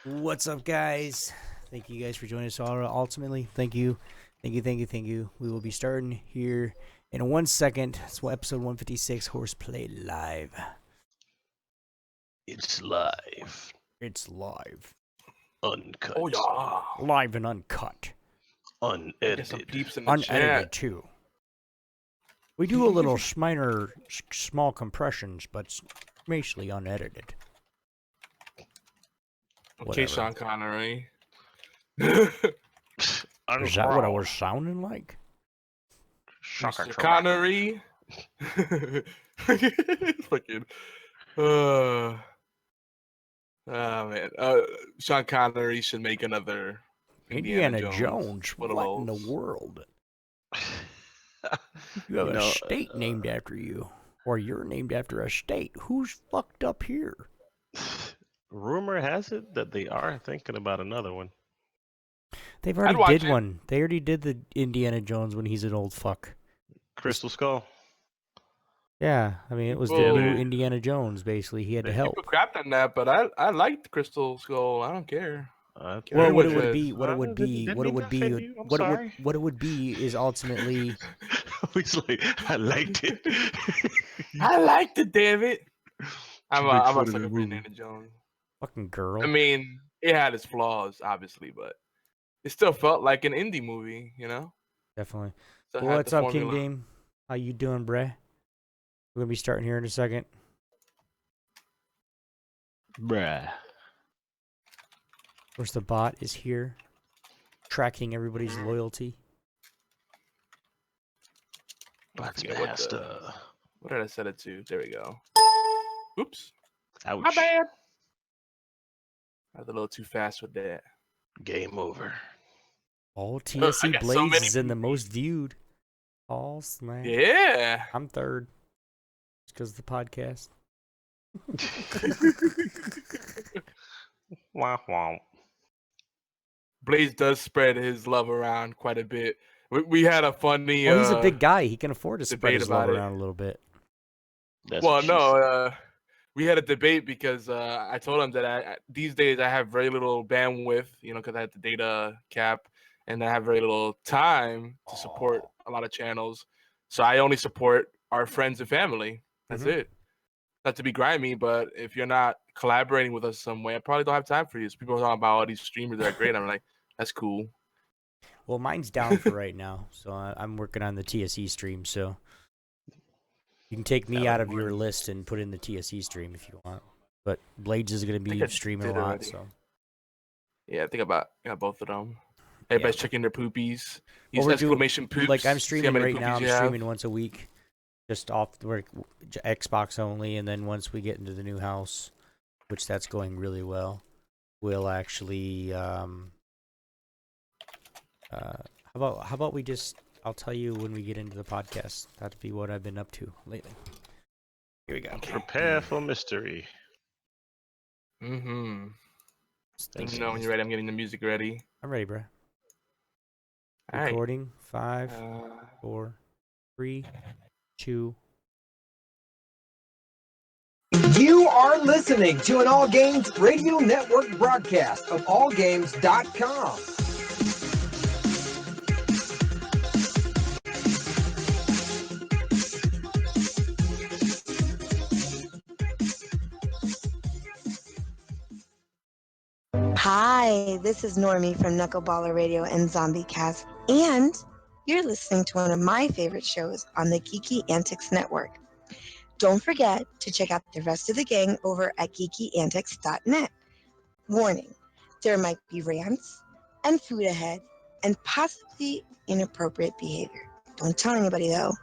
What's up, guys? Thank you guys for joining us all. Ultimately, thank you. We will be starting here in 1 second. It's episode 156, HorsePLAY Live. It's live. It's live. Uncut. Oh, yeah. Live and uncut. Unedited. Some peeps in the Unedited, chat. too. We do a little minor, small compressions, but mostly unedited. Okay, Whatever. Sean Connery. Is that what I was sounding like? Mr. Connery. Fucking. Oh, man. Sean Connery should make another Indiana Jones? What in the world? You have a state named after you. Or you're named after a state. Who's fucked up here? Rumor has it that they are thinking about another one. They've already did one. They already did the Indiana Jones when he's an old fuck. Crystal Skull? Yeah, I mean, it was the new Indiana Jones, basically. He had to help. People crapped on that, but I liked Crystal Skull. I don't care. Well, what it would be is ultimately... He's like, I liked it. I liked it, damn it. I'm a sucker for Indiana Jones. Fucking girl. I mean, it had its flaws, obviously, but it still felt like an indie movie, you know? Definitely. So Well, what's up, King Dame? How you doing, bruh? We're going to be starting here in a second. Bruh. Of course, the bot is here, tracking everybody's loyalty. Bot's master. What did I set it to? There we go. Oops. Ouch. My bad. I was a little too fast with that. Game over. All TSC Blades is in the most viewed. All smash. Yeah. I'm third. It's because of the podcast. Wow, wow. Blaze does spread his love around quite a bit. We had a funny. Well, he's a big guy. He can afford to spread his love around a little bit. We had a debate because I told him that these days I have very little bandwidth, because I had the data cap, and I have very little time to support a lot of channels. So I only support our friends and family. That's it. Not to be grimy, but if you're not collaborating with us some way, I probably don't have time for you. So people are talking about all these streamers that are great. I'm like, that's cool. Well, mine's down for right now, so I'm working on the TSE stream. So you can take me out of your list and put in the TSE stream if you want. But Blades is going to be streaming a lot, so. Yeah, I think I got both of them. Everybody's checking their poopies. Use exclamation poops. Like I'm streaming right now. I'm streaming once a week, just off the work, Xbox only. And then once we get into the new house, which that's going really well, we'll actually. How about we just? I'll tell you when we get into the podcast. That'd be what I've been up to lately. Here we go. Prepare for mystery. Mm-hmm. Let me know when you're ready. I'm getting the music ready. I'm ready, bro. All Recording. 5, 4, 3, 2. You are listening to an All Games Radio Network broadcast of allgames.com. Hi, this is Normie from Knuckleballer Radio and Zombie Cast, and you're listening to one of my favorite shows on the Geeky Antics Network. Don't forget to check out the rest of the gang over at geekyantics.net. Warning, there might be rants and food ahead and possibly inappropriate behavior. Don't tell anybody, though.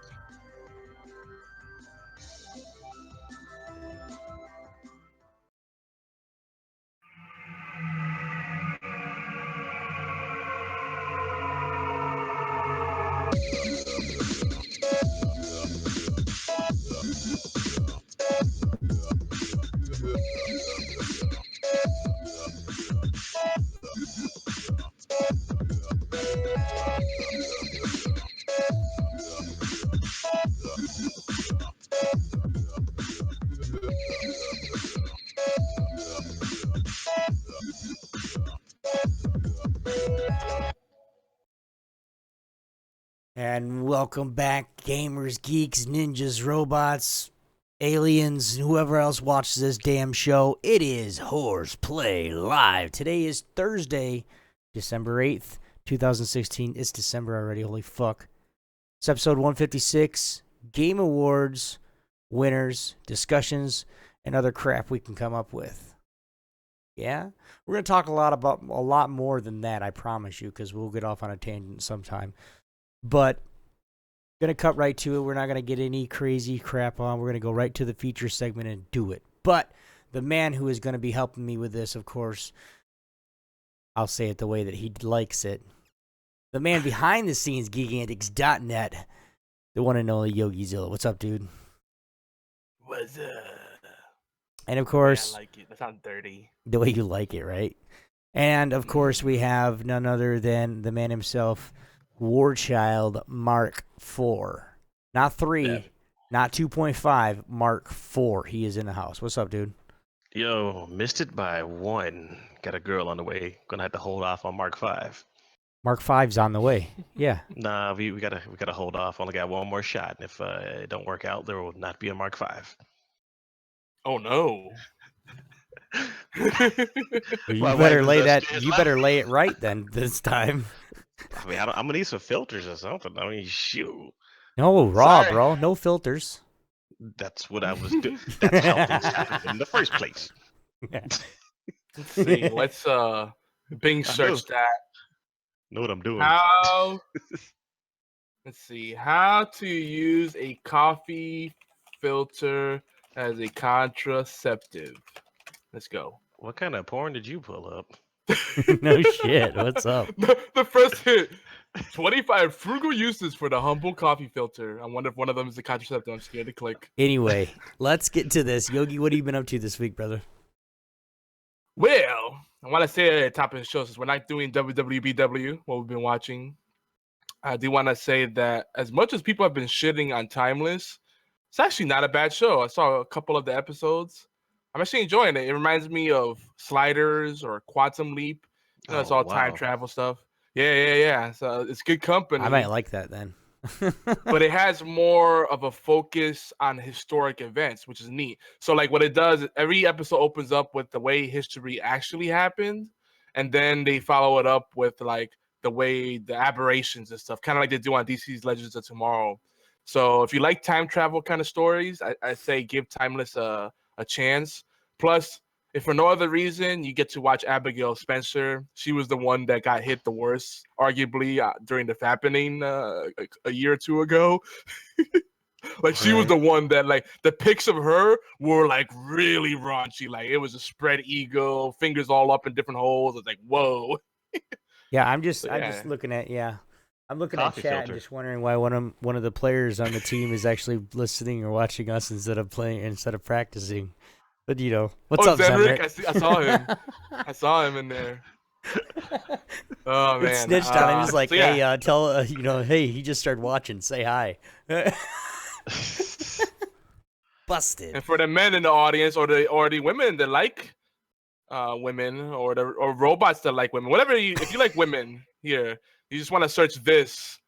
And welcome back, gamers, geeks, ninjas, robots, aliens, whoever else watches this damn show. It is HorsePLAY Live. Today is Thursday, December 8th, 2016. It's December already, holy fuck. It's episode 156, Game Awards, winners, discussions, and other crap we can come up with. Yeah? We're going to talk a lot more than that, I promise you, because we'll get off on a tangent sometime. But gonna cut right to it. We're not gonna get any crazy crap on. We're gonna go right to the feature segment and do it. But the man who is gonna be helping me with this, of course, I'll say it the way that he likes it. The man behind the scenes, geekantics.net, the one and only YogiZilla. What's up, dude? What's up? And of course, I like it. That sounds dirty. the way you like it, right? And of course, we have none other than the man himself, Warchild Mark IV. Not 3, not 2.5, Mark IV. He is in the house. What's up, dude? Yo, missed it by 1. Got a girl on the way. Gonna have to hold off on Mark 5. Mark V's on the way. Yeah. Nah, we gotta hold off. Only got one more shot, and if it don't work out, there will not be a Mark 5. Oh no. You My better wife lay is that. upstairs You better lay it right then this time. I mean, I'm gonna need some filters or something. I mean, shoot. No, raw, Sorry. bro. No filters. That's what I was doing. That's how things happened in the first place. Let's see. Let's Bing search that. Know what I'm doing. How? Let's see. How to use a coffee filter as a contraceptive. Let's go. What kind of porn did you pull up? No shit. What's up? The first hit. 25 frugal uses for the humble coffee filter. I wonder if one of them is a contraceptive. I'm scared to click. Anyway, let's get to this. Yogi, what have you been up to this week, brother? Well, I want to say at the top of the show, since we're not doing WWBW, what we've been watching, I do want to say that as much as people have been shitting on Timeless, it's actually not a bad show. I saw a couple of the episodes. I'm actually enjoying it. It reminds me of Sliders or Quantum Leap. You know, it's all time travel stuff. Yeah. So it's good company. I might like that then. But it has more of a focus on historic events, which is neat. So like what it does, every episode opens up with the way history actually happened, and then they follow it up with like the way the aberrations and stuff, kind of like they do on DC's Legends of Tomorrow. So if you like time travel kind of stories, I say give Timeless a chance. Plus, if for no other reason, you get to watch Abigail Spencer. She was the one that got hit the worst, arguably, during the fappening a year or two ago. Like, she was the one that, like, the pics of her were, like, really raunchy. Like, it was a spread eagle, fingers all up in different holes. It's like, whoa. Yeah, I'm just Yeah. looking at I'm looking Coffee at chat filter. and just wondering why one of the players on the team is actually listening or watching us instead of practicing. But you know, what's up, Zendrick? Zendrick? I saw him. I saw him in there. Oh It man, snitched on him. He's like, so, yeah. hey, tell hey, he just started watching. Say hi. Busted. And for the men in the audience, or the women that like women, or robots that like women, if you like women here, you just want to search this.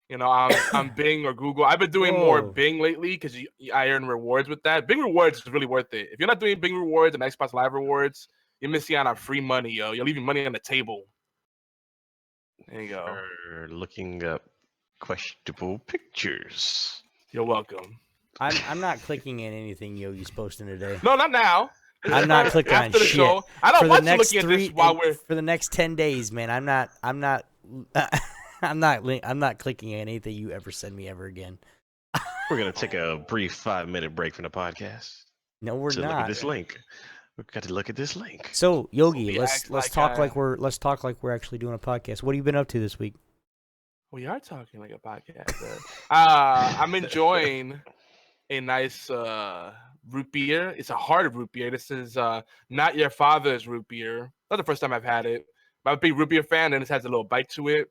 You know, on Bing or Google. I've been doing more Whoa. Bing lately because I earn rewards with that. Bing rewards is really worth it. If you're not doing Bing rewards and Xbox Live rewards, you're missing out on free money, yo. You're leaving money on the table. There you go. Or looking up questionable pictures. You're welcome. I'm not clicking in anything Yogi's posting today. No, not now. I'm not clicking on After the shit. show. I don't For the want you next looking at this while we're. for the next 10 days, man. I'm not I'm not clicking on anything you ever send me ever again. We're gonna take a brief 5-minute break from the podcast No, we're to look at not. this link. We've got to look at this link. So Yogi, We let's act like talk like we're actually doing a podcast. What have you been up to this week? We are talking like a podcast. I'm enjoying a nice root beer. It's a hard root beer. This is not your father's root beer. Not the first time I've had it. I'm a big root beer fan, and this has a little bite to it.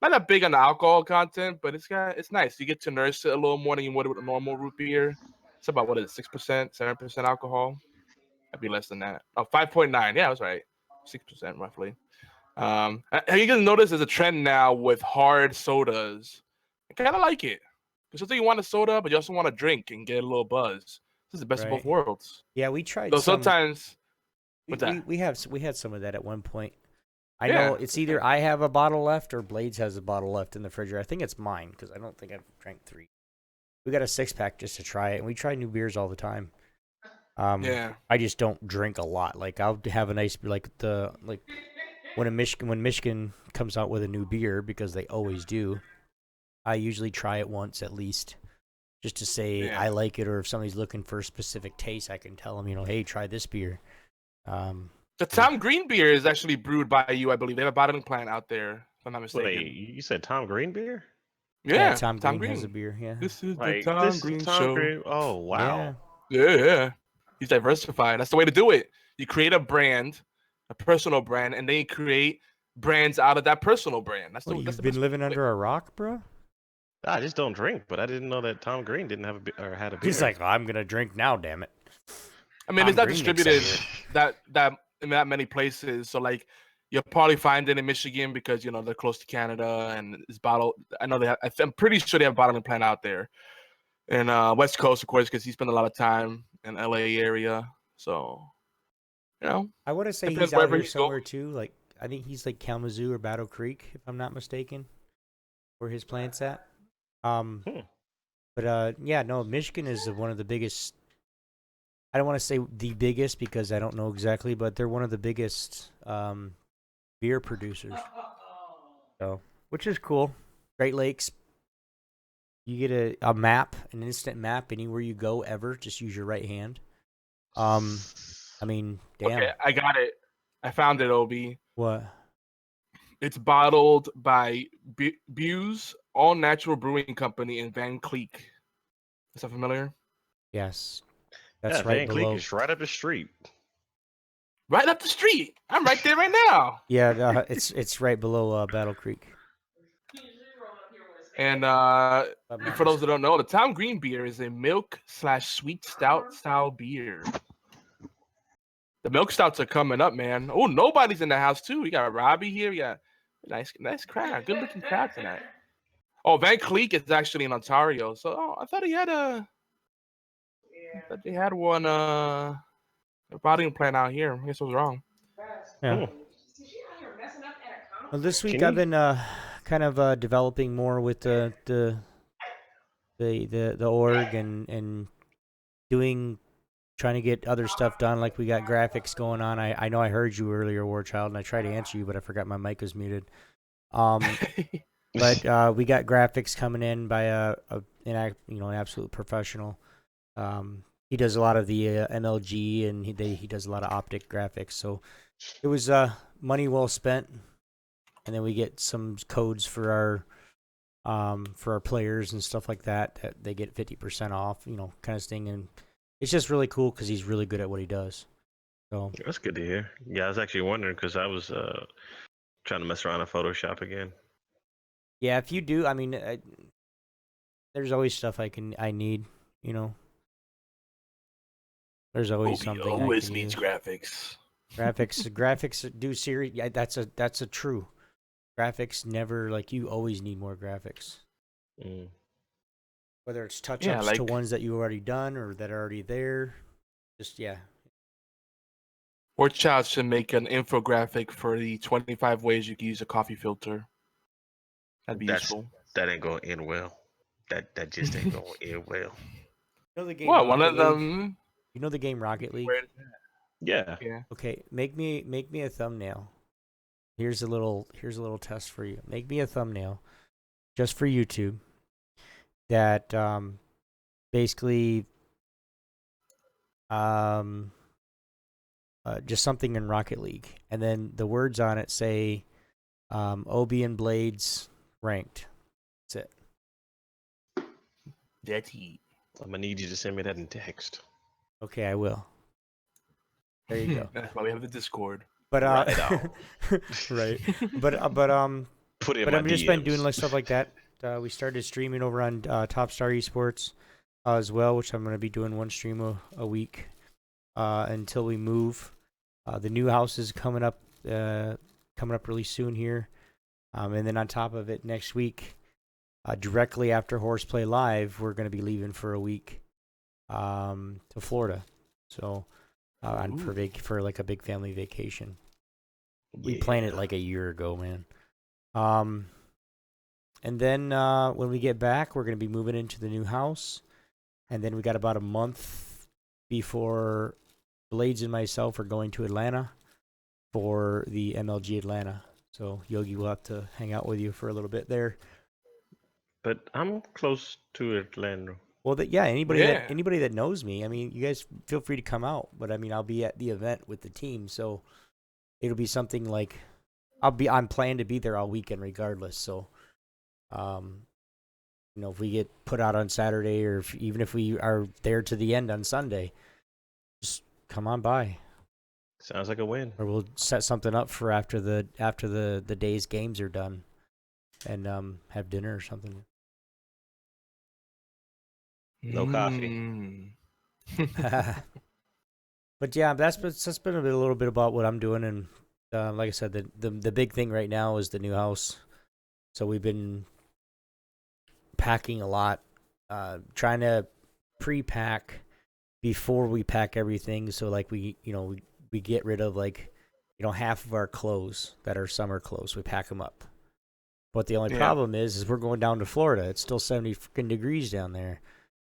Not that big on the alcohol content, but it's nice. You get to nurse it a little more than you would with a normal root beer. It's about 6%, 7% alcohol. I'd be less than that. Oh, 5.9. Yeah, I was right. 6% roughly. Have you guys noticed there's a trend now with hard sodas I kind of like it. It's something you want a soda, but you also want to drink and get a little buzz. This is the best of both worlds. Yeah, we tried So some. sometimes, We, what's that? we had some of that at one point. I Yeah, know it's either I have a bottle left or Blades has a bottle left in the refrigerator. I think it's mine because I don't think I've drank 3. We got a 6-pack just to try it, and we try new beers all the time. Yeah. I just don't drink a lot. Like I'll have a nice when Michigan comes out with a new beer, because they always do. I usually try it once at least, just to say I like it, or if somebody's looking for a specific taste, I can tell them, hey, try this beer. The Tom Green beer is actually brewed by you, I believe. They have a bottling plant out there, if I'm not mistaken. Wait, you said Tom Green beer? Yeah, Tom Green has a beer. Yeah. This is Like, the Tom Green show. Green? Oh, wow. Yeah. He's diversified. That's the way to do it. You create a brand, a personal brand, and then you create brands out of that personal brand. That's You've the been best living way. under a rock, bro? I just don't drink, but I didn't know that Tom Green didn't have or had a beer. He's like, I'm gonna drink now, damn it. I mean, Tom it's not Green distributed makes that in that many places. So like, you'll probably find it in Michigan because they're close to Canada and it's bottled. I know they have. I'm pretty sure they have a bottling plant out there, and West Coast, of course, because he spent a lot of time in LA area. So, I want to say depends he's out wherever here he's somewhere going. too. Like I think he's like Kalamazoo or Battle Creek, if I'm not mistaken, where his plant's at. But yeah, no, Michigan is one of the biggest. I don't want to say the biggest because I don't know exactly, but they're one of the biggest beer producers. So, which is cool. Great Lakes. You get a map, an instant map anywhere you go ever. Just use your right hand. I mean, damn. Okay, I got it. I found it, Obi. What? It's bottled by Buse All Natural Brewing Company in Van Cleek. Is that familiar? Yes. That's yeah, right Van below. Cleek is right up the street. Right up the street. I'm right there right now. Yeah, it's right below Battle Creek. And for those that don't know, the Tom Green beer is a milk/sweet stout style beer. The milk stouts are coming up, man. Oh, nobody's in the house too. We got Robbie here. We got nice crowd, good looking crowd tonight. Oh, Van Cleek is actually in Ontario. So I thought he had I thought they had one a bottling plant out here. I guess I was wrong. Yeah. Well, this week I've been kind of developing more with the org and trying to get other stuff done. Like we got graphics going on. I know I heard you earlier, Warchild, and I tried to answer you, but I forgot my mic was muted. But we got graphics coming in by an absolute professional. He does a lot of the MLG and he does a lot of optic graphics. So it was money well spent. And then we get some codes for our players and stuff like that they get 50% off, kind of thing. And it's just really cool because he's really good at what he does. So that's good to hear. Yeah, I was actually wondering because I was trying to mess around in Photoshop again. Yeah, if you do, I mean, there's always stuff I need. There's always something. Always needs graphics. Graphics do serious. Yeah, that's a true. Graphics never you always need more graphics. Whether it's touch-ups to ones that you've already done or that are already there. Just, yeah. Warchild should make an infographic for the 25 ways you can use a coffee filter. That'd be useful. That ain't going to end well. That just ain't going to end well. You know the game one of them. You know the game Rocket League? Yeah. Okay, make me a thumbnail. Here's a little test for you. Make me a thumbnail just for YouTube that basically just something in Rocket League, and then the words on it say Obi and Blades ranked. That's it. That's heat. I'm gonna need you to send me that in text. Okay, I will. There you go. That's why we have the Discord. But right. But Put it in but my I've just DMs. been doing stuff like that. We started streaming over on Top Star Esports as well, which I'm going to be doing one stream a week until we move. The new house is coming up really soon here, and then on top of it, next week directly after HorsePLAY Live, we're going to be leaving for a week to Florida. So for like a big family vacation. We planned it like a year ago, man. And then when we get back, we're going to be moving into the new house. And then we got about a month before Blades and myself are going to Atlanta for the MLG Atlanta. So Yogi will have to hang out with you for a little bit there. But I'm close to Atlanta. Well, anybody that knows me, I mean, you guys feel free to come out. But I mean, I'll be at the event with the team, so it'll be something like I'm planning to be there all weekend regardless. So, if we get put out on Saturday, or even if we are there to the end on Sunday, just come on by. Sounds like a win. Or we'll set something up for after the day's games are done, and have dinner or something. No coffee. But yeah, that's been a little bit about what I'm doing, and like I said, the big thing right now is the new house. So we've been packing a lot, trying to pre-pack before we pack everything. So like we get rid of half of our clothes that are summer clothes. We pack them up. But the only problem is we're going down to Florida. It's still 70 freaking degrees down there.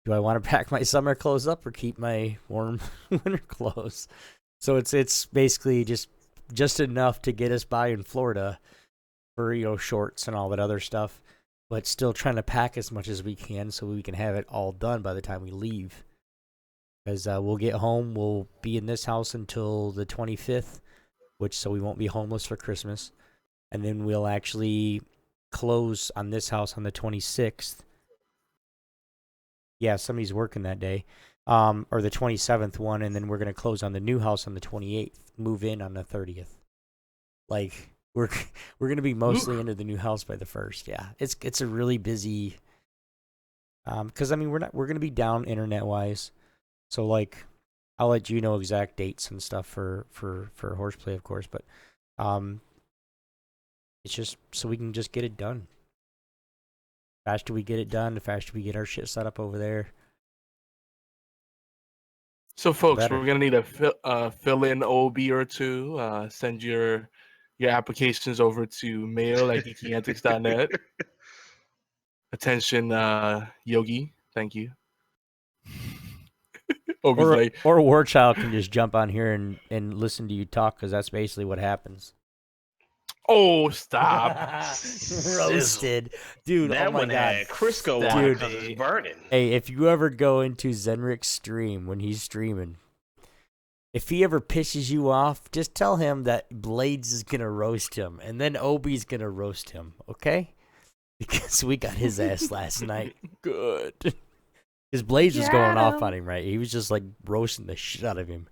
Do I want to pack my summer clothes up or keep my warm winter clothes? So it's basically just enough to get us by in Florida for shorts and all that other stuff, but still trying to pack as much as we can so we can have it all done by the time we leave. Because we'll get home, we'll be in this house until the 25th, so we won't be homeless for Christmas, and then we'll actually close on this house on the 26th. Yeah, somebody's working that day. Or the 27th one, and then we're going to close on the new house on the 28th, move in on the 30th. Like, we're going to be mostly into the new house by the 1st. Yeah, it's a really busy, because I mean, we're going to be down internet-wise. So, like, I'll let you know exact dates and stuff for HorsePLAY, of course, but it's just so we can just get it done. The faster we get it done, the faster we get our shit set up over there. So, folks, we're gonna need a fill-in OB or two. Send your applications over to mail@geekyantics.net. Attention, Yogi. Thank you. Or Warchild can just jump on here and listen to you talk, because that's basically what happens. Oh, stop. Roasted. Dude, that oh my one God. had Crisco on it because it's burning. Hey, if you ever go into Zenric's stream when he's streaming, if he ever pisses you off, just tell him that Blades is going to roast him, and then Obi's going to roast him, okay? Because we got his ass last night. Good. His Blades was going off on him, right? He was just like roasting the shit out of him.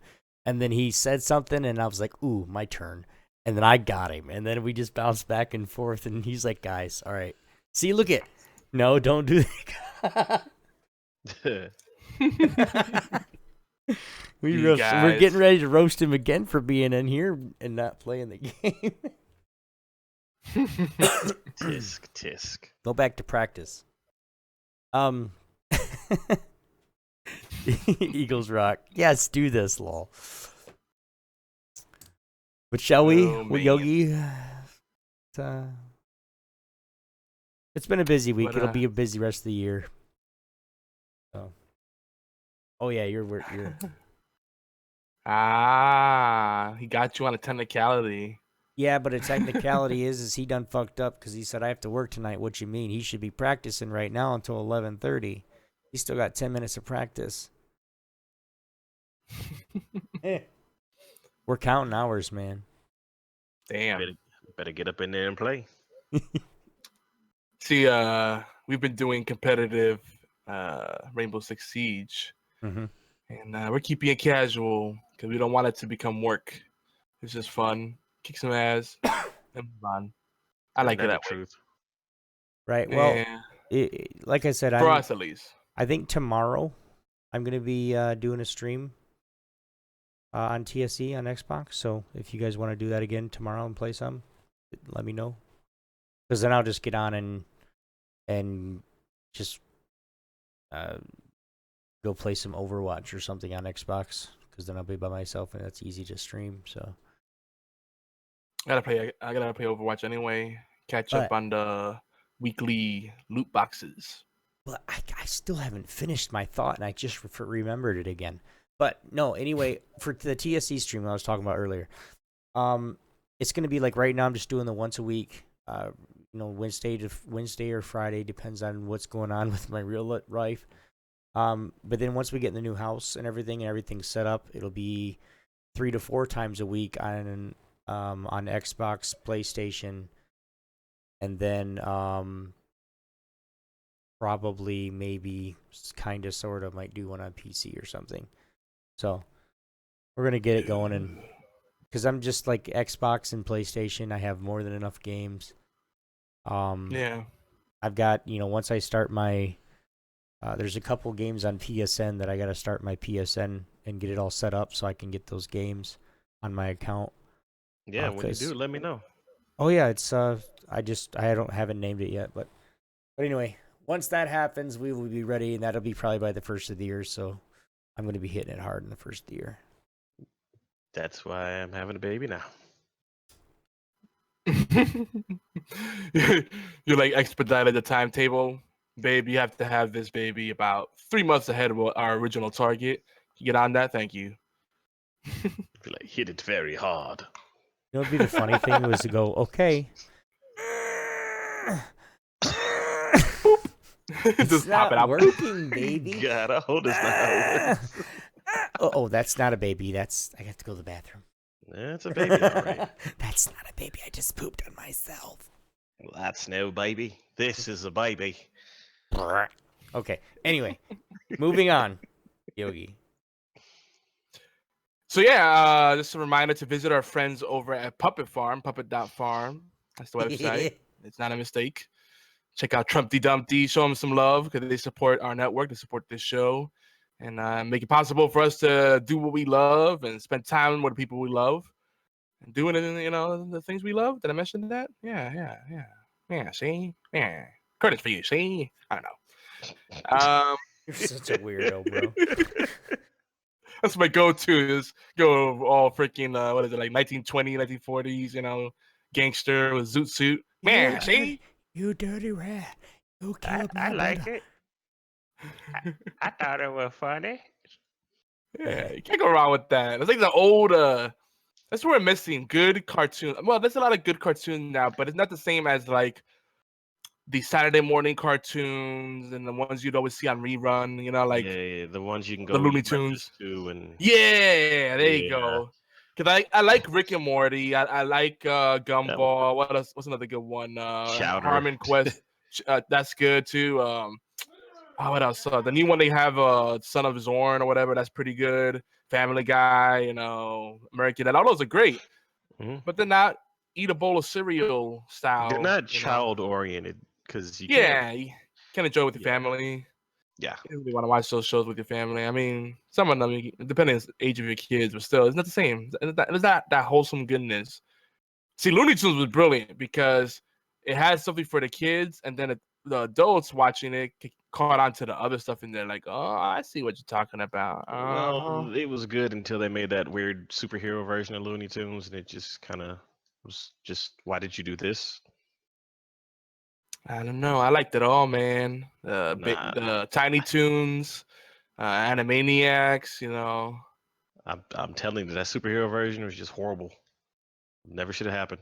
And then he said something, and I was like, ooh, my turn. And then I got him. And then we just bounced back and forth, and he's like, guys, all right. See, look at. No, don't do that. We're getting ready to roast him again for being in here and not playing the game. Tisk. Go back to practice. Eagles rock. Yes, do this, lol. But shall we? Yogi? It's been a busy week. It'll be a busy rest of the year. So. Oh yeah, you're. He got you on a technicality. Yeah, but a technicality is he done fucked up because he said I have to work tonight. What you mean? He should be practicing right now until 11:30. He's still got 10 minutes of practice. We're counting hours, man. Damn. Better get up in there and play. See, we've been doing competitive Rainbow Six Siege, and we're keeping it casual because we don't want it to become work. It's just fun. Kick some ass and move on. I like it that way. Right. Well, like I said, for us at least. I think tomorrow I'm going to be doing a stream on TSE on Xbox. So if you guys want to do that again tomorrow and play some, let me know. Because then I'll just get on and and just go play some Overwatch or something on Xbox, because then I'll be by myself and that's easy to stream. So I gotta play Overwatch anyway. Catch But- up on the weekly loot boxes. But I still haven't finished my thought, and I just remembered it again. But no, anyway, for the TSC stream I was talking about earlier, it's gonna be like right now. I'm just doing the once a week, Wednesday or Friday, depends on what's going on with my real life. But then once we get in the new house and everything's set up, it'll be 3 to 4 times a week on Xbox, PlayStation, and then probably maybe kind of sort of might do one on PC or something. So we're gonna get it going, and because I'm just like Xbox and PlayStation, I have more than enough games. Yeah. I've got, once I start my there's a couple games on PSN that I got to start my PSN and get it all set up so I can get those games on my account. Yeah, when you do, let me know. Oh yeah, it's I haven't named it yet, but anyway, once that happens, we will be ready, and that'll be probably by the first of the year. So I'm going to be hitting it hard in the first of the year. That's why I'm having a baby now. You're like expedited the timetable, babe. You have to have this baby about 3 months ahead of our original target. You get on that, thank you. Feel like hit it very hard. You know what would be the funny thing was to go, okay. Just It's pop it not out. working, baby. God, I hope it's not how it works. Oh, that's not a baby. I have to go to the bathroom. That's a baby, all right. That's not a baby. I just pooped on myself. Well, that's no baby. This is a baby. Okay. Anyway, moving on. Yogi. So yeah, just a reminder to visit our friends over at Puppet Farm, puppet.farm. That's the website. It's not a mistake. Check out Trumpty Dumpty. Show them some love because they support our network. They support this show, and make it possible for us to do what we love and spend time with the people we love, and doing it in the things we love. Did I mention that? Yeah. See, yeah. Credits for you. See, I don't know. You're such a weirdo, bro. That's my go-to. Is go all freaking what is it, like 1920s, 1940s? Gangster with zoot suit. Man, see. You dirty rat. You killed my I like brother. it. I thought it was funny. Yeah, you can't go wrong with that. It's like the old. That's what we're missing. Good cartoon. Well, there's a lot of good cartoons now, but it's not the same as like the Saturday morning cartoons and the ones you'd always see on rerun. Like yeah, the ones you can go the Looney eat Tunes. breakfast to, and Yeah, there you Yeah. go. Cause I like Rick and Morty. I like Gumball. What else? What's another good one? Chowder. Harmon Quest. That's good too. What else? The new one they have, Son of Zorn or whatever. That's pretty good. Family Guy. American Dad. All those are great, Mhm. but they're not eat a bowl of cereal style. They're not you know? child oriented because you Yeah, can't. you can enjoy it with your Yeah. family. Yeah, You really want to watch those shows with your family. I mean, some of them, depending on the age of your kids, but still, it's not the same. It's not that wholesome goodness. See, Looney Tunes was brilliant because it had something for the kids, and then the adults watching it caught on to the other stuff, and they're like, "Oh, I see what you're talking about." well, it was good until they made that weird superhero version of Looney Tunes, and it just kind of was just, why did you do this? I don't know. I liked it all, man. Nah. The Tiny Toons, Animaniacs. I'm telling you, that superhero version was just horrible. Never should have happened.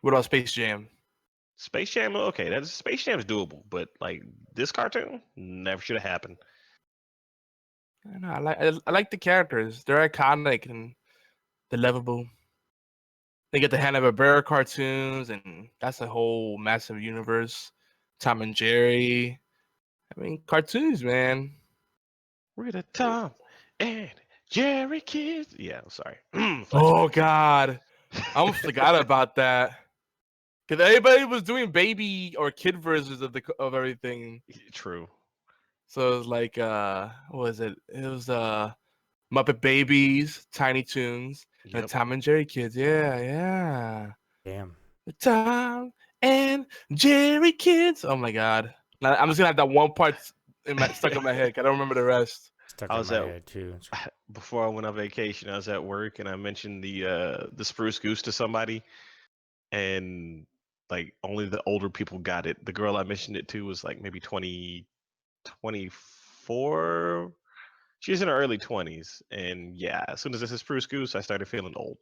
What about Space Jam? Space Jam, okay, that's Space Jam's doable, but like this cartoon, never should have happened. I don't know. I like the characters. They're iconic and they're lovable. They get the Hanna-Barbera cartoons, and that's a whole massive universe. Tom and Jerry. I mean, cartoons, man. We're the Tom and Jerry kids. Yeah, I'm sorry. Oh God, I almost forgot about that. Because everybody was doing baby or kid versions of everything. True. So it was like, what was it? It was Muppet Babies, Tiny Toons, and Yep. the Tom and Jerry kids. Yeah. Damn. The Tom and Jerry kids. Oh my God. Now, I'm just gonna have that one part stuck in my head. 'Cause I don't remember the rest. Stuck I in was my at- head too. Before I went on vacation, I was at work and I mentioned the spruce goose to somebody, and like only the older people got it. The girl I mentioned it to was like maybe 20, 24. She was in her early 20s, and yeah, as soon as it's a spruce goose, I started feeling old,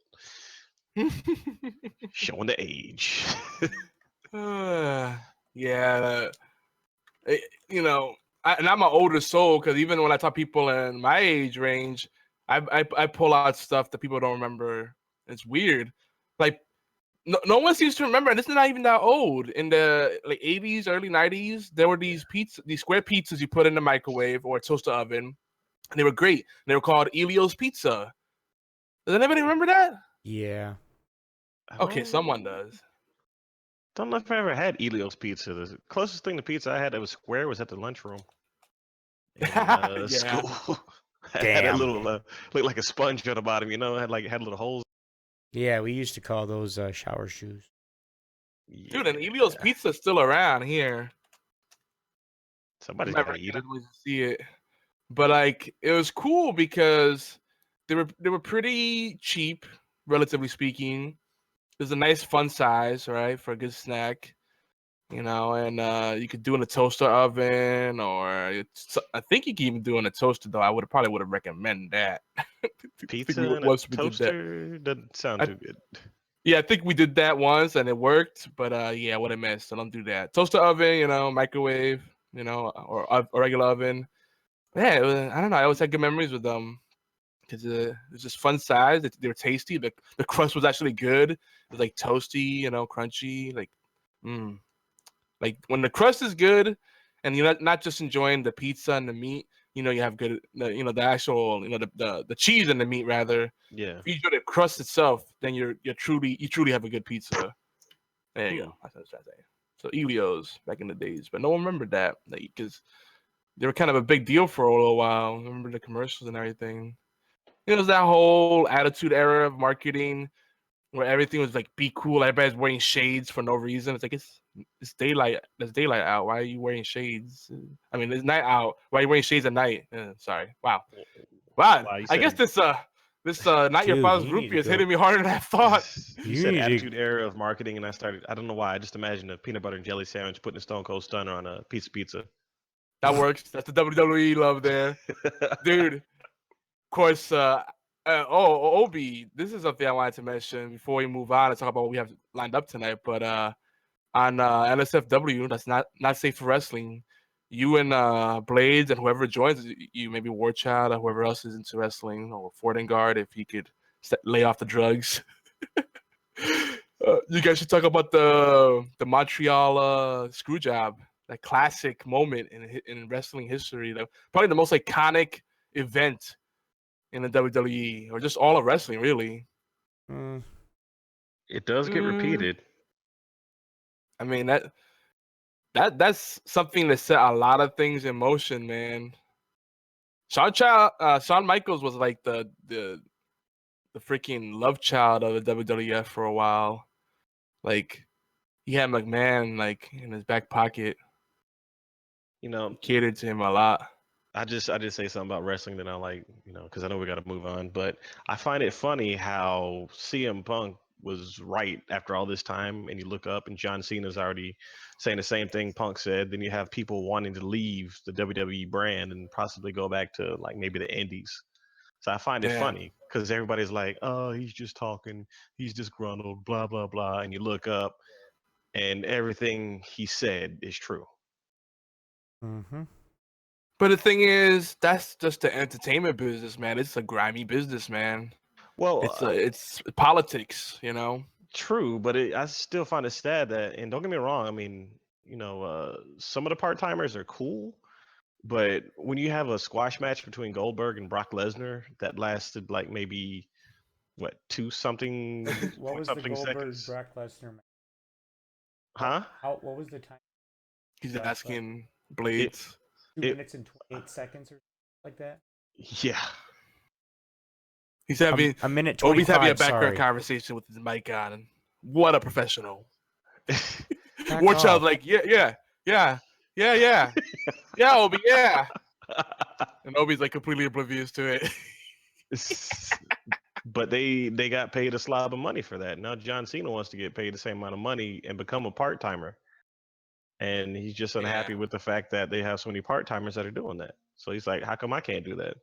showing the age. Yeah, you know, and I'm an older soul because even when I talk people in my age range, I pull out stuff that people don't remember. It's weird. Like no one seems to remember, and this is not even that old. In the like 80s, early 90s, there were these square pizzas you put in the microwave or a toaster oven, and they were great. They were called Elio's Pizza. Does anybody remember that? Yeah. Okay, someone does. Don't know if I ever had Elio's pizza. The closest thing to pizza I had that was square was at the lunchroom in Yeah. school. It had a Damn. little looked like a sponge on the bottom, you know. It had little holes. Yeah, we used to call those shower shoes. Dude, and Elio's Pizza is still around here. Somebody's I gotta eat it. always see it, but like it was cool because they were pretty cheap, relatively speaking. It was a nice fun size, right, for a good snack, you know. And you could do in a toaster oven, or I think you can even do in a toaster. Though I probably would have recommended that. Pizza and a toaster doesn't sound too good. Yeah, I think we did that once and it worked, but yeah, what I missed. So don't do that. Toaster oven, you know, microwave, you know, or a regular oven. Yeah, I don't know. I always had good memories with them because it was just fun size. They were tasty. The crust was actually good. It was like toasty, you know, crunchy. Like when the crust is good, and you're not just enjoying the pizza and the meat. You know, you have good, you know, the actual, you know, the cheese and the meat rather. Yeah. If you enjoy the crust itself, then you truly have a good pizza. There you go. That's what I was trying to say. So Elio's back in the days, but no one remembered that because they were kind of a big deal for a little while. Remember the commercials and everything. It was that whole attitude era of marketing where everything was like be cool. Everybody's wearing shades for no reason. It's like it's daylight. There's daylight out. Why are you wearing shades? I mean, it's night out. Why are you wearing shades at night? Sorry. Wow. I guess this not your Dude, father's you need groupie to is go- hitting me harder than I thought. You said attitude era of marketing, and I don't know why. I just imagined a peanut butter and jelly sandwich putting a Stone Cold Stunner on a piece of pizza. That works. That's the WWE love there, dude. Of course. Obi, this is something I wanted to mention before we move on and talk about what we have lined up tonight. But on NSFW, that's not safe for wrestling. You and Blades and whoever joins you, maybe War Child or whoever else is into wrestling, or Fortengard, if he could lay off the drugs. You guys should talk about the Montreal screw job, that classic moment in wrestling history, probably the most iconic event in the WWE or just all of wrestling, really. It does get repeated. I mean that's something that set a lot of things in motion, man. Shawn Michaels was like the freaking love child of the WWF for a while. Like he had McMahon like in his back pocket. You know, he catered to him a lot. I just say something about wrestling that I like, you know, because I know we got to move on. But I find it funny how CM Punk was right after all this time, and you look up and John Cena's already saying the same thing Punk said. Then you have people wanting to leave the WWE brand and possibly go back to like maybe the Indies. So I find it funny because everybody's like, "Oh, he's just talking, he's disgruntled, blah blah blah," and you look up, and everything he said is true. Mm-hmm. But the thing is, that's just the entertainment business, man. It's a grimy business, man. Well, it's politics, you know. True, but I still find it sad that, and don't get me wrong, I mean, you know, some of the part timers are cool, but when you have a squash match between Goldberg and Brock Lesnar that lasted like maybe what something What was the Goldberg Brock Lesnar match? Huh? What was the time? He's asking Blades. 2 minutes and 28 seconds or like that. Yeah. He's having a minute 25. He's having a background conversation with his mic on. What a professional. War Child's like, yeah. Yeah, Obi, yeah. And Obi's like completely oblivious to it. But they got paid a slob of money for that. Now John Cena wants to get paid the same amount of money and become a part timer, and he's just unhappy with the fact that they have so many part timers that are doing that. So he's like, "How come I can't do that?"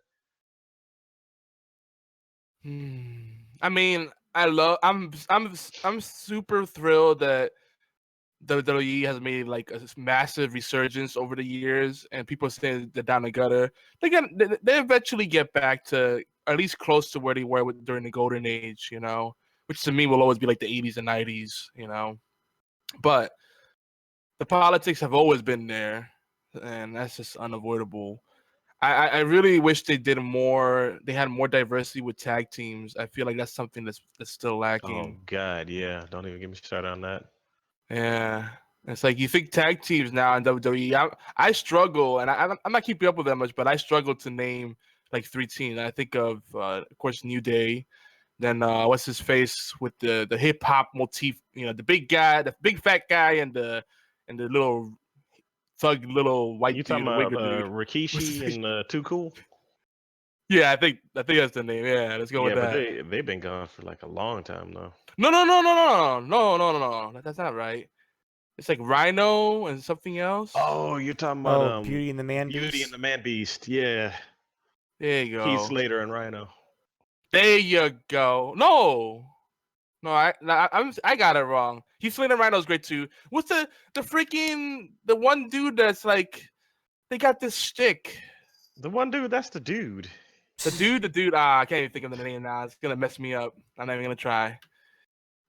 I mean, I'm super thrilled that WWE has made like a massive resurgence over the years, and people say they're down the gutter. They eventually get back to at least close to where they were during the golden age, you know, which to me will always be like the 80s and 90s, you know. But the politics have always been there, and that's just unavoidable. I really wish they did more. They had more diversity with tag teams. I feel like that's something that's still Oh lacking. God, yeah. Don't even get me started on that. Yeah, it's like you think tag teams now in WWE. I struggle, and I'm not keeping up with that much, but I struggle to name like 3 teams. I think of course, New Day. Then what's his face with the hip hop motif? You know, the big guy, the big fat guy, and the little thug, little white You dude, talking the about wigger dude. Rikishi and Too Cool? Yeah, I think that's the name. Yeah, let's go with But that. they've been gone for like a long time though. No. That's not right. It's like Rhino and something else. Oh, you're talking about Beauty and the Man Beauty Beast? and the Man Beast. Yeah, There you Heath go. Slater and Rhino. There you go. No, I got it wrong. Heath Slater and Rhino's great too. What's the freaking the one dude that's like they got this stick. The one dude, that's the dude. The dude. I can't even think of the name now. It's gonna mess me up. I'm not even gonna try.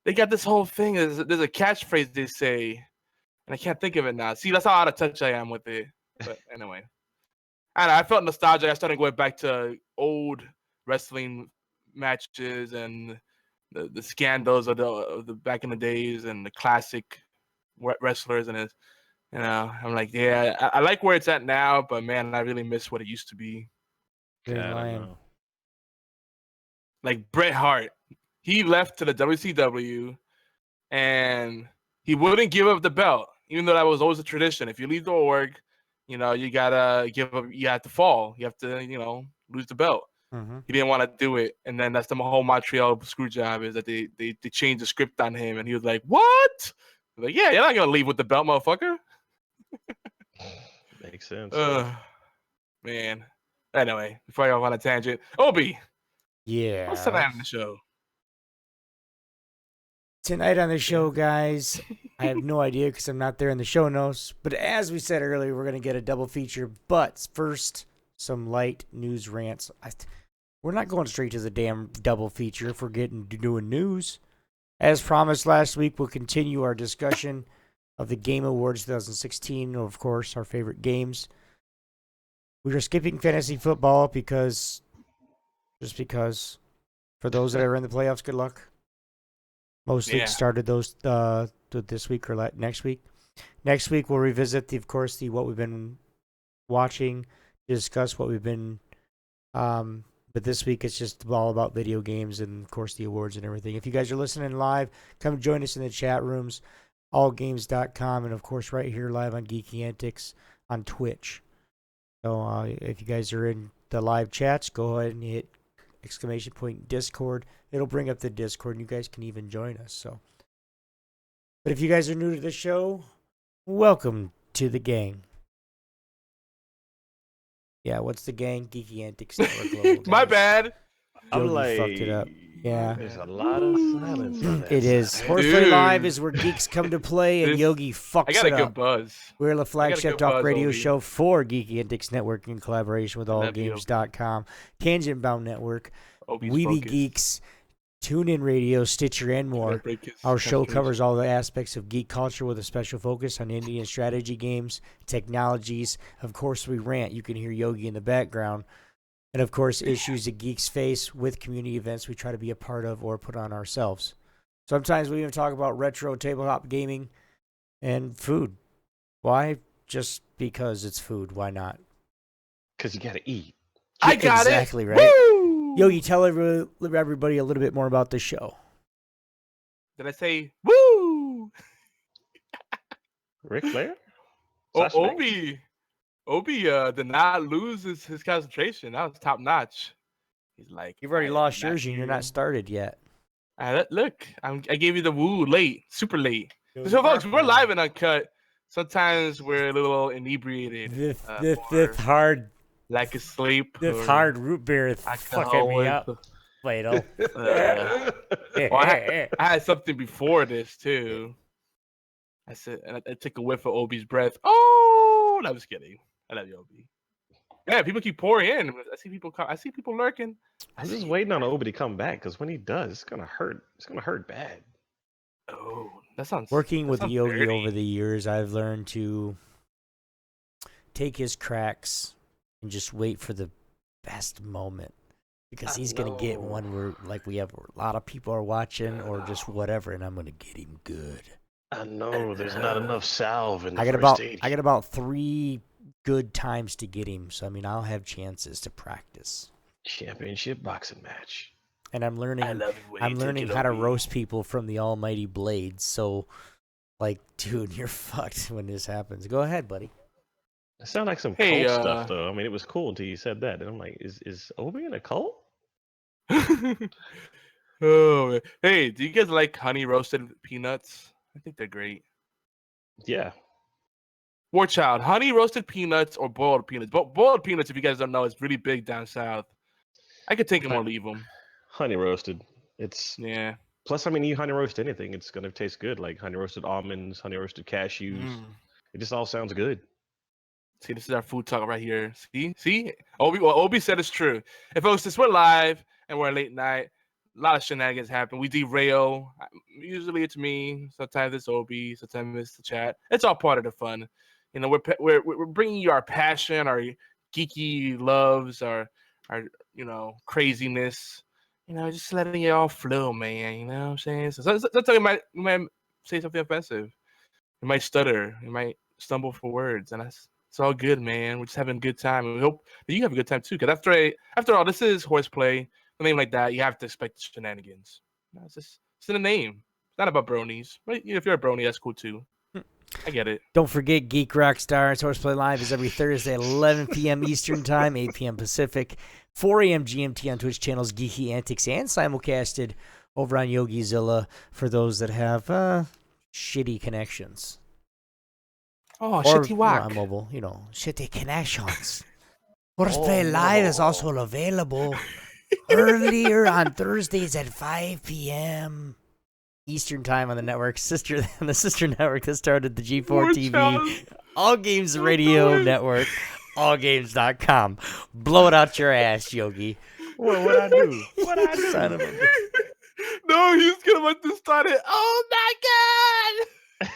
They got this whole thing. There's a catchphrase they say, and I can't think of it now. See, that's how out of touch I am with it. But anyway, I felt nostalgic. I started going back to old wrestling matches and the scandals of the back in the days and the classic wrestlers, and I'm like, yeah, I like where it's at now, but man, I really miss what it used to be. Green God, I Lion. know. Like Bret Hart, he left to the WCW, and he wouldn't give up the belt, even though that was always a tradition. If you leave the org, you know you gotta give up. You have to fall. You have to, lose the belt. Mm-hmm. He didn't want to do it, and then that's the whole Montreal screw job is that they changed the script on him, and he was like, "What?" Like, yeah, you're not gonna leave with the belt, motherfucker. Makes sense. Man. Anyway, before I go on a tangent, Obi, Yeah. what's tonight on the show? Tonight on the show, guys, I have no idea because I'm not there in the show notes. But as we said earlier, we're going to get a double feature. But first, some light news rants. We're not going straight to the damn double feature if we're doing news. As promised last week, we'll continue our discussion of the Game Awards 2016, of course, our favorite games. We are skipping fantasy football because for those that are in the playoffs, good luck. Most leagues started those this week or next week. Next week we'll revisit what we've been watching, discuss what we've been. But this week it's just all about video games and of course the awards and everything. If you guys are listening live, come join us in the chat rooms, allgames.com, and of course right here live on Geeky Antics on Twitch. So if you guys are in the live chats, go ahead and hit ! Discord. It'll bring up the Discord and you guys can even join us. So, but if you guys are new to the show, welcome to the gang. Yeah, what's the gang? Geeky Antics Network. My bad. I'm like, fucked it up. Yeah, there's a lot of silence on that. it is. side. HorsePLAY Live is where geeks come to play, and Yogi fucks I got a it good up. buzz. We're the flagship talk radio Obi. show for Geeky Antics Network in collaboration with allgames.com, Tangent Bound Network, Weeby Geeks, TuneIn Radio, Stitcher, and more. Our show covers all the aspects of geek culture with a special focus on Indian strategy games, technologies. Of course, we rant. You can hear Yogi in the background. And, of course, issues that geeks face with community events we try to be a part of or put on ourselves. Sometimes we even talk about retro tabletop gaming and food. Why? Just because it's food. Why not? Because you got to eat. I got exactly it. Right. Woo! Yogi, tell everybody a little bit more about the show. Did I say woo? Ric Flair? Sasha Banks? Obi did not lose his concentration. That was top notch. He's like, You've already "I lost am yours and you're not started yet. Look, I gave you the woo late, super late. So folks, we're live and uncut. Sometimes we're a little inebriated. This hard like asleep. This hard root beer is fucking me up, Plato. I had something before this too. I said, and I took a whiff of Obi's breath. Oh, I was kidding. I love you, Obi. Yeah, people keep pouring in. I see people. I see people lurking. I'm just waiting on Obi to come back because when he does, it's gonna hurt. It's gonna hurt bad. Oh, that sounds. Working with Yogi dirty. over the years, I've learned to take his cracks and just wait for the best moment, because he's gonna get one where like we have a lot of people are watching or just whatever, and I'm gonna get him good. I know there's not enough salve in the I got about 3 good times to get him, so I mean I'll have chances to practice. Championship boxing match. And I'm learning how to roast people from the almighty blades. So like, dude, you're fucked when this happens. Go ahead, buddy. It sounded like some cult stuff though. I mean, it was cool until you said that. And I'm like, is Obi in a cult? Oh man. Hey, do you guys like honey roasted peanuts? I think they're great. Yeah. War Child, honey roasted peanuts or boiled peanuts? Boiled peanuts, if you guys don't know, is really big down south. I could take them or leave them. Honey roasted. Yeah. Plus, I mean, you honey roast anything, it's gonna taste good. Like honey roasted almonds, honey roasted cashews. It just all sounds good. See, this is our food talk right here. See, what Obi said is true. If folks, since we're live and we're late night, a lot of shenanigans happen. We derail. Usually it's me. Sometimes it's Obi. Sometimes it's the chat. It's all part of the fun. You know, we're bringing you our passion, our geeky loves, our craziness. You know, just letting it all flow, man. You know what I'm saying? So sometimes you might say something offensive. You might stutter. You might stumble for words, and it's all good, man. We're just having a good time. And we hope that you have a good time too. Because after all, this is HorsePLAY. A name like that, you have to expect the shenanigans. It's in the name. It's not about bronies. Right? If you're a brony, that's cool too. I get it. Don't forget, Geek Rock Stars HorsePLAY Live is every Thursday at 11 p.m. Eastern Time, 8 p.m. Pacific, 4 a.m. GMT on Twitch channels Geeky Antics, and simulcasted over on YogiZilla for those that have shitty connections. Oh, shitty whack. On mobile, shitty connections. HorsePLAY Live is also available earlier on Thursdays at 5 p.m. Eastern Time on the network, the sister network that started the G4 TV, All Games Radio Network, allgames.com. Blow it out your ass, Yogi. What'd I do? What'd I do? Son of a... No, he's gonna want to start it. Oh my god!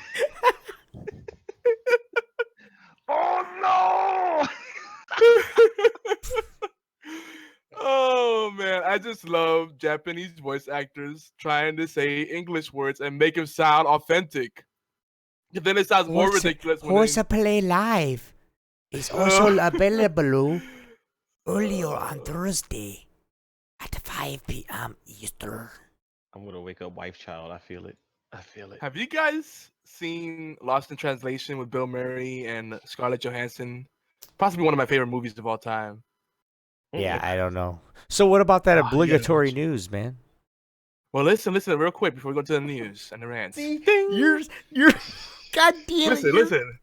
Oh no! Oh man, I just love Japanese voice actors trying to say English words and make them sound authentic. And then it sounds more ridiculous. HorsePLAY Live is also available earlier on Thursday at 5 p.m. Eastern. I'm gonna wake up wife child. I feel it. Have you guys seen Lost in Translation with Bill Murray and Scarlett Johansson? Possibly one of my favorite movies of all time. Yeah, I don't know. So what about that obligatory news, man? Well, listen, real quick before we go to the news and the rants. You're God damn it. Listen.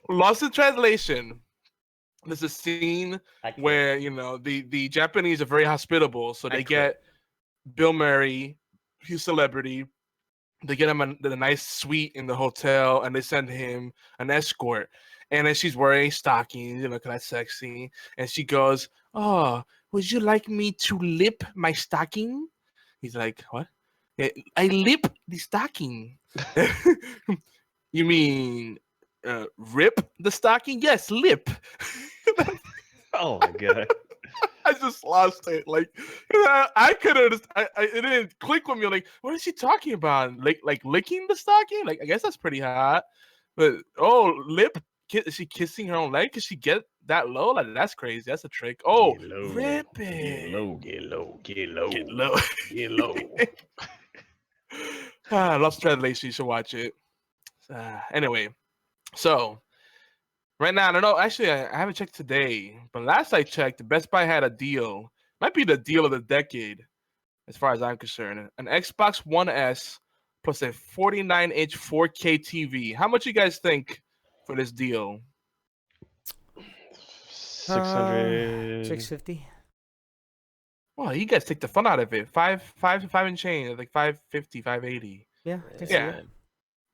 Lost in Translation. There's a scene where, the Japanese are very hospitable. So they get Bill Murray, he's a celebrity. They get him a nice suite in the hotel, and they send him an escort. And then she's wearing stockings, kind of sexy. And she goes, "Oh, would you like me to lip my stocking?" He's like, "What? I lip the stocking." You mean rip the stocking? Yes, lip. Oh my god. I just lost it. Like, I couldn't. It didn't click with me. Like, what is she talking about? Like licking the stocking? Like, I guess that's pretty hot. But lip. Is she kissing her own leg? Could she get that low? Like, that's crazy. That's a trick. Oh, rip it. Get low. Lost Translation. You should watch it. Anyway, so Right now, I don't know. Actually, I haven't checked today, but last I checked, Best Buy had a deal. Might be the deal of the decade, as far as I'm concerned. An Xbox One S plus a 49-inch 4K TV. How much you guys think for this deal? 600. 650. Well, you guys take the fun out of it. Five and change, like 550, 580. Yeah, I can see Yeah.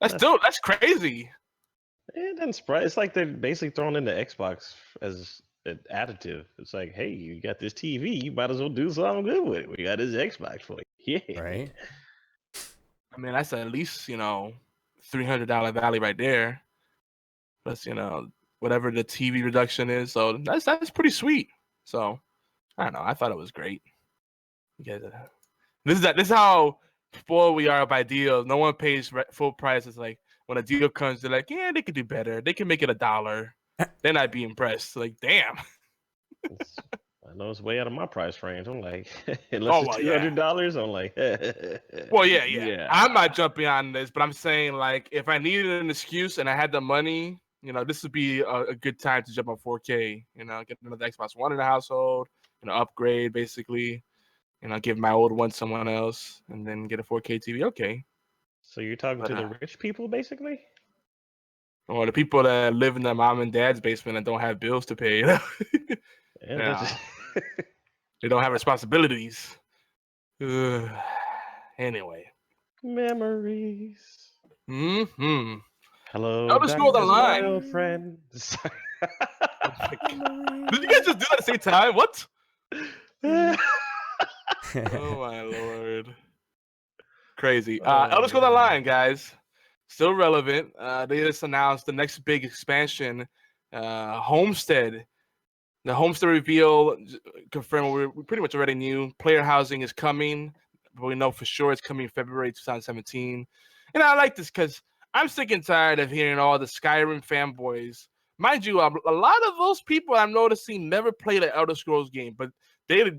that. That's crazy. It doesn't surprise. It's like they're basically throwing in the Xbox as an additive. It's like, hey, you got this TV, you might as well do something good with it. We got this Xbox for you. Yeah. Right. I mean, that's at least, $300 value right there. Plus, whatever the TV reduction is. So that's pretty sweet. So I don't know. I thought it was great. You guys, this is how spoiled we are by deals. No one pays full price. It's like when a deal comes, they're like, yeah, they could do better. They can make it $1. Then I'd be impressed. Like, damn. I know it's way out of my price range. I'm like, unless it's $200, I'm like, well, yeah. I'm not jumping on this, but I'm saying, like, if I needed an excuse and I had the money, this would be a good time to jump on 4K. Get another Xbox One in the household, upgrade basically. Give my old one to someone else, and then get a 4K TV. Okay. So you're talking to the rich people, basically? Or the people that live in their mom and dad's basement and don't have bills to pay. Yeah. They don't have responsibilities. Anyway. Memories. Mm-hmm. Hello, I'll just go the line. my old friend. Did you guys just do that at the same time? What? Oh my lord. Crazy. I'll just go the line, guys. Still relevant. They just announced the next big expansion, Homestead. The Homestead reveal confirmed we pretty much already knew. Player housing is coming, but we know for sure it's coming February 2017. And I like this because I'm sick and tired of hearing all the Skyrim fanboys. Mind you, a lot of those people I'm noticing never played an Elder Scrolls game, but they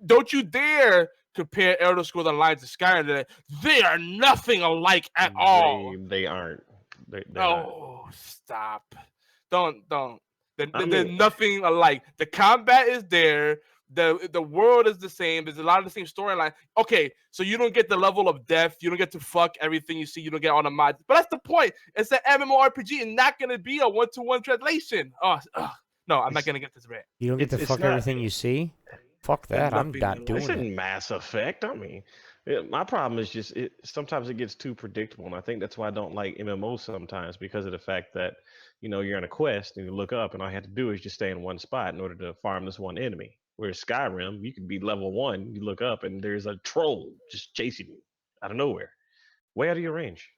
don't you dare compare Elder Scrolls Online to Skyrim. They are nothing alike at all. They aren't. They're not. Stop. Don't. There's nothing alike. The combat is there. The world is the same. There's a lot of the same storyline. Okay, so you don't get the level of depth. You don't get to fuck everything you see. You don't get all the mods. But that's the point. It's an MMORPG and not going to be a one-to-one translation. No, I'm not going to get this right. You don't get to fuck everything you see? Fuck that. I'm not doing it. It's Mass Effect. I mean, my problem is just sometimes it gets too predictable. And I think that's why I don't like MMOs sometimes, because of the fact that, you're on a quest and you look up and all you have to do is just stay in one spot in order to farm this one enemy. Whereas Skyrim, you could be level 1, you look up and there's a troll just chasing you out of nowhere, way out of your range.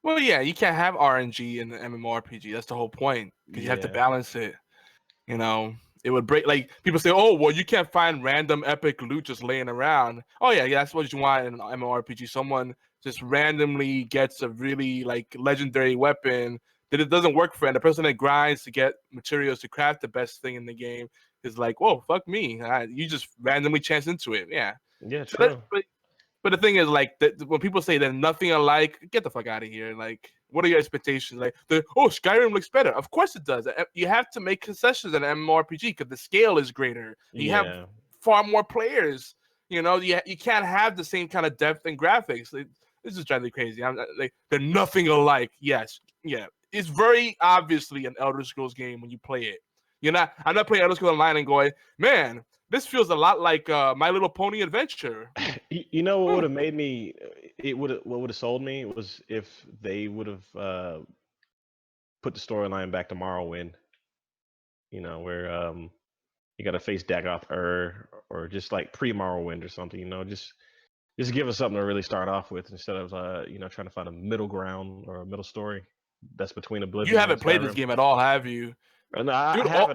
Well, yeah, you can't have RNG in the MMORPG. That's the whole point, because you have to balance it. It would break. Like, people say, oh, well, you can't find random epic loot just laying around. Oh yeah, that's what you want in an MMORPG. Someone just randomly gets a really legendary weapon that it doesn't work for, and the person that grinds to get materials to craft the best thing in the game is like, whoa, fuck me. You just randomly chance into it. Yeah. Yeah, true. But the thing is, when people say they're nothing alike, get the fuck out of here. What are your expectations? Skyrim looks better. Of course it does. You have to make concessions in an MMORPG because the scale is greater. You have far more players. You can't have the same kind of depth and graphics. This is driving me crazy. They're nothing alike. Yes, yeah. It's very obviously an Elder Scrolls game when you play it. I'm not playing Elder Scrolls Online and going, man, this feels a lot like My Little Pony Adventure. What would have made me? What would have sold me was if they would have put the storyline back to Morrowind. Where you got to face Dagoth or just like pre-Morrowind or something. Just give us something to really start off with instead of trying to find a middle ground or a middle story that's between Oblivion. You haven't played this game at all, have you? No, I have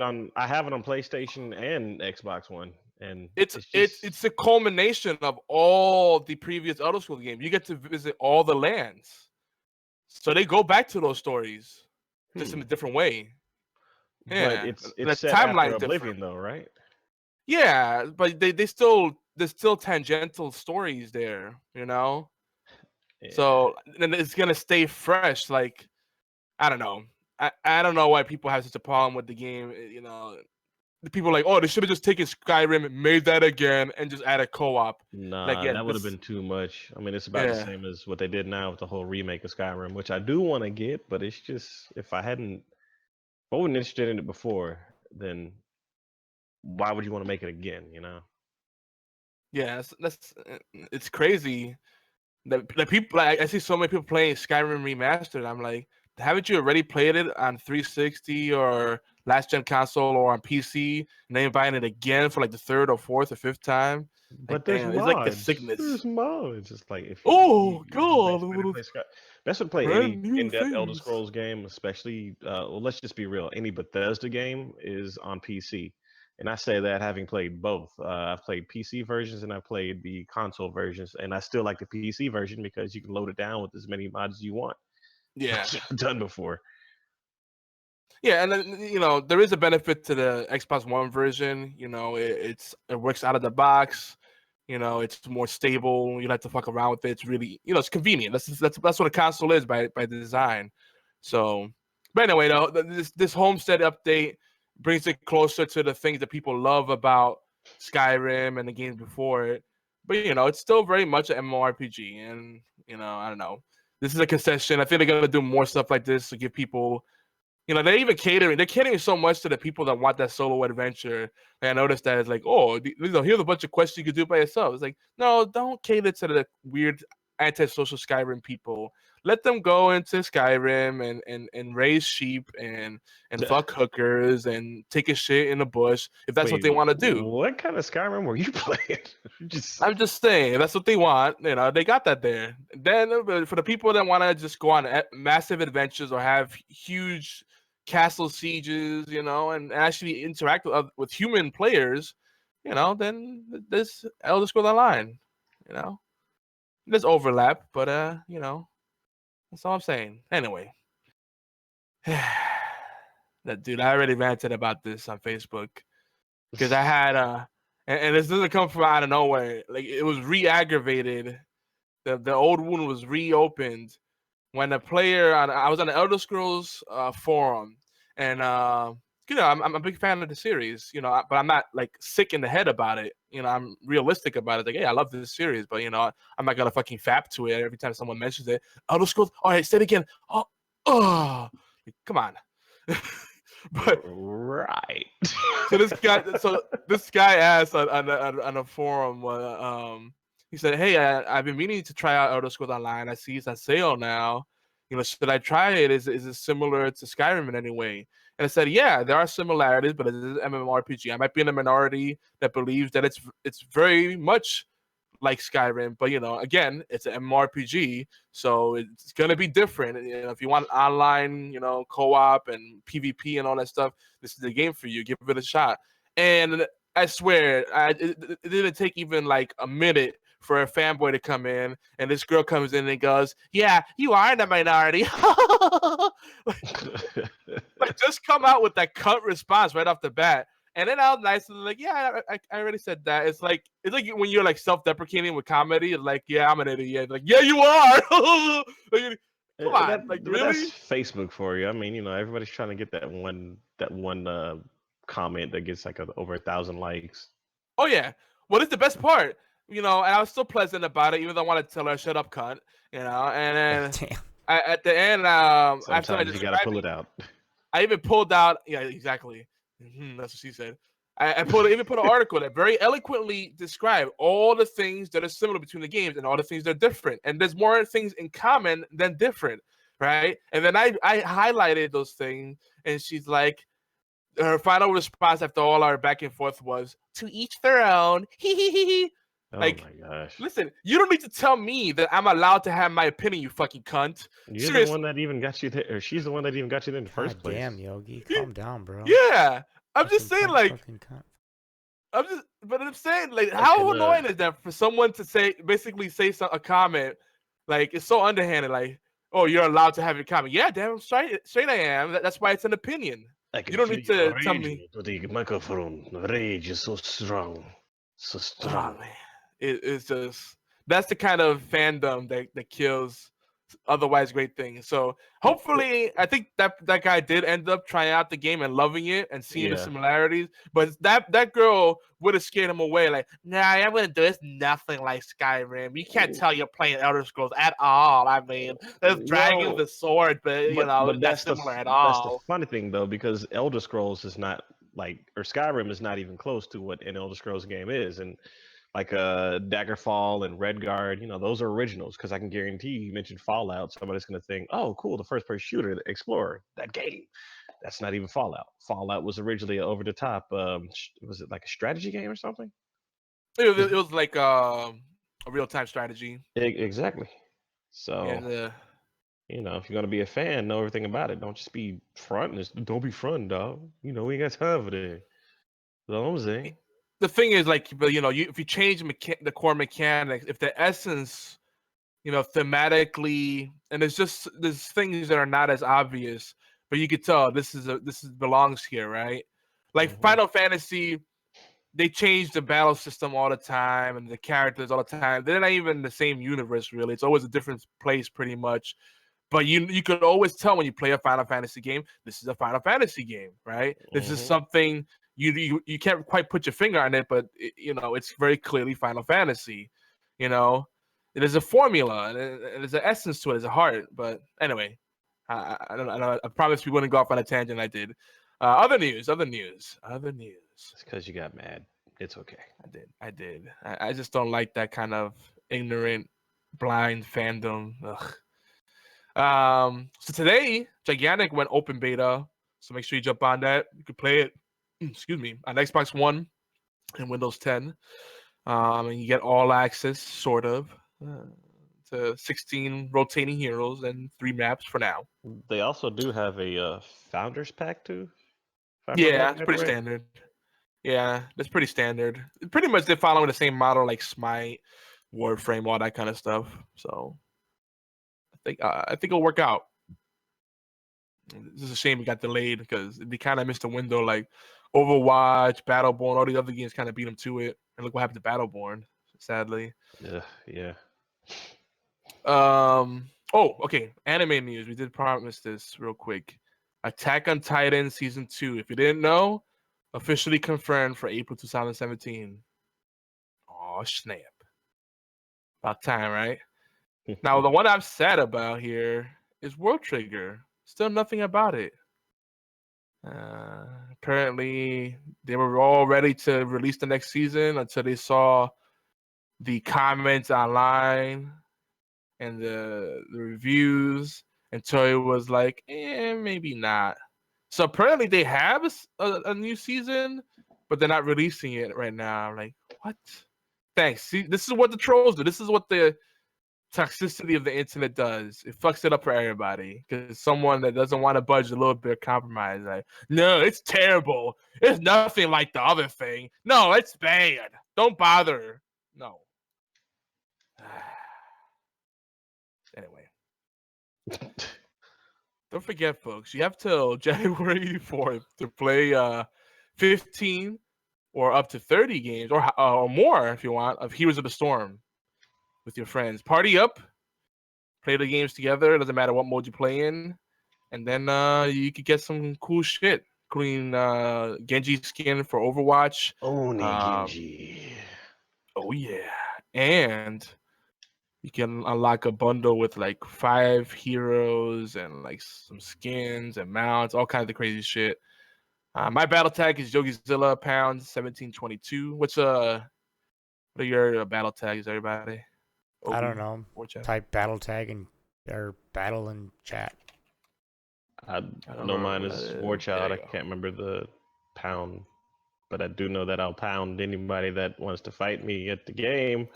it on PlayStation and Xbox One, and it's a culmination of all the previous Elder Scrolls games. You get to visit all the lands, so they go back to those stories just in a different way. Yeah, but it's set after Oblivion, though, right? Yeah, but there's still tangential stories there, Yeah. So and it's gonna stay fresh. I don't know. I don't know why people have such a problem with the game. You know, the people are like, oh, they should have just taken Skyrim, made that again, and just added co-op. Like, Nah, yeah, that would have been too much. I mean, it's about the yeah, same as what they did now with the whole remake of Skyrim, which I do want to get, but it's just if I wasn't interested in it before, then why would you want to make it again? You know? yeah. It's crazy. The people, like, I see so many people playing Skyrim Remastered. I'm like, haven't you already played it on 360 or last gen console or on PC, and then buying it again for like the third or fourth or fifth time? Like, But there's damn, it's like a mods. sickness. There's mods. It's like if Oh the god, best way to little play best way to play brand any new in-depth Elder things. Scrolls game, especially well, let's just be real, any Bethesda game is on PC. And I say that having played both. I've played PC versions and I've played the console versions, and I still like the PC version because you can load it down with as many mods as you want. Yeah, Like I've done before. yeah, and then there is a benefit to the Xbox One version. It works out of the box. It's more stable. You don't have to fuck around with it. It's really, it's convenient. That's what a console is by design. So, but anyway, though, this Homestead update brings it closer to the things that people love about Skyrim and the games before it. But it's still very much an MMORPG, and I don't know. This is a concession. I think they're gonna do more stuff like this to give people. They're catering so much to the people that want that solo adventure. And I noticed that it's like, oh, here's a bunch of quests you could do by yourself. It's like, no, don't cater to the weird antisocial Skyrim people. Let them go into Skyrim and raise sheep and fuck hookers and take a shit in the bush if that's what they want to do. What kind of Skyrim were you playing? I'm just saying, if that's what they want. They got that there. Then for the people that want to just go on massive adventures or have huge castle sieges, and actually interact with human players, then this Elder Scrolls Online, there's overlap, but that's all I'm saying. Anyway, that dude, I already ranted about this on Facebook because I had and this doesn't come from out of nowhere. Like, it was re-aggravated. The old wound was reopened when a player I was on the Elder Scrolls forum, and I'm a big fan of the series, but I'm not like sick in the head about it. I'm realistic about it. Like, hey, I love this series, but I'm not gonna fucking fap to it every time someone mentions it. Elder Scrolls. All right, say it again. Oh, come on. But right. so this guy asked on a forum. He said, "Hey, I've been meaning to try out Elder Scrolls Online. I see it's on sale now. Should I try it? Is it similar to Skyrim in any way?" And I said, "Yeah, there are similarities, but it is an MMORPG. I might be in a minority that believes that it's very much like Skyrim, but again, it's an MMORPG, so it's gonna be different. If you want online, co-op and PvP and all that stuff, this is the game for you. Give it a shot." And I swear, it didn't take even like a minute for a fanboy to come in, and this girl comes in and goes, "Yeah, you are in a minority." like, just come out with that cunt response right off the bat. And then I was nice and like, yeah, I already said that. It's like when you're like self-deprecating with comedy. It's like, yeah, I'm an idiot. Like, yeah, you are. Like, come on, really? That's Facebook for you. I mean, everybody's trying to get that one comment that gets like over 1,000 likes. Oh yeah. What is the best part? And I was still pleasant about it, even though I wanted to tell her, "Shut up, cunt." And then at the end, sometimes you gotta pull it out. I even pulled out. Yeah, exactly. That's what she said. I even put an article that very eloquently described all the things that are similar between the games and all the things that are different. And there's more things in common than different, right? And then I highlighted those things, and she's like, her final response after all our back and forth was, "To each their own." Oh like, my gosh! Listen, you don't need to tell me that I'm allowed to have my opinion, you fucking cunt. You're Seriously. the one that even got you there, or she's the one that even got you there in the first place. Damn, Yogi, calm down, bro. Yeah, I'm just saying, like, cunt. but I'm saying, like, how annoying is that for someone to basically say a comment, like, it's so underhanded, like, "Oh, you're allowed to have your comment." Yeah, damn straight I am. That's why it's an opinion. You don't need to tell me. The microphone, the rage is so strong, so strong. Oh, man. It's just, that's the kind of fandom that kills otherwise great things. So hopefully, I think that guy did end up trying out the game and loving it and seeing the similarities. But that girl would have scared him away. Like, nah, I'm gonna do it's nothing like Skyrim. You can't tell you're playing Elder Scrolls at all. I mean, there's dragons, the sword, but you know, but that's similar at That's the all. funny thing though, because Elder Scrolls is not or Skyrim is not even close to what an Elder Scrolls game is, and like Daggerfall and Redguard, those are originals. Because I can guarantee you mentioned Fallout, somebody's going to think, oh, cool, the first-person shooter, Explorer, that game. That's not even Fallout. Fallout was originally over the top. Was it like a strategy game or something? It was like a real-time strategy. Exactly. So, yeah, if you're going to be a fan, know everything about it. Don't just be fronting. Don't be fronting, dog. We ain't got time for that. That's what I'm saying. The thing is, like, if you change the core mechanics, if the essence, thematically, and there's things that are not as obvious, but you could tell this belongs here, right? Like Final Fantasy, they change the battle system all the time and the characters all the time. They're not even in the same universe, really. It's always a different place, pretty much. But you could always tell when you play a Final Fantasy game, this is a Final Fantasy game, right? This is something you can't quite put your finger on it, but it's very clearly Final Fantasy. There's a formula and there's an essence to it, there's a heart. But anyway, I promised we wouldn't go off on a tangent. I did. Other news. It's because you got mad. It's okay. I did. I just don't like that kind of ignorant, blind fandom. Ugh. So today, Gigantic went open beta. So make sure you jump on that. You can play it, excuse me, on Xbox One and Windows 10. And you get all access, sort of, to 16 rotating heroes and 3 maps for now. They also do have a Founders Pack too. Yeah, it's pretty standard. Yeah, that's pretty standard. Pretty much they're following the same model like Smite, Warframe, all that kind of stuff. So I think it'll work out. It's just a shame it got delayed because they kind of missed a window. Like Overwatch, Battleborn, all these other games kind of beat them to it. And look what happened to Battleborn, sadly. Yeah. Oh, okay. Anime news. We did promise this real quick. Attack on Titan Season 2. If you didn't know, officially confirmed for April 2017. Oh, snap. About time, right? Now, the one I'm sad about here is World Trigger. Still nothing about it. Apparently, they were all ready to release the next season until they saw the comments online and the reviews, until it was like, maybe not. So apparently they have a new season, but they're not releasing it right now. I'm like, what? Thanks. See, this is what the trolls do. This is what the toxicity of the internet does. It fucks it up for everybody because someone that doesn't want to budge a little bit compromise. Like, no, it's terrible. It's nothing like the other thing. No, it's bad. Don't bother. No. Anyway. Don't forget, folks, you have till January 4th to play 15 or up to 30 games or more, if you want, of Heroes of the Storm with your friends. Party up, play the games together. It doesn't matter what mode you play in. And then you could get some cool shit, including Genji skin for Overwatch. Genji. Oh, yeah. And you can unlock a bundle with like 5 heroes and like some skins and mounts, all kinds of crazy shit. My battle tag is Yogizilla pound 1722. What are your battle tags, everybody? I don't know. Type battle tag or battle in chat. I know mine is War Child. I can't remember the pound, but I do know that I'll pound anybody that wants to fight me at the game.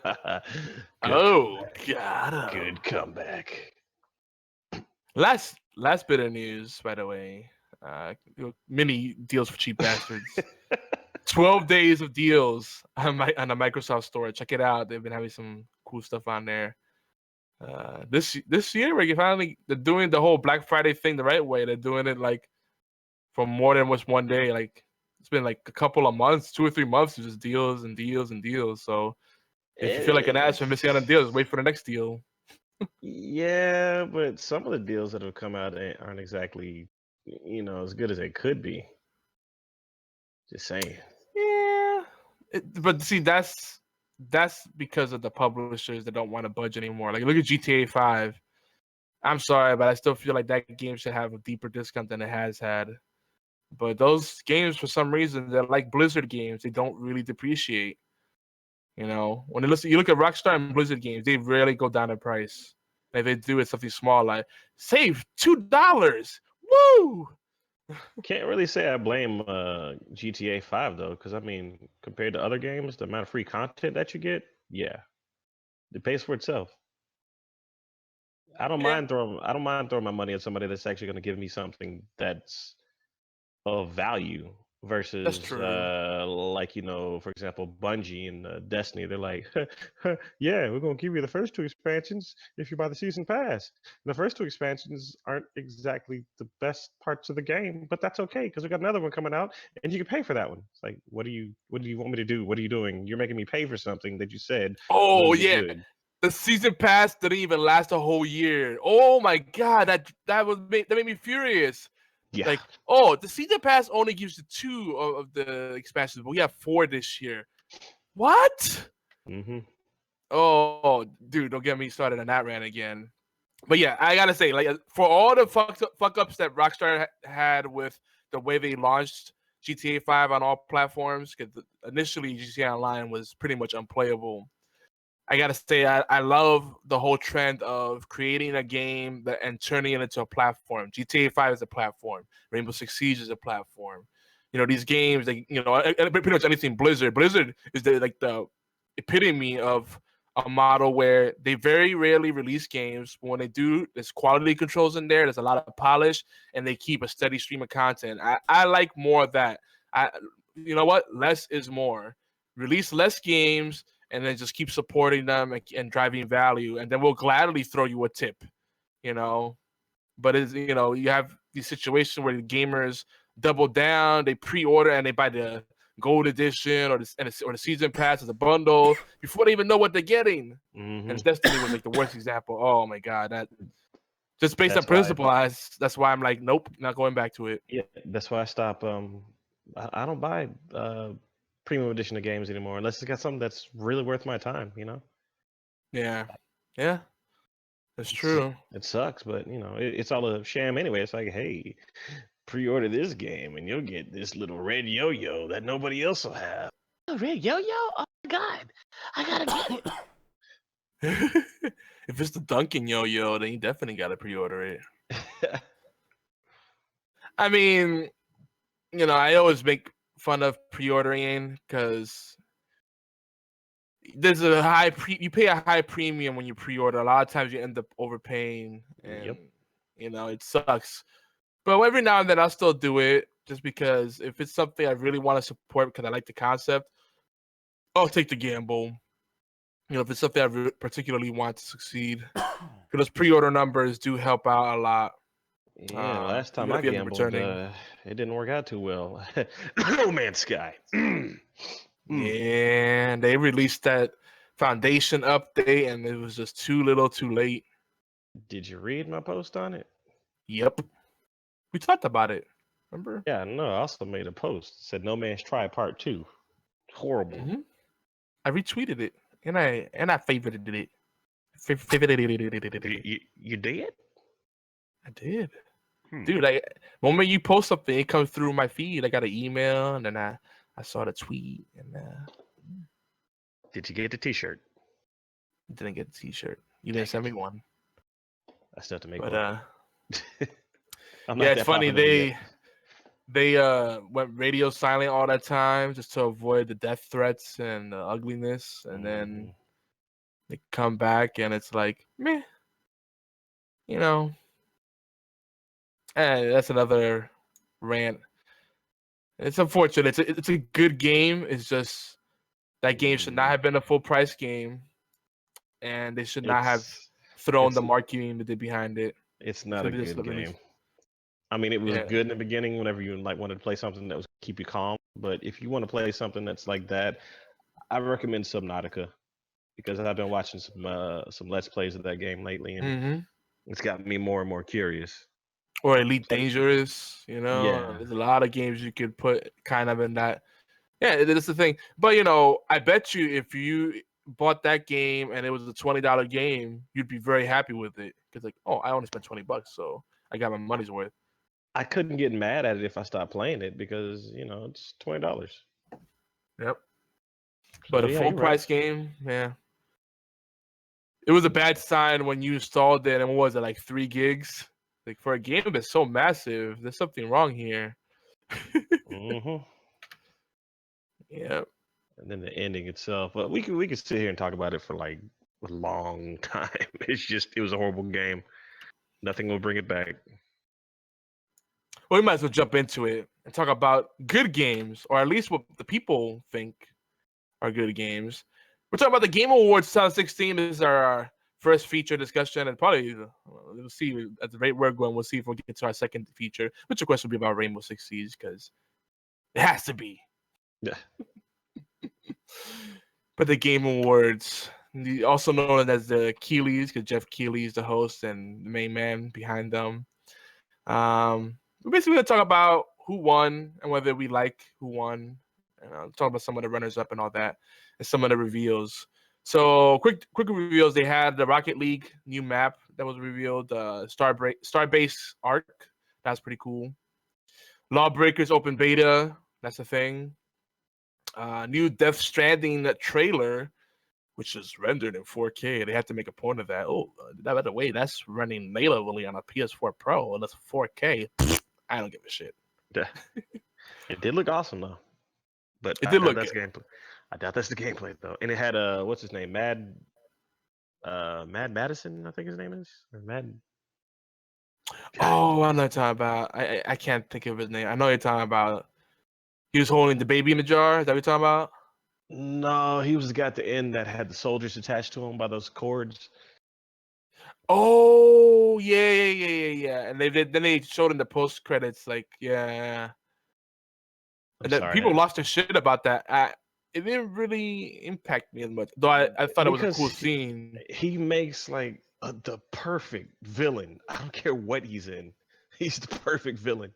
Good comeback. Last bit of news, by the way. Mini deals for cheap bastards. 12 days of deals on the Microsoft Store. Check it out. They've been having some cool stuff on there. This year, they're doing the whole Black Friday thing the right way. They're doing it like for more than just one day. Like it's been like a couple of months, 2 or 3 months of just deals and deals and deals. So if you feel like an ass for missing out on deals, wait for the next deal. Yeah, but some of the deals that have come out aren't exactly, as good as they could be. Just saying. Yeah, but see, that's because of the publishers that don't want to budge anymore. Like, look at GTA 5. I'm sorry, but I still feel like that game should have a deeper discount than it has had. But those games, for some reason, they're like Blizzard games. They don't really depreciate. When you look at Rockstar and Blizzard games, they rarely go down in price. If they do, it's something small like save $2. Woo! Can't really say I blame GTA 5 though, because I mean, compared to other games, the amount of free content that you get, yeah, it pays for itself. I don't mind throwing my money at somebody that's actually going to give me something that's of value That's versus true. for example, Bungie and Destiny. They're like, yeah, we're gonna give you the first 2 expansions if you buy the season pass. And the first 2 expansions aren't exactly the best parts of the game, but that's okay because we got another one coming out and you can pay for that one. It's like, what do you want me to do? What are you doing? You're making me pay for something that you said was Oh gonna be yeah, good. the season pass didn't even last a whole year. Oh my god, that made me furious. Yeah. Like, the season pass only gives you 2 of the expansions, but we have 4 this year. What? Mm-hmm. Oh, dude, don't get me started on that rant again. But yeah, I gotta say, like, for all the fuck ups that Rockstar had with the way they launched GTA 5 on all platforms, because initially GTA Online was pretty much unplayable. I gotta say, I love the whole trend of creating a game and turning it into a platform. GTA 5 is a platform. Rainbow Six Siege is a platform. These games, pretty much anything Blizzard. Blizzard is the epitome of a model where they very rarely release games, but when they do, there's quality controls in there. There's a lot of polish, and they keep a steady stream of content. I like more of that. You know what? Less is more. Release less games and then just keep supporting them and driving value, and then we'll gladly throw you a tip, But you have these situations where the gamers double down, they pre-order and they buy the gold edition or the season pass as a bundle before they even know what they're getting. Mm-hmm. And Destiny was like the worst example. Oh my god, that just based on That's why. principle, that's why I'm like, nope, not going back to it. Yeah, that's why I stop. I don't buy premium edition of games anymore unless it's got something that's really worth my time. Yeah, that's It's, true. it sucks, but it's all a sham anyway. It's like, hey, pre-order this game and you'll get this little red yo-yo that nobody else will have. Oh, red yo-yo? Oh my god, I gotta get it. If it's the Dunkin' yo-yo, then you definitely gotta pre-order it. I mean, I always make fun of pre-ordering because there's you pay a high premium when you pre-order. A lot of times you end up overpaying, and it sucks. But every now and then I'll still do it just because if it's something I really want to support because I like the concept, I'll take the gamble. If it's something I particularly want to succeed, because pre-order numbers do help out a lot. Yeah, last time I gambled, it didn't work out too well. No Man's Sky. Yeah, they released that Foundation update, and it was just too little, too late. Did you read my post on it? Yep, we talked about it. Remember? Yeah, no. I also made a post. It said No Man's Try Part 2. Horrible. Mm-hmm. I retweeted it, and I favorited it. You did? I did. Dude, moment you post something, it comes through my feed. I got an email, and then I saw the tweet, and did you get the T-shirt? Didn't get the T-shirt. You didn't send me one. I still have to make one. Yeah, it's funny. They went radio silent all that time just to avoid the death threats and the ugliness, and then they come back and it's like, meh. And that's another rant. It's unfortunate. It's a good game. It's just that game should not have been a full price game, and they should not have thrown the marketing that did behind it. It's not a good game. I mean, it was good in the beginning whenever you wanted to play something that was keep you calm. But if you want to play something that's like that, I recommend Subnautica. because I've been watching some Let's Plays of that game lately, and Mm-hmm. it's got me more and more curious. Or Elite So, Dangerous, you know, yeah. there's a lot of games you could put kind of in that. Yeah, that's the thing. But you know, I bet you if you bought that game and it was a $20 game, you'd be very happy with it because like, oh, I only spent $20, so I got my money's worth. I couldn't get mad at it if I stopped playing it because it's $20. Yep. So, But a yeah, full you're right. price game, yeah. It was a bad sign when you installed it and what was it, like 3 gigs? Like for a game that's so massive, there's something wrong here. Mm-hmm. Yeah. And then the ending itself, but we could sit here and talk about it for like a long time. It was a horrible game. Nothing will bring it back. Well, we might as well jump into it and talk about good games, or at least what the people think are good games. We're talking about the Game Awards 2016. This is our first feature discussion, and probably we'll see at the rate we're going. We'll see if we'll get to our second feature, which of course will be about Rainbow Six Siege because it has to be. Yeah. But the Game Awards, also known as the Keeleys, because Jeff Keighley is the host and the main man behind them. We're basically going to talk about who won and whether we like who won. And I'll talk about some of the runners-up and all that, and some of the reveals. So quick reveals. They had the Rocket League new map that was revealed. Starbase Arc. That's pretty cool. Lawbreakers open beta. That's a thing. New Death Stranding trailer, which is rendered in 4K. They have to make a point of that. Oh, by the way, that's running natively on a PS4 Pro, and that's 4K. I don't give a shit. Yeah. It did look awesome though, but It I did doubt look that's good. gameplay. I doubt that's the gameplay though. And it had what's his name, Mad Madison, I think his name is, or Mad. Oh, I know what you're talking about. I can't think of his name. I know you're talking about. He was holding the baby in the jar. Is that what you're talking about? No, he was the guy at the end that had the soldiers attached to him by those cords. Oh, yeah. And then they showed in the post credits, like, yeah. I'm And then sorry. people lost their shit about that. It didn't really impact me as much, though I thought it was a Because cool scene. He makes like the perfect villain. I don't care what he's in. He's the perfect villain.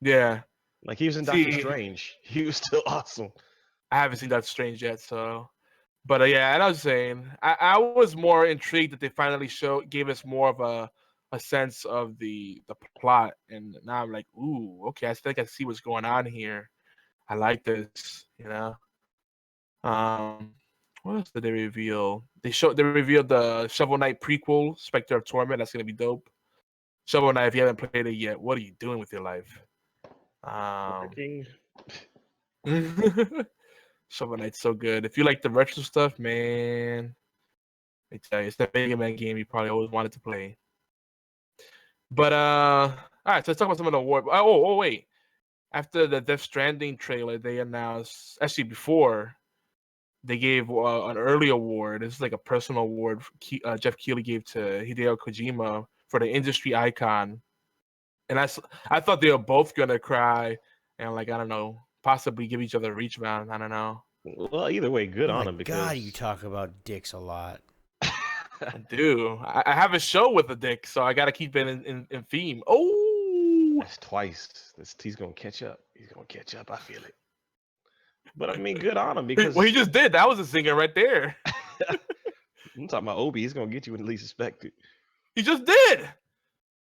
Yeah. Like he was in Doctor Strange. He was still awesome. I haven't seen Doctor Strange yet, so. But yeah, and I was saying, I was more intrigued that they finally gave us more of a sense of the plot, and now I'm like, ooh, okay, I think I see what's going on here. I like this, you know. What else did they reveal? They revealed the Shovel Knight prequel, Spectre of Torment. That's gonna be dope. Shovel Knight, if you haven't played it yet, what are you doing with your life? Working. Shovel Knight's so good. If you like the retro stuff, man, I tell you, it's the Mega Man game you probably always wanted to play. But all right, so let's talk about some of the awards. Oh, wait. After the Death Stranding trailer, they announced, actually before, they gave an early award. This is like a personal award Jeff Keighley gave to Hideo Kojima for the industry icon. And I thought they were both gonna cry and like, I don't know, possibly give each other a reach around. I don't know. Well, either way, good on him My because God, you talk about dicks a lot. I do. I have a show with a dick, so I got to keep it in theme. Oh, that's twice. He's gonna catch up. He's gonna catch up. I feel it. But I mean, good on him because well, he just did. That was a singer right there. I'm talking about Obi. He's gonna get you when you least expect it. He just did.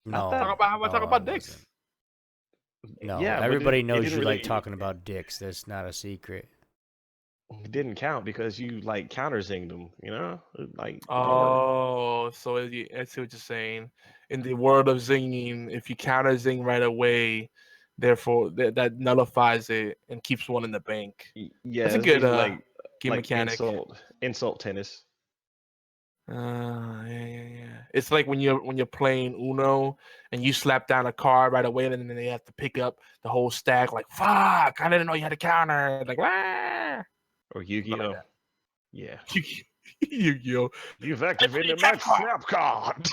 No, Talk about dicks. No, yeah, everybody knows you really, like talking about dicks. That's not a secret. It didn't count because you like counter-zinged him, like. Oh, so I see what you're saying. In the world of zinging, if you counter zing right away, therefore that nullifies it and keeps one in the bank. Yeah, that's a it's good like game mechanic. Insult tennis. Yeah. It's like when you're playing Uno and you slap down a card right away, and then they have to pick up the whole stack. Like, fuck! I didn't know you had a counter. Like, ah! Or Yu-Gi-Oh. Like Yeah. Yu-Gi-Oh. You've activated my snap card.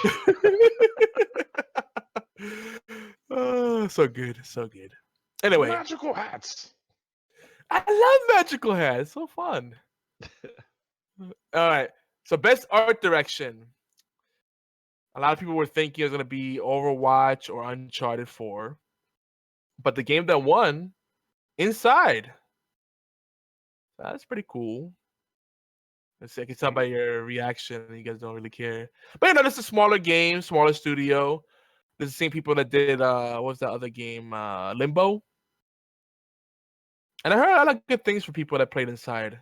Oh, so good. Anyway, magical hats. I love magical hats. So fun. All right. So best art direction. A lot of people were thinking it was going to be Overwatch or Uncharted 4. But the game that won, Inside. That's pretty cool. I can tell by your reaction, you guys don't really care. But this is a smaller game, smaller studio. This is the same people that did what was that other game, Limbo. And I heard a lot of good things from people that played Inside.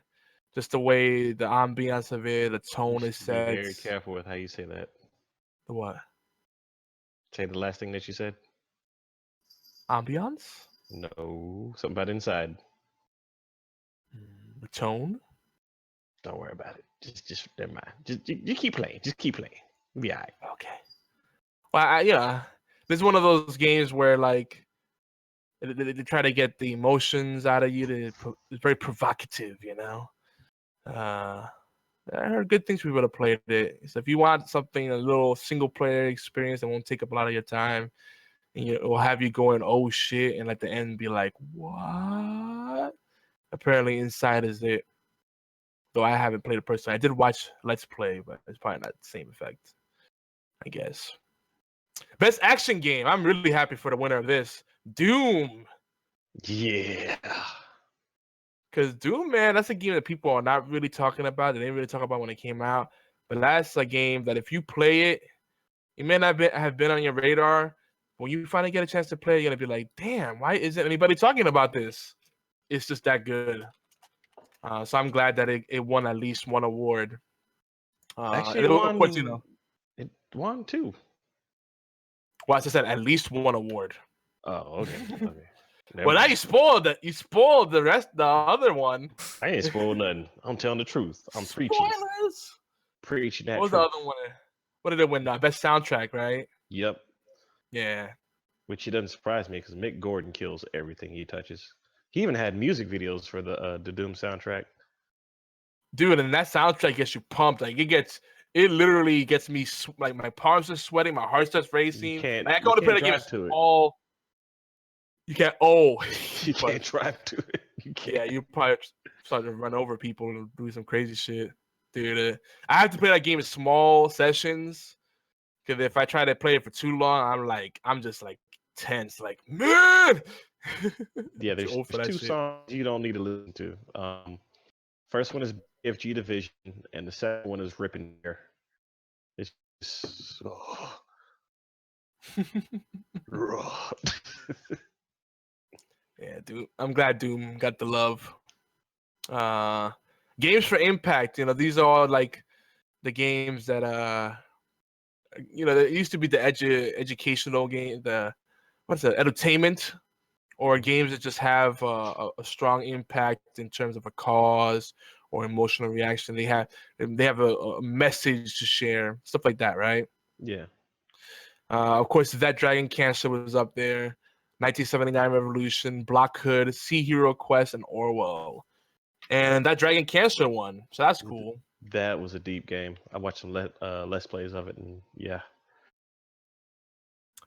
Just the way the ambiance of it, the tone is set. Be very careful with how you say that. The what? Say the last thing that you said. Ambiance? No, something about inside. The tone? Don't worry about it. Just never mind. Just you keep playing. Just keep playing. You'll be all right. Okay. Well, this is one of those games where like they try to get the emotions out of you. It's very provocative, I heard good things from people that played it. So if you want something, a little single player experience that won't take up a lot of your time, and it will have you going, oh shit, and at the end be like, what? Apparently Inside is it. Though I haven't played it personally. I did watch Let's Play, but it's probably not the same effect, I guess. Best action game. I'm really happy for the winner of this. Doom. Yeah. Because Doom, man, that's a game that people are not really talking about. They didn't really talk about when it came out. But that's a game that if you play it, it may not have been on your radar. When you finally get a chance to play it, you're going to be like, damn, why isn't anybody talking about this? It's just that good. So I'm glad that it won at least one award. Actually, it won, of course, it won too. Well, as I said, at least one award. Oh, okay. Well, now you spoiled it. You spoiled the other one. I ain't spoiled nothing. I'm telling the truth. I'm preaching. Spoilers. Preaching that. What was the other one? What did it win? Best soundtrack, right? Yep. Yeah. Which it doesn't surprise me because Mick Gordon kills everything he touches. He even had music videos for the Doom soundtrack. Dude, and that soundtrack gets you pumped. Like it literally gets me like my palms are sweating, my heart starts racing. I go to play the game all. You can't. Oh, you can't drive to it. You can't. Yeah, you probably start to run over people and do some crazy shit, dude. I have to play that game in small sessions because if I try to play it for too long, I'm just like tense. Like, man. Yeah, there's two songs you don't need to listen to. First one is BFG Division, and the second one is Rippin' Air. It's just, Yeah, dude. I'm glad Doom got the love. Games for Impact. These are all like the games that there used to be the educational game, entertainment, or games that just have a strong impact in terms of a cause or emotional reaction. They have a message to share, stuff like that, right? Yeah. Of course, That Dragon Cancer was up there. 1979 Revolution, Blockhood, Sea Hero Quest, and Orwell. And That Dragon Cancer won, so that's cool. That was a deep game. I watched some Let's Plays of it, and yeah,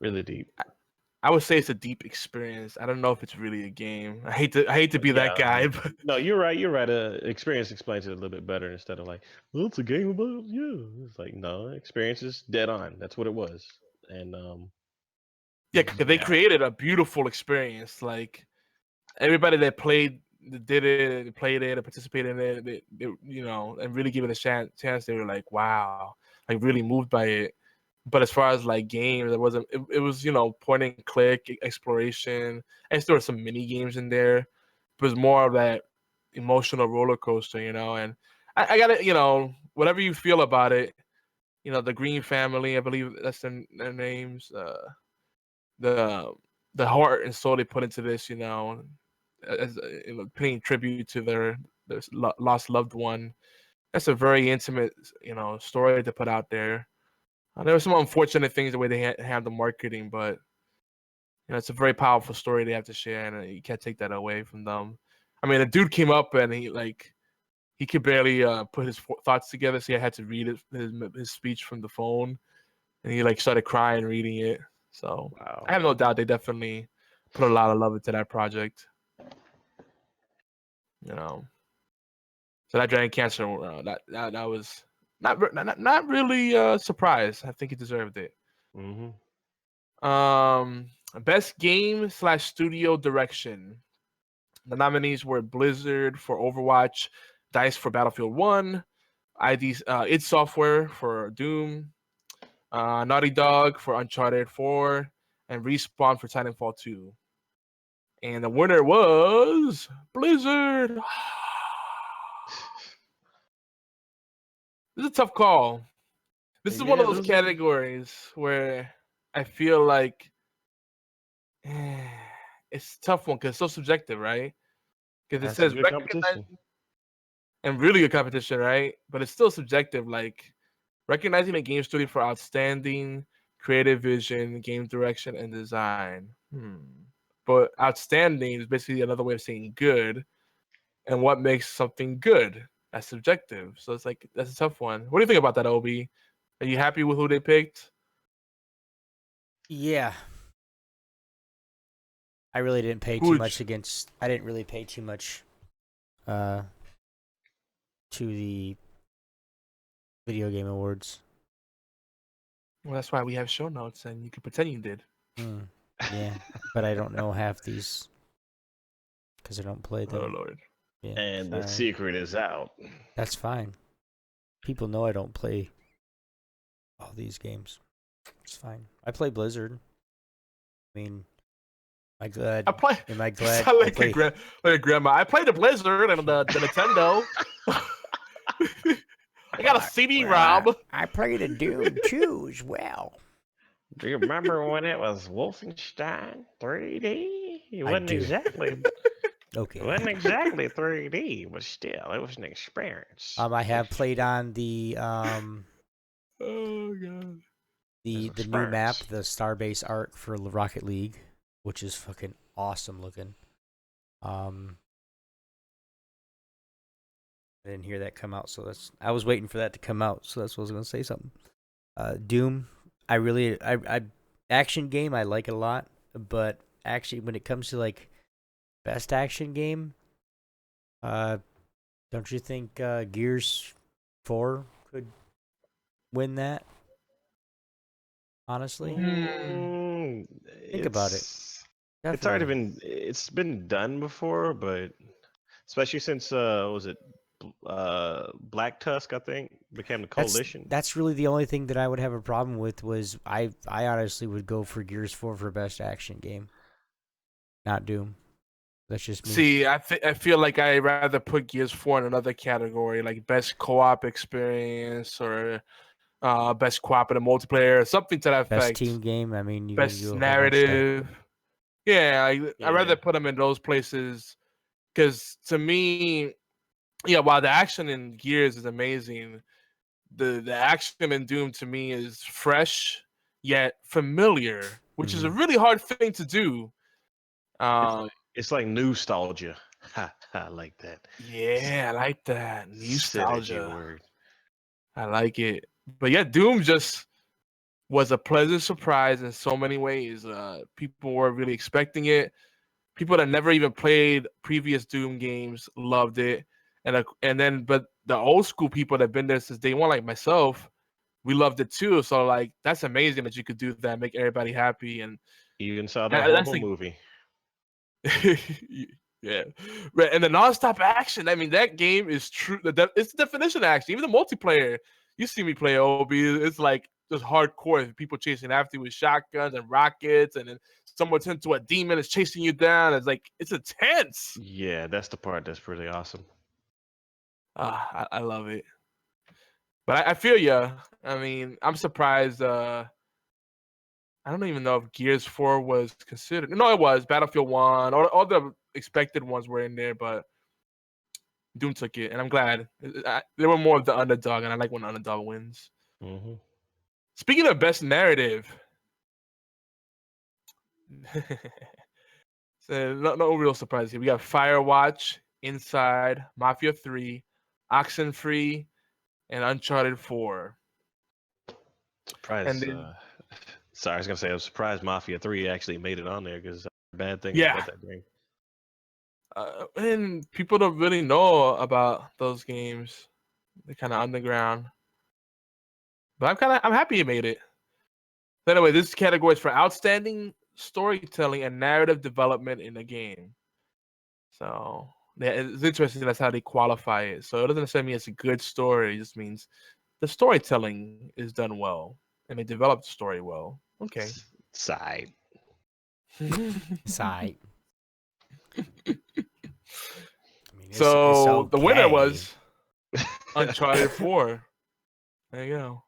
really deep. I would say it's a deep experience. I don't know if it's really a game. I hate to be that guy. But... No, you're right. You're right. Experience explains it a little bit better instead of like, well, it's a game about It's like, no, experience is dead on. That's what it was. And yeah, because they created a beautiful experience. Like everybody that played, did it, played it, participated in it, they and really give it a chance. They were like, wow, like really moved by it. But as far as like games, it wasn't. It was point and click exploration. And there were some mini games in there. It was more of that emotional roller coaster, And I got it. Whatever you feel about it, the Green Family, I believe that's their names. The heart and soul they put into this, as paying tribute to their lost loved one. That's a very intimate, story to put out there. There were some unfortunate things the way they had the marketing, but it's a very powerful story they have to share, and you can't take that away from them. I mean, a dude came up and he could barely put his thoughts together, so he had to read his speech from the phone, and he started crying reading it. So wow. I have no doubt they definitely put a lot of love into that project. So that Dragon Cancer, that was not really surprised. I think he deserved it. Mm-hmm. Best game / studio direction. The nominees were Blizzard for Overwatch, DICE for Battlefield 1, id Software for Doom, Naughty Dog for Uncharted 4, and Respawn for Titanfall 2. And the winner was Blizzard. This is a tough call. This is one of those categories where I feel like it's a tough one because it's so subjective, right? Because it says competition and really good competition, right? But it's still subjective. Like recognizing a game studio for outstanding creative vision, game direction, and design. But outstanding is basically another way of saying good. And what makes something good? That's subjective. So it's like that's a tough one. What do you think about that, Obi? Are you happy with who they picked? Yeah. I really didn't pay too much against. I didn't really pay too much to the video game awards. Well, that's why we have show notes, and you can pretend you did. Yeah, but I don't know half these because I don't play them. Oh Lord! Yeah, and the secret is out. That's fine. People know I don't play all these games. It's fine. I play Blizzard. I mean, am I glad? Am I glad? Sound like a grandma. I played the Blizzard and the Nintendo. I got a CD-ROM. I played a Doom too as well. Do you remember when it was Wolfenstein 3D? It wasn't exactly. Okay. It wasn't exactly 3D, but still, it was an experience. I have played on the oh god. The new map, the Starbase Arc for Rocket League, which is fucking awesome looking. I didn't hear that come out, so I was waiting for that to come out, so that's what I was gonna say something. Doom, I action game, I like it a lot, but actually when it comes to like best action game, don't you think Gears 4 could win that? Honestly, think about it. Definitely. It's been done before, but especially since was it Black Tusk, I think, became the Coalition. That's really the only thing that I would have a problem with. Was I honestly would go for Gears 4 for best action game, not Doom. That's just me. See, I feel like I'd rather put Gears 4 in another category, like best co-op experience or best cooperative multiplayer, something to that effect. Best team game. I mean, best narrative. Yeah, I'd rather put them in those places because to me, while the action in Gears is amazing, the action in Doom to me is fresh yet familiar, which is a really hard thing to do. It's like nostalgia. I like that. Yeah, I like that. Nostalgia. Word. I like it. But yeah, Doom just was a pleasant surprise in so many ways. People were really expecting it. People that never even played previous Doom games loved it. But the old school people that have been there since day one, like myself, we loved it too. So like that's amazing that you could do that, make everybody happy, and you even saw that horrible movie. Yeah, right. And the nonstop action. I mean, that game is true. It's the definition of action. Even the multiplayer. You see me play OB. It's like just hardcore. People chasing after you with shotguns and rockets, and then someone turns into a demon is chasing you down. It's intense. Yeah, that's the part that's pretty awesome. I love it. But I feel you. I mean, I'm surprised. I don't even know if Gears 4 was considered. No, it was. Battlefield 1. All the expected ones were in there, but Doom took it, and I'm glad. They were more of the underdog, and I like when the underdog wins. Mm-hmm. Speaking of best narrative, so no real surprise here. We got Firewatch, Inside, Mafia 3, Oxenfree, and Uncharted 4. Surprise! Sorry, I was gonna say I was surprised Mafia 3 actually made it on there because bad things about that game. And people don't really know about those games. They're kind of underground. But I'm happy he made it. So anyway, this category is for outstanding storytelling and narrative development in a game. So yeah, it's interesting. That's how they qualify it. So it doesn't necessarily mean it's a good story. It just means the storytelling is done well and they developed the story well. Okay. Side. Side. I mean, So it's the winner okay. was Uncharted 4. There you go.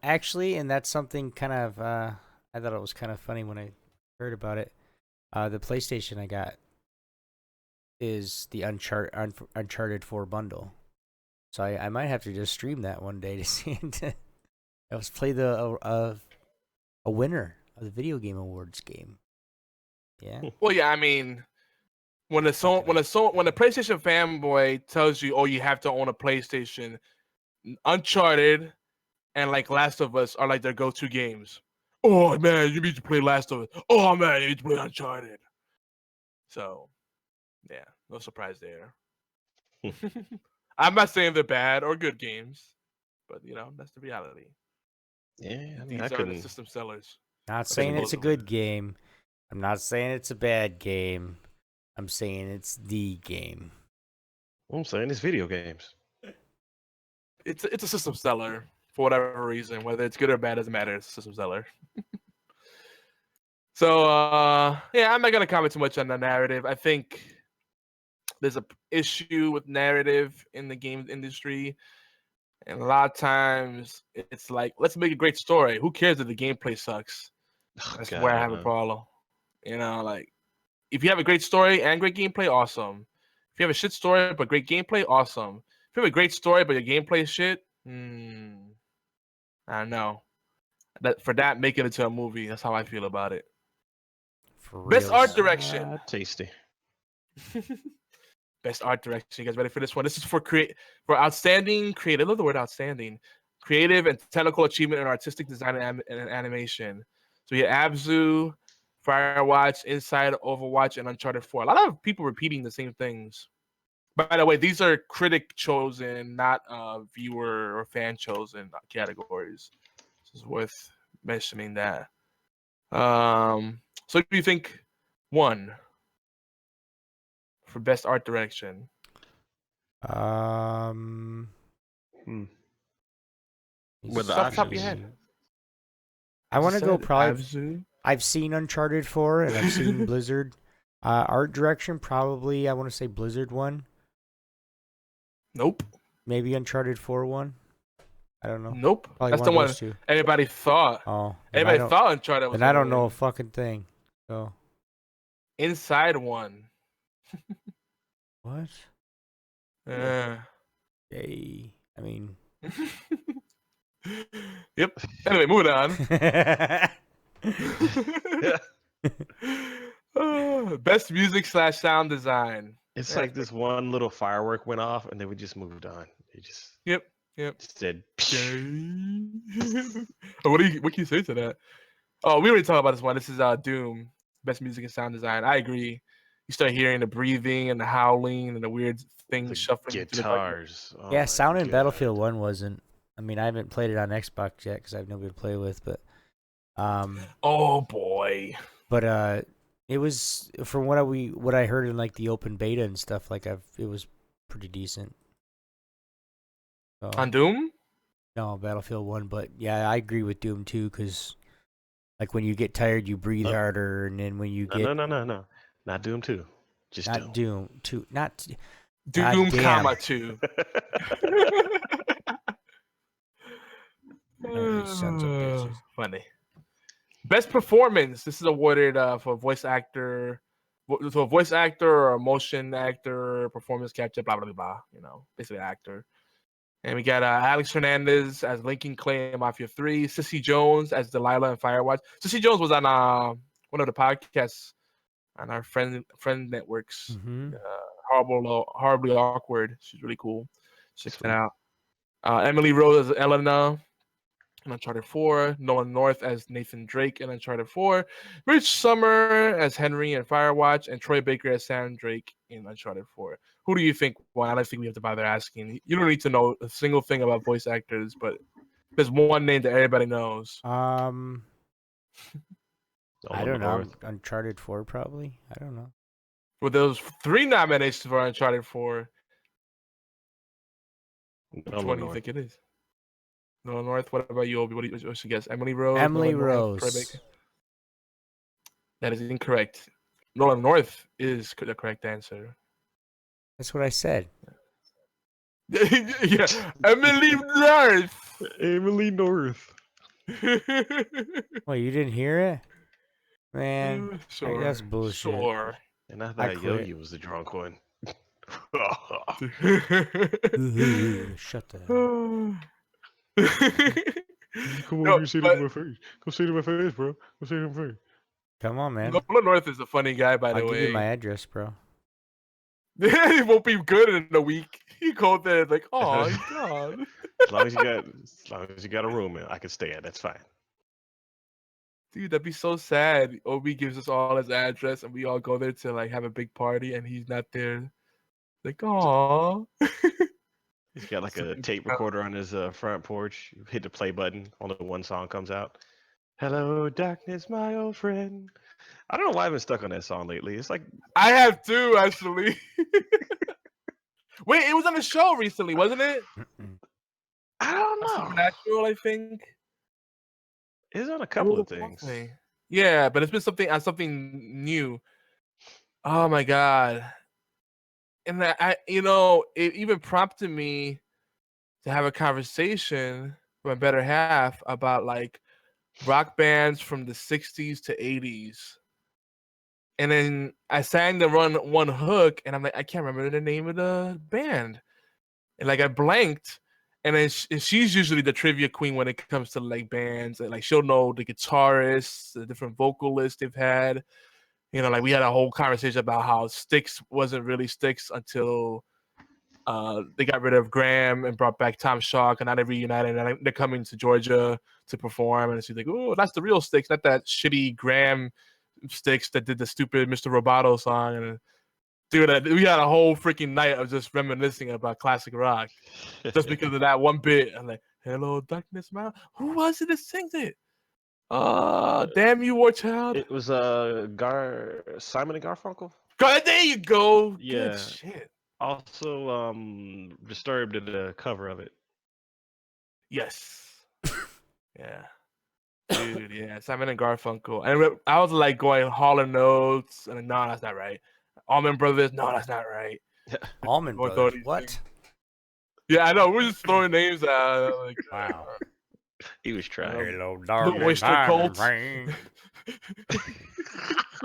Actually, and that's something kind of I thought it was kind of funny when I heard about it. The PlayStation I got is the Uncharted 4 bundle, so I might have to just stream that one day to see it. I was play the a winner of the video game awards game. Yeah. Well, yeah, I mean, when the PlayStation fanboy tells you, "Oh, you have to own a PlayStation," Uncharted and like Last of Us are like their go-to games. Oh man, you need to play Last of Us. Oh man, you need to play Uncharted. So, yeah, no surprise there. I'm not saying they're bad or good games, but that's the reality. Yeah, I mean, These are the system sellers. Not saying it's a good game. I'm not saying it's a bad game. I'm saying it's the game. I'm saying it's video games. It's a system seller for whatever reason, whether it's good or bad doesn't matter. It's a system seller. So yeah, I'm not gonna comment too much on the narrative. I think there's a issue with narrative in the game industry, and a lot of times it's like, let's make a great story. Who cares if the gameplay sucks? That's where I have a problem. Like if you have a great story and great gameplay, awesome. If you have a shit story but great gameplay, awesome. If you have a great story but your gameplay is shit, I don't know. For that, make it into a movie. That's how I feel about it. For Best real. art direction. Tasty. Best art direction. You guys ready for this one? This is for outstanding creative. I love the word outstanding. Creative and technical achievement in artistic design and animation. So you have Abzu, Firewatch, Inside, Overwatch, and Uncharted 4. A lot of people repeating the same things. By the way, these are critic chosen, not viewer or fan chosen categories. This is worth mentioning that. So do you think won for best art direction? With the Off the top of your options. head. I want to go probably. Abzu. I've seen Uncharted 4 and I've seen Blizzard. Art direction, probably, I want to say Blizzard won. Nope. Maybe Uncharted 4 won. I don't know. Nope. Probably That's the one two. everybody thought. Oh. Everybody thought Uncharted was. And I don't know a fucking thing. So. Inside one. What? Yeah. Yay. I mean. Yep. Anyway, moving on. Best music / sound design. It's like this one little firework went off, and then we just moved on. It just Yep. just said. What can you say to that? Oh, we already talked about this one. This is Doom. Best music and sound design. I agree. You start hearing the breathing and the howling and the weird things shuffling. Guitars. Oh yeah, sound in Battlefield 1 wasn't. I mean, I haven't played it on Xbox yet because I have nobody to play with, but. Oh boy. But it was from what I heard in like the open beta and stuff. Like it was pretty decent. So, On Doom? No, Battlefield 1. But yeah, I agree with Doom too, because like when you get tired, you breathe harder, and then when you get no, not Doom 2, just not Doom 2, not Doom, comma 2. Sons of bitches. Funny. Best performance. This is awarded for voice actor, so a voice actor or a motion actor, performance capture, blah blah blah. Basically actor. And we got Alex Hernandez as Lincoln Clay in Mafia 3, Cissy Jones as Delilah in Firewatch. Cissy Jones was on one of the podcasts on our friend networks. Mm-hmm. Horribly Awkward. She's really cool. Check that out. Emily Rose as Elena. in Uncharted 4, Nolan North as Nathan Drake in Uncharted 4, Rich Summer as Henry in Firewatch, and Troy Baker as Sam Drake in Uncharted 4. Who do you think won? I don't think we have to bother asking. You don't need to know a single thing about voice actors, but there's one name that everybody knows. I Nolan don't know. North. Uncharted 4 probably. I don't know. With those 3 nominations for Uncharted 4, which Nolan one do you North. think it is? Nolan North. What about you, Obi? What's your guess? Emily Rose. Emily Nolan North, Troy Rose. Baker? That is incorrect. Nolan North is the correct answer. That's what I said. Yeah, Emily North. Emily North. Well, you didn't hear it? Man, Sure. that's bullshit. Sure. And I I thought quit. Yogi was the drunk one. Shut the. Come on, No, you say but it in my face. Come say it in my face, bro. Come say it in my face. Come on, man. Nolan North is a funny guy, by the I'll way. give you my address, bro. He won't be good in a week. He called there like, oh, he's gone. As long as you got a room I can stay at, that's fine. Dude, that'd be so sad. Obi gives us all his address, and we all go there to like have a big party, and he's not there. Like, oh. He's got like a tape recorder on his front porch. You hit the play button, only one song comes out. Hello, darkness, my old friend. I don't know why I've been stuck on that song lately. It's like I have too, actually. Wait, it was on the show recently, wasn't it? I don't know. Supernatural, I think. It's on a couple of things. Yeah, but it's been something new. Oh my god. And it even prompted me to have a conversation with my better half about like rock bands from the 60s to 80s. And then I sang the one hook, and I'm like, I can't remember the name of the band. And like I blanked. And then she's usually the trivia queen when it comes to like bands. And like she'll know the guitarists, the different vocalists they've had. You know, like we had a whole conversation about how Styx wasn't really Styx until they got rid of Graham and brought back Tom Shaw, and now they reunited, and they're coming to Georgia to perform. And she's like, "Oh, that's the real Styx, not that shitty Graham Styx that did the stupid Mr. Roboto song." And dude, we had a whole freaking night of just reminiscing about classic rock, just because of that one bit. I'm like, "Hello, darkness, man. Who was it that sings it? Damn you, war child." It was Simon and Garfunkel. God, there you go. Yeah. Good shit. Also, Disturbed did a cover of it. Yes. Yeah. Dude, yeah. Simon and Garfunkel. And I was like going Hall & Oates, and no, that's not right. Allman Brothers, no, that's not right. Allman Going Brothers. through What? Yeah, I know. We're just throwing names out. Like, Wow. He was trying. Hello, the darkness. Oyster Cults. We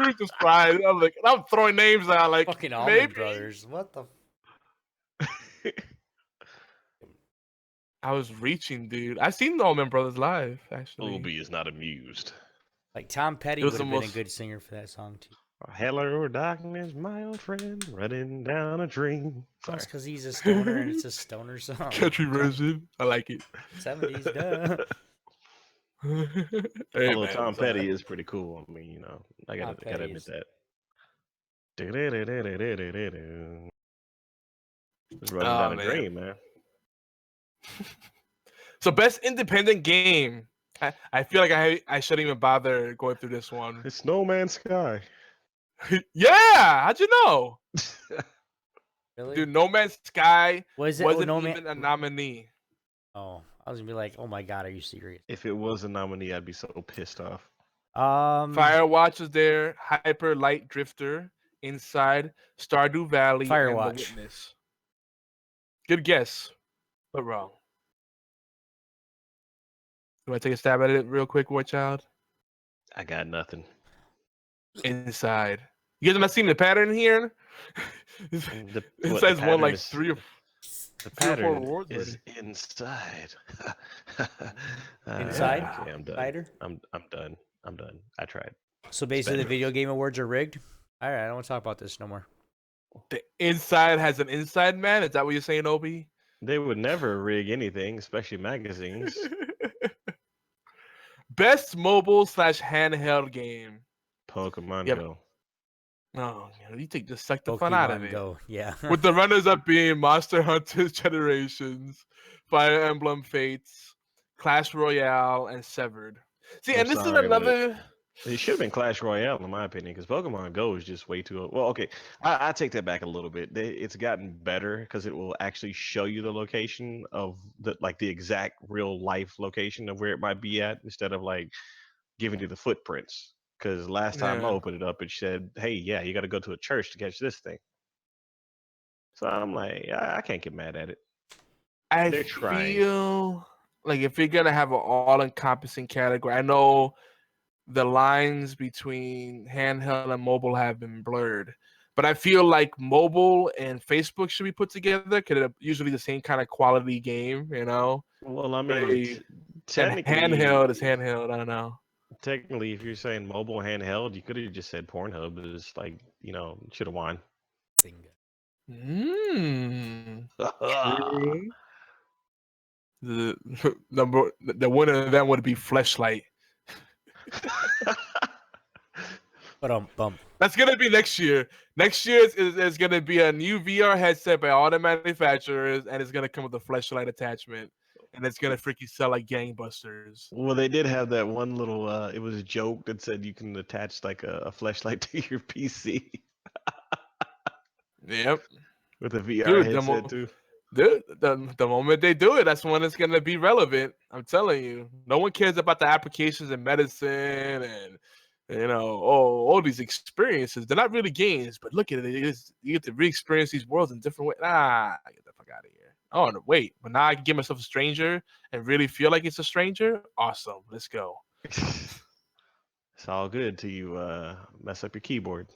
were just trying. I'm like, I'm throwing names out. Like, Fucking Allman maybe. Brothers. What the? I was reaching, dude. I've seen the Allman Brothers live, actually. Obi is not amused. Like Tom Petty It would was have the been a most- good singer for that song too. Hello, darkness, my old friend, running down a dream. Sorry. That's because he's a stoner and it's a stoner song. Country version. I like it. 70s, duh. Hey, Although man, Tom it's Petty is pretty cool. I mean, I Tom gotta Petty admit is- that. Just running Oh, down a man. dream, man. So best independent game. I feel like I shouldn't even bother going through this one. It's No Man's Sky. Yeah, how'd you know? Really? Dude, No Man's Sky Was it? wasn't oh, no even man. a nominee. Oh, I was gonna be like, oh my god, are you serious? If it was a nominee, I'd be so pissed off. Firewatch was there, Hyper Light Drifter, Inside, Stardew Valley, and Firewatch. The Witness. Good guess, but wrong. You want to take a stab at it real quick, War Child? I got nothing. Inside. You guys have not seen the pattern here? The Inside's won pattern like is- three or The 3 or 4 pattern awards is already. inside. Inside? Okay, I'm done. Spider? I'm done. I'm done. I tried. So basically, the better. video game awards are rigged. All right, I don't want to talk about this no more. The Inside has an inside man? Is that what you're saying, Obi? They would never rig anything, especially magazines. Best mobile/handheld game. Pokemon Yep. Go. No, you take just suck the fun out of Pokemon it. Go, yeah. With the runners-up being Monster Hunter Generations, Fire Emblem Fates, Clash Royale, and Severed. See, I'm and this is sorry, but another. it should have been Clash Royale, in my opinion, because Pokemon Go is just way too. Well, okay, I take that back a little bit. It's gotten better because it will actually show you the location of the exact real life location of where it might be at, instead of like giving you the footprints. Because last time I Yeah. opened it up, it said, "Hey, yeah, you got to go to a church to catch this thing." So I'm like, I can't get mad at it. I They're trying. feel like if you're gonna have an all-encompassing category, I know the lines between handheld and mobile have been blurred, but I feel like mobile and Facebook should be put together because they're usually the same kind of quality game, you know. Well, I mean, Very, and technically, handheld is handheld. I don't know. technically, if you're saying mobile handheld, you could have just said Pornhub. It's like, should have won. True. The the winner of that would be Fleshlight. Bump. That's gonna be next year. Next year is gonna be a new VR headset by all the manufacturers, and it's gonna come with a flashlight attachment, and it's gonna freaking sell like gangbusters. Well, they did have that one little. It was a joke that said you can attach like a flashlight to your PC Yep, with a VR dude. headset too. Dude, the moment they do it, that's when it's gonna be relevant. I'm telling you, no one cares about the applications in medicine and all these experiences. They're not really games, but look at it. You get to re-experience these worlds in different ways. Get the fuck out of here. Oh no, wait, but now I can give myself a stranger and really feel like it's a stranger. Awesome, let's go. It's all good till you mess up your keyboard.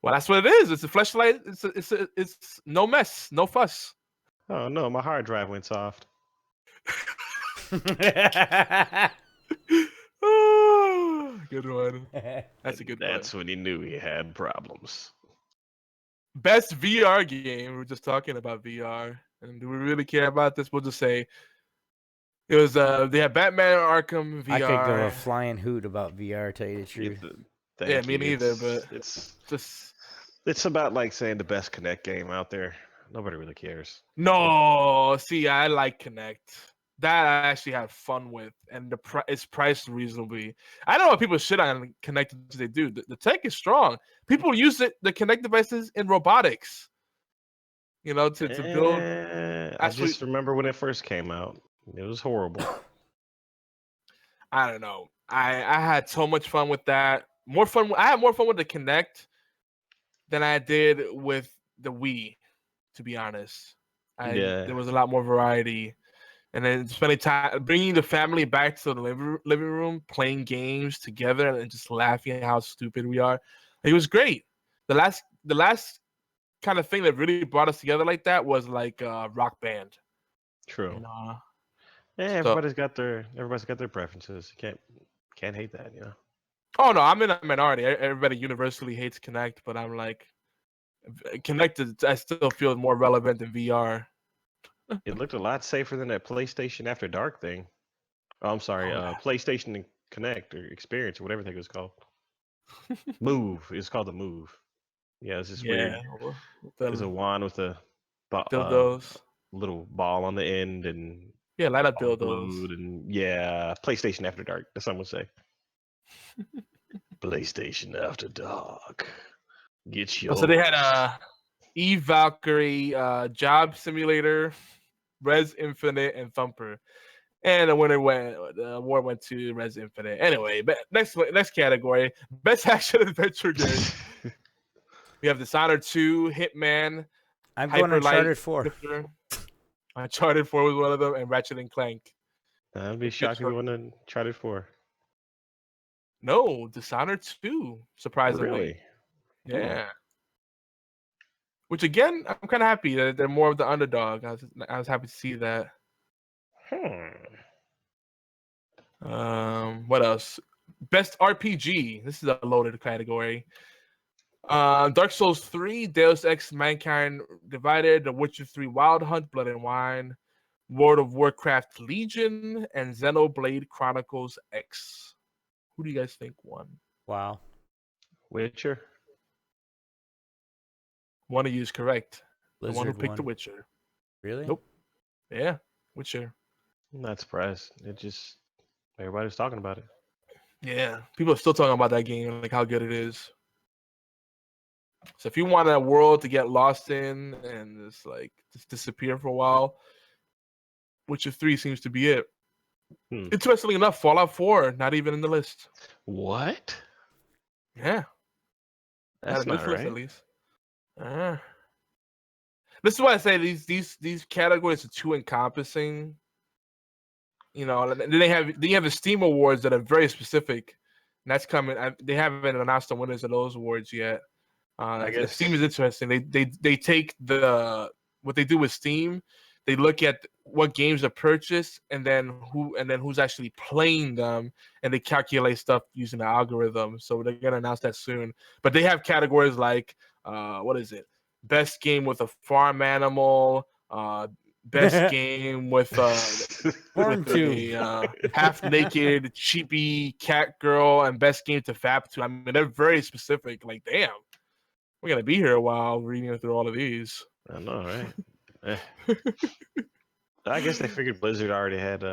Well, that's what it is. It's a flashlight. It's no mess, no fuss. Oh no, my hard drive went soft. Oh, good one. That's a good one. That's when he knew he had problems. Best VR game. We're just talking about VR, and do we really care about this? We'll just say it was. They had Batman Arkham VR. I could give a flying hoot about VR. Tell you the truth. Yeah, me neither. But it's about like saying the best Connect game out there. Nobody really cares. No, see, I like Connect. That I actually had fun with, and it's priced reasonably. I don't know what people shit on Connect as they do. The tech is strong. People use the Connect devices in robotics. To build. I just remember when it first came out. It was horrible. I don't know. I had so much fun with that. I had more fun with the Connect than I did with the Wii, to be honest. There was a lot more variety. And then spending time, bringing the family back to the living room, playing games together, and just laughing at how stupid we are. It was great. The last kind of thing that really brought us together like that was like Rock Band. True. Everybody's got their preferences. You can't hate that, Oh no, I'm in a minority. Everybody universally hates Connect, but I'm like, Connect I still feel more relevant than VR. It looked a lot safer than that PlayStation After Dark thing. Oh, I'm sorry, PlayStation Connect or Experience or whatever the heck it was called. Move. It's called the Move. Yeah, it's this weird. There's a wand with a little ball on the end, and light up dildos. And PlayStation After Dark. That's what I'm gonna say. PlayStation After Dark. Get your. So they had Eve Valkyrie, Job Simulator, Res Infinite, and Thumper. And the award went to Res Infinite. Anyway, next category, Best Action Adventure Game. We have Dishonored 2, Hitman. I'm going Uncharted 4. Uncharted 4 was one of them, and Ratchet and Clank. I'd be shocked if you won Uncharted 4. No, Dishonored 2, surprisingly. Really? Yeah. Which again, I'm kind of happy that they're more of the underdog. I was happy to see that. What else? Best RPG. This is a loaded category. Dark Souls 3, Deus Ex: Mankind Divided, The Witcher 3, Wild Hunt, Blood and Wine, World of Warcraft Legion, and Xenoblade Chronicles X. Who do you guys think won? Wow. Witcher. One of you is correct. Blizzard The one who picked The won. Witcher. Really? Nope. Yeah, Witcher. I'm not surprised. It just everybody's talking about it. Yeah, people are still talking about that game, like how good it is. So if you want a world to get lost in and just disappear for a while, Witcher 3 seems to be it. Interestingly enough, Fallout 4 not even in the list. What? Yeah, That's not not in this list right. at least. This is why I say these categories are too encompassing. You know, then you have the Steam Awards that are very specific, and that's coming. They haven't announced the winners of those awards yet. I guess Steam is interesting. They take what they do with Steam. They look at what games are purchased and then who's actually playing them, and they calculate stuff using the algorithm. So they're gonna announce that soon. But they have categories like what is it? Best game with a farm animal. Best game with Farm with Tube. a half naked cheapy cat girl, and best game to fap to. I mean, they're very specific. Like, damn, we're gonna be here a while reading through all of these. I know, right? I guess they figured Blizzard already had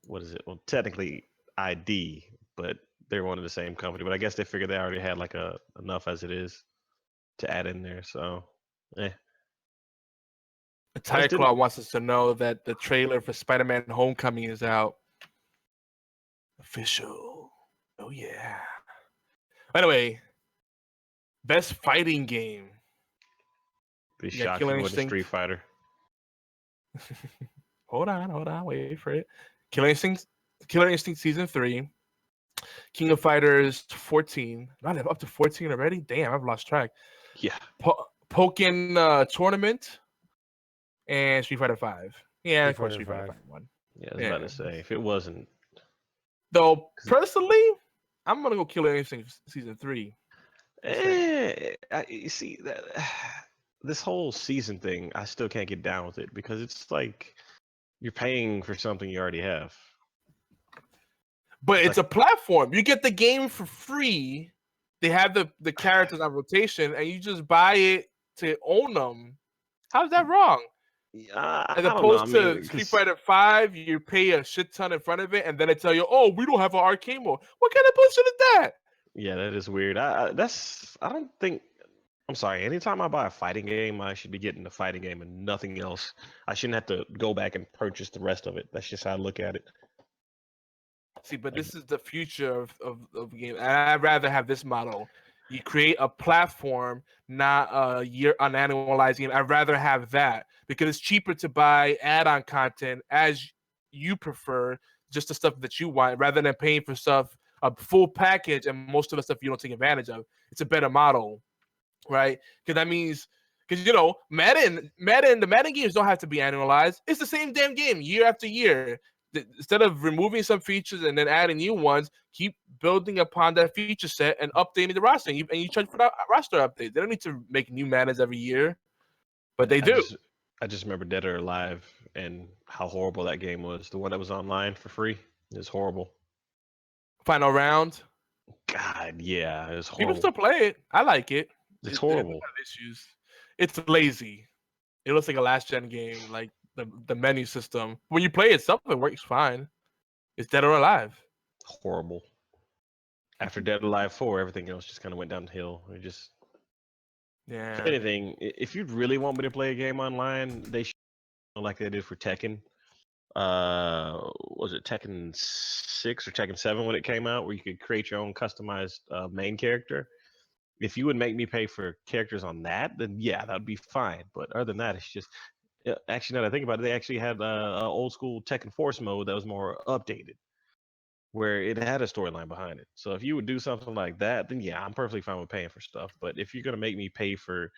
what is it? Well, technically ID, but they're one of the same company. But I guess they figured they already had like enough as it is to add in there. So, Tiger Claw wants us to know that the trailer for Spider-Man Homecoming is out. Official. Oh yeah. Anyway, best fighting game. Be Yeah, shocked if Killer it wasn't Instinct. Street Fighter. Hold on, wait for it. Killer Instinct Season 3. King of Fighters 14. Not up to 14 already? Damn, I've lost track. Yeah. Pokken Tournament and Street Fighter 5. Yeah, of course Street Fighter 5 won. Yeah, I was about to say, if it wasn't. Though, personally, I'm going to go Killer Instinct Season 3. You see, this whole season thing, I still can't get down with it because it's like you're paying for something you already have. But it's a platform. You get the game for free. They have the characters on rotation, and you just buy it to own them. How's that wrong? As opposed to Street Fighter 5, you pay a shit ton in front of it, and then they tell you, "Oh, we don't have an arcade mode." What kind of bullshit is that? Yeah, that is weird. I don't think. I'm sorry. Anytime I buy a fighting game, I should be getting the fighting game and nothing else. I shouldn't have to go back and purchase the rest of it. That's just how I look at it. See, but this is the future of games. And I'd rather have this model. You create a platform, not a an annualized game. I'd rather have that because it's cheaper to buy add-on content as you prefer, just the stuff that you want, rather than paying for stuff, a full package, and most of the stuff you don't take advantage of. It's a better model, right? Because that means, the Madden games don't have to be annualized. It's the same damn game year after year. Instead of removing some features and then adding new ones, keep building upon that feature set and updating the roster. And you charge for that roster update. They don't need to make new Maddens every year, but they do. I just remember Dead or Alive and how horrible that game was. The one that was online for free is horrible. Final Round. God, yeah, it was horrible. People still play it. I like it. It's horrible. Issues. It's lazy. It looks like a last gen game, like the menu system. When you play it, something works fine. It's Dead or Alive. Horrible. After Dead or Alive 4, everything else just kind of went downhill. It just. Yeah. If anything, if you really want me to play a game online, they should, like they did for Tekken. Was it Tekken 6 or Tekken 7 when it came out, where you could create your own customized main character? If you would make me pay for characters on that, then yeah, that would be fine. But other than that, it's just. Actually, now that I think about it, they actually had an old school Tekken Force mode that was more updated, where it had a storyline behind it. So if you would do something like that, then yeah, I'm perfectly fine with paying for stuff. But if you're gonna make me pay for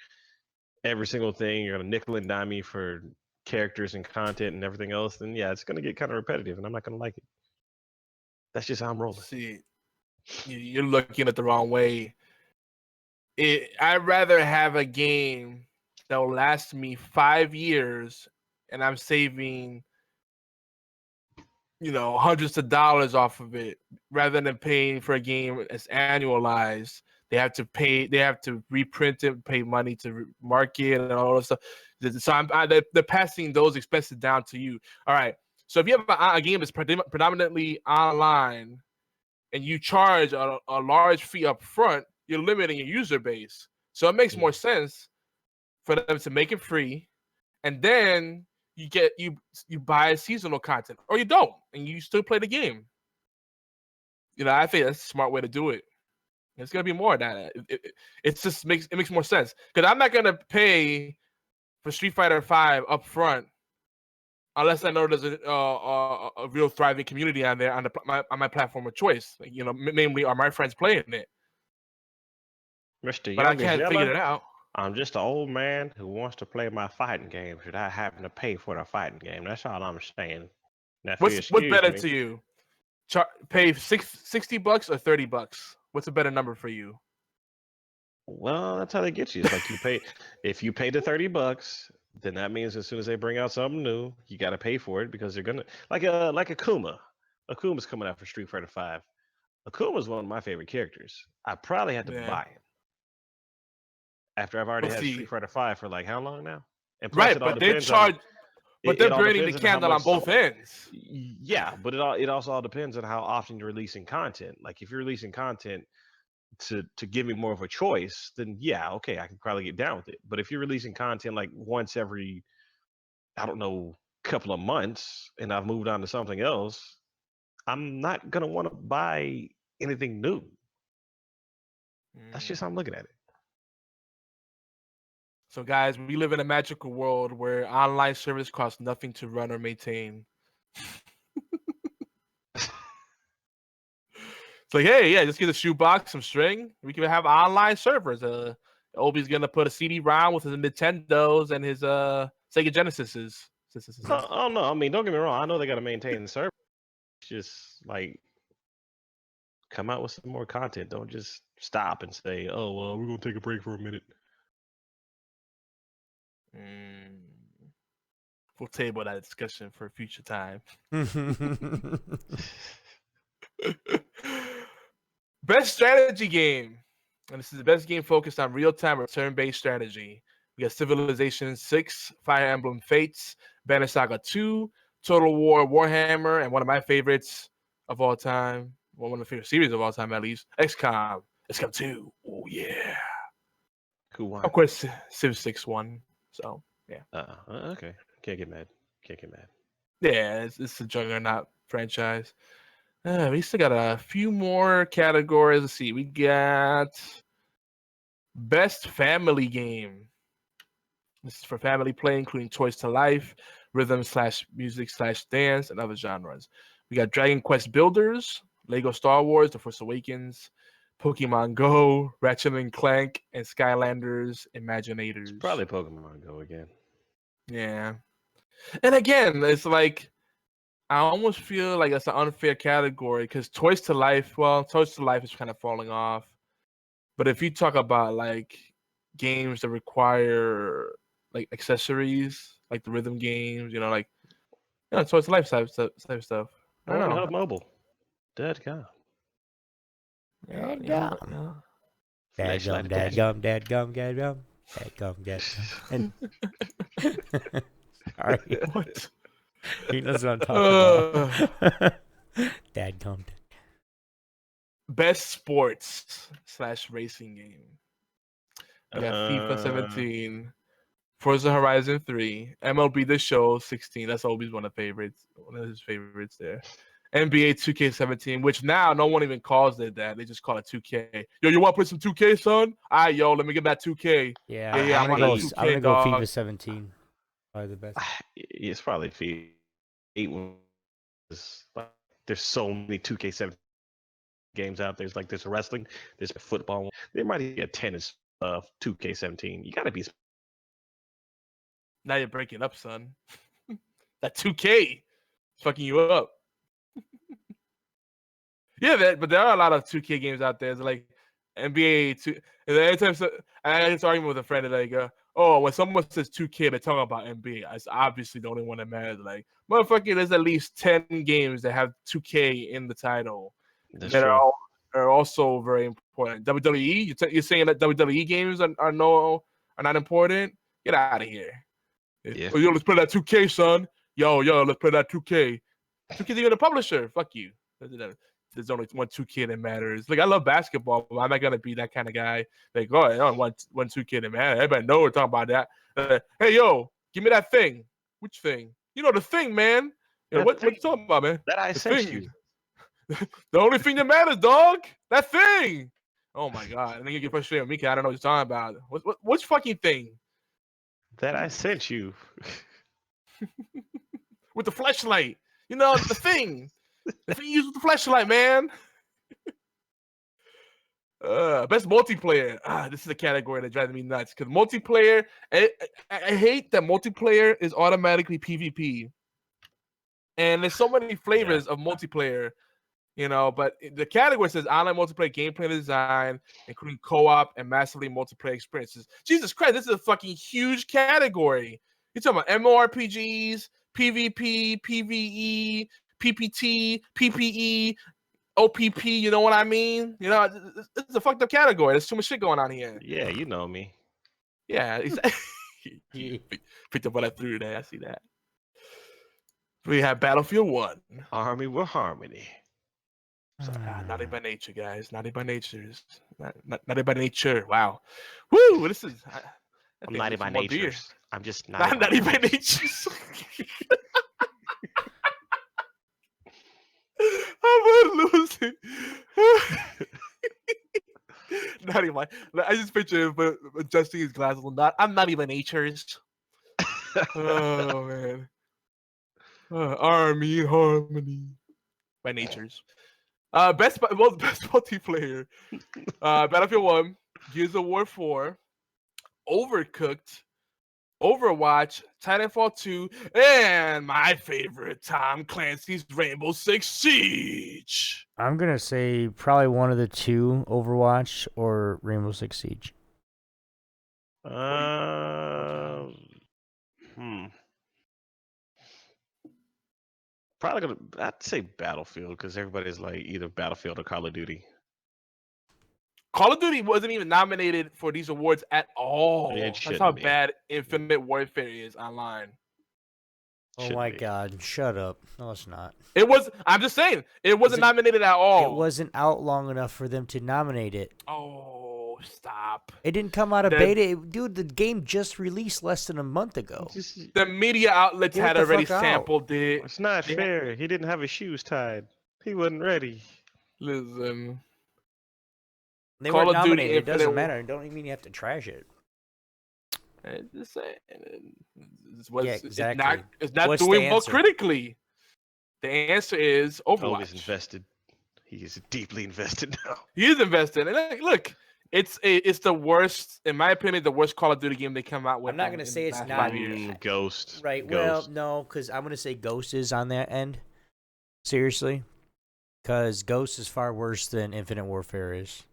every single thing, you're gonna nickel and dime me for characters and content and everything else, then yeah, it's gonna get kind of repetitive, and I'm not gonna like it. That's just how I'm rolling. See, you're looking at the wrong way. I'd rather have a game that will last me 5 years and I'm saving, hundreds of dollars off of it, rather than paying for a game that's annualized. They have to reprint it, pay money to market and all that stuff. So they're passing those expenses down to you. All right. So if you have a game that's predominantly online and you charge a large fee up front, you're limiting your user base. So it makes more sense for them to make it free, and then you buy seasonal content, or you don't, and you still play the game. I think that's a smart way to do it. It's gonna be more of that. It just makes more sense, because I'm not gonna pay for Street Fighter V up front unless I know there's a real thriving community on there on my platform of choice. Namely, are my friends playing it? Mr. But I Youngest can't Yella, figure it out. I'm just an old man who wants to play my fighting games without having to pay for the fighting game. That's all I'm saying. Now, What's better to you? Pay $60 or $30? What's a better number for you? Well, that's how they get you. It's like if you pay the $30, then that means as soon as they bring out something new, you got to pay for it, because they're gonna like Akuma. Akuma's coming out for Street Fighter V. Akuma's one of my favorite characters. I probably had to buy him after I've already had Street Fighter V for like how long now? And plus, right, but they charge. But they're burning the candle on both ends. Yeah, but it also all depends on how often you're releasing content. Like if you're releasing content to give me more of a choice, then yeah, okay, I can probably get down with it. But if you're releasing content like once every, I don't know, couple of months, and I've moved on to something else, I'm not gonna want to buy anything new. That's just how I'm looking at it. So, guys, we live in a magical world where online service costs nothing to run or maintain. It's like, hey, yeah, just get a shoebox, some string. We can have online servers. Obi's gonna put a CD-ROM with his Nintendos and his Sega Genesises. Oh no, I mean, don't get me wrong. I know they got to maintain the server. It's just like, come out with some more content. Don't just stop and say, "Oh, well, we're gonna take a break for a minute." We'll table that discussion for a future time. Best strategy game. And this is the best game focused on real-time or turn-based strategy. We got Civilization 6, Fire Emblem Fates, Banner Saga 2, Total War Warhammer, and one of my favorites of all time, one of the favorite series of all time at least, XCOM 2. Oh, yeah. Who won? Of course, Civ 6 won. So, yeah. Okay. Can't get mad. Yeah, it's a juggernaut franchise. We still got a few more categories. Let's see. We got Best Family Game. This is for family play, including Toys to Life, rhythm/music/dance, and other genres. We got Dragon Quest Builders, Lego Star Wars, The Force Awakens, Pokemon Go, Ratchet and Clank, and Skylanders Imaginators. It's probably Pokemon Go again. Yeah. And again, it's like, I almost feel like that's an unfair category, because Toys to Life is kind of falling off. But if you talk about like games that require like accessories, like the rhythm games, Toys to Life type stuff. I don't know. Mobile. Dead cow. Dadgum. Sorry. What? He knows what I'm talking about. Dadgum. Best sports/racing game. We got FIFA 17, Forza Horizon 3, MLB The Show 16. That's always one of his favorites there. NBA 2K17, which now no one even calls it that. They just call it 2K. Yo, you want to play some 2K, son? All right, yo, let me get that 2K. Yeah, I'm gonna go FIFA 17. Probably the best. It's probably FIFA 8. There's so many 2K17 games out there. There's wrestling, there's football. There might be a tennis 2K17. You gotta be. Now you're breaking up, son. That 2K is fucking you up. Yeah, but there are a lot of 2K games out there. It's like NBA 2. And then anytime I had this argument with a friend, like, oh, when someone says 2K, they're talking about NBA. It's obviously the only one that matters. Like, motherfucker, there's at least 10 games that have 2K in the title That's that true. are also very important. WWE, you're saying that WWE games are not important? Get out of here. Yeah. Oh, yo, let's play that 2K, son. Yo, let's play that 2K. 2K's even the publisher. Fuck you. There's only one 2K that matters. Like, I love basketball, but I'm not gonna be that kind of guy. Like, oh, I don't want one 2K that matters. Everybody know we're talking about that. Hey, yo, give me that thing. Which thing? You know the thing, man. You know, what you talking about, man? That I The sent thing. you. The only thing that matters, dog. That thing. Oh my god. And then you get frustrated with me because I don't know what you're talking about. Which fucking thing? That I sent you. With the flashlight. You know, the thing. The thing you use with the flashlight, man. Best multiplayer. This is a category that drives me nuts. Because multiplayer, I hate that multiplayer is automatically PvP. And there's so many flavors of multiplayer, you know, but the category says online multiplayer gameplay design, including co-op and massively multiplayer experiences. Jesus Christ, this is a fucking huge category. You're talking about MMORPGs, PvP, PvE, PPT, PPE, OPP, you know what I mean? You know, it's a fucked up category. There's too much shit going on here. Yeah, you know me. Yeah, picked up what I threw there. I see that. We have Battlefield 1. Army with harmony. Naughty by nature, guys. Naughty by nature. Naughty by nature. Wow. Woo! This is. I'm naughty by nature. I'm just naughty by nature. I'm losing. Naughty by. I just picture him adjusting his glasses. I'm naughty by natures. Oh man. Army harmony by natures. Best multiplayer. Battlefield 1, Gears of War 4, Overcooked, Overwatch, Titanfall 2, and my favorite, Tom Clancy's Rainbow Six Siege. I'm going to say probably one of the two, Overwatch or Rainbow Six Siege. Probably I'd say Battlefield because everybody's like either Battlefield or Call of Duty. Call of Duty wasn't even nominated for these awards at all. That's how bad Infinite Warfare is online. Oh my god, shut up. No, it's not. It was, I'm just saying, it wasn't nominated at all. It wasn't out long enough for them to nominate it. Oh, stop. It didn't come out of beta. Dude, the game just released less than a month ago. The media outlets had already sampled it. It's not fair. He didn't have his shoes tied. He wasn't ready. Listen. They weren't nominated. It doesn't matter. It don't even mean you have to trash it. Just saying. Exactly. It's not doing well critically. The answer is Overwatch. He's invested. He is deeply invested now. He is invested. And look, it's the worst, in my opinion, the worst Call of Duty game they come out with. I'm not going to say it's not. Ghost. Right. Ghost. Well, no, because I'm going to say Ghost is on that end. Seriously. Because Ghost is far worse than Infinite Warfare is.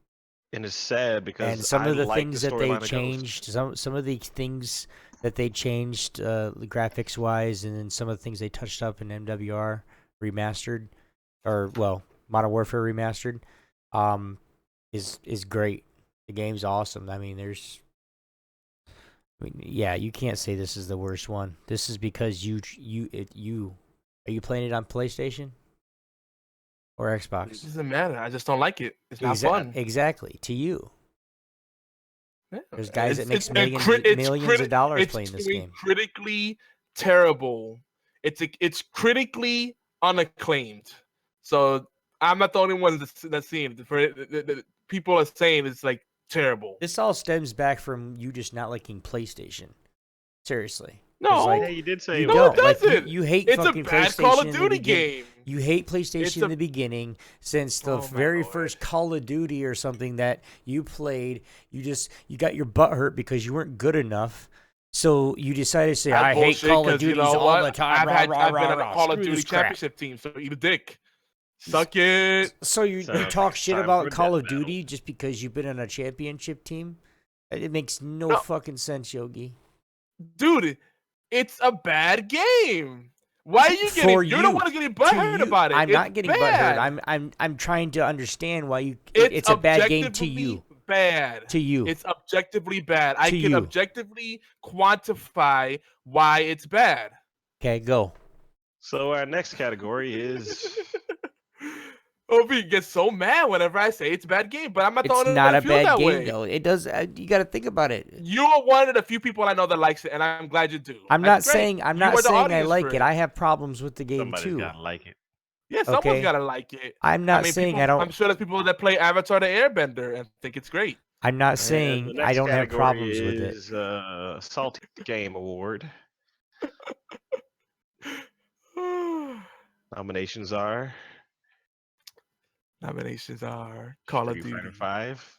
And it's sad because some of the things that they changed, some of the things that they changed graphics wise, and then some of the things they touched up in MWR remastered, or well, Modern Warfare remastered, is great. The game's awesome. I mean, you can't say this is the worst one. This is because you are you playing it on PlayStation? Or Xbox. It doesn't matter. I just don't like it. It's not fun. Exactly. To you. Yeah. There's guys that makes millions of dollars playing this game. It's critically terrible. It's critically unacclaimed. So I'm not the only one that's seeing it. People are saying it's like terrible. This all stems back from you just not liking PlayStation. Seriously. No, you did say you don't. It doesn't. You hate it's fucking a bad PlayStation Call of Duty game. You hate PlayStation in the beginning since the very first Call of Duty or something that you played. You got your butt hurt because you weren't good enough. So you decided to say, I hate Call of Duty all the time. I've been on a Call of Duty championship team, so eat a dick. Suck it. So you talk shit about Call of Duty just because you've been on a championship team? It makes no No. fucking sense, Yogi. Dude, it's a bad game. Why are you For getting? You're the you. one who's getting To butthurt you, about it. I'm It's not getting bad. butthurt. I'm trying to understand why you. It's It's a bad game to objectively you. bad. To you. It's objectively bad. I To can you. objectively quantify why it's bad. Okay, go. So our next category is Obi gets so mad whenever I say it's a bad game, but I'm not the It's only not one a that feels bad that game way. though. It does. You got to think about it. You're one of the few people I know that likes it, and I'm glad you do. I'm That's not great. saying. I'm You not are the saying I audience like for it. I have problems with the game somebody's too. gotta like it. Yeah, someone's Okay. gotta like it. I'm not saying people, I don't. I'm sure there's people that play Avatar: The Airbender and think it's great. I'm not And the saying I next don't have category problems with it. is Salty Game Award. Nominations are Nominations are Call of Street Fighter Duty. 5,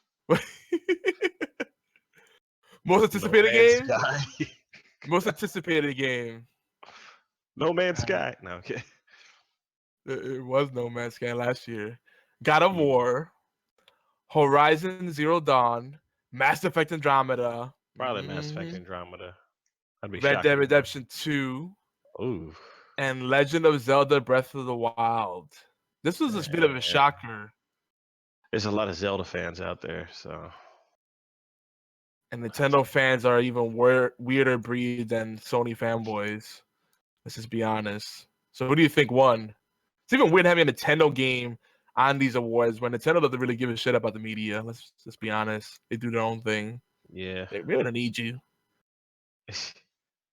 Most anticipated No Man's game? Sky. Most anticipated game. No Man's Sky. No, okay. It was No Man's Sky last year. God of Mm. War, Horizon Zero Dawn, Mass Effect Andromeda, Probably Mass Effect Andromeda. I'd be Red shocked Dead if it Redemption 2, wasn't. Ooh. and Legend of Zelda Breath of the Wild. This was a bit of a shocker. There's a lot of Zelda fans out there, so And Nintendo fans are even weirder breed than Sony fanboys. Let's just be honest. So who do you think won? It's even weird having a Nintendo game on these awards when Nintendo doesn't really give a shit about the media. Let's just be honest. They do their own thing. yeah. They really don't need you.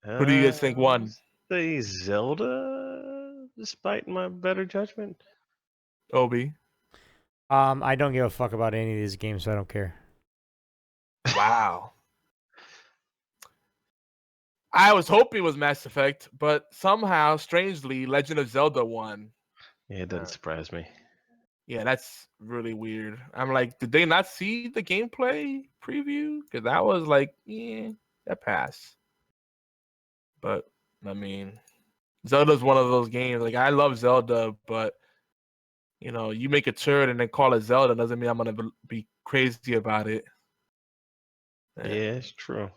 Who do you guys think won? Say Zelda, despite my better judgment. Obi. I don't give a fuck about any of these games, so I don't care. Wow. I was hoping it was Mass Effect, but somehow, strangely, Legend of Zelda won. Yeah, it doesn't surprise me. Yeah, that's really weird. I'm like, did they not see the gameplay preview? Because that was like, yeah, that passed. But I mean, Zelda's one of those games. Like, I love Zelda, but you know, you make a turn and then call it Zelda doesn't mean I'm gonna be crazy about it. Yeah, it's true.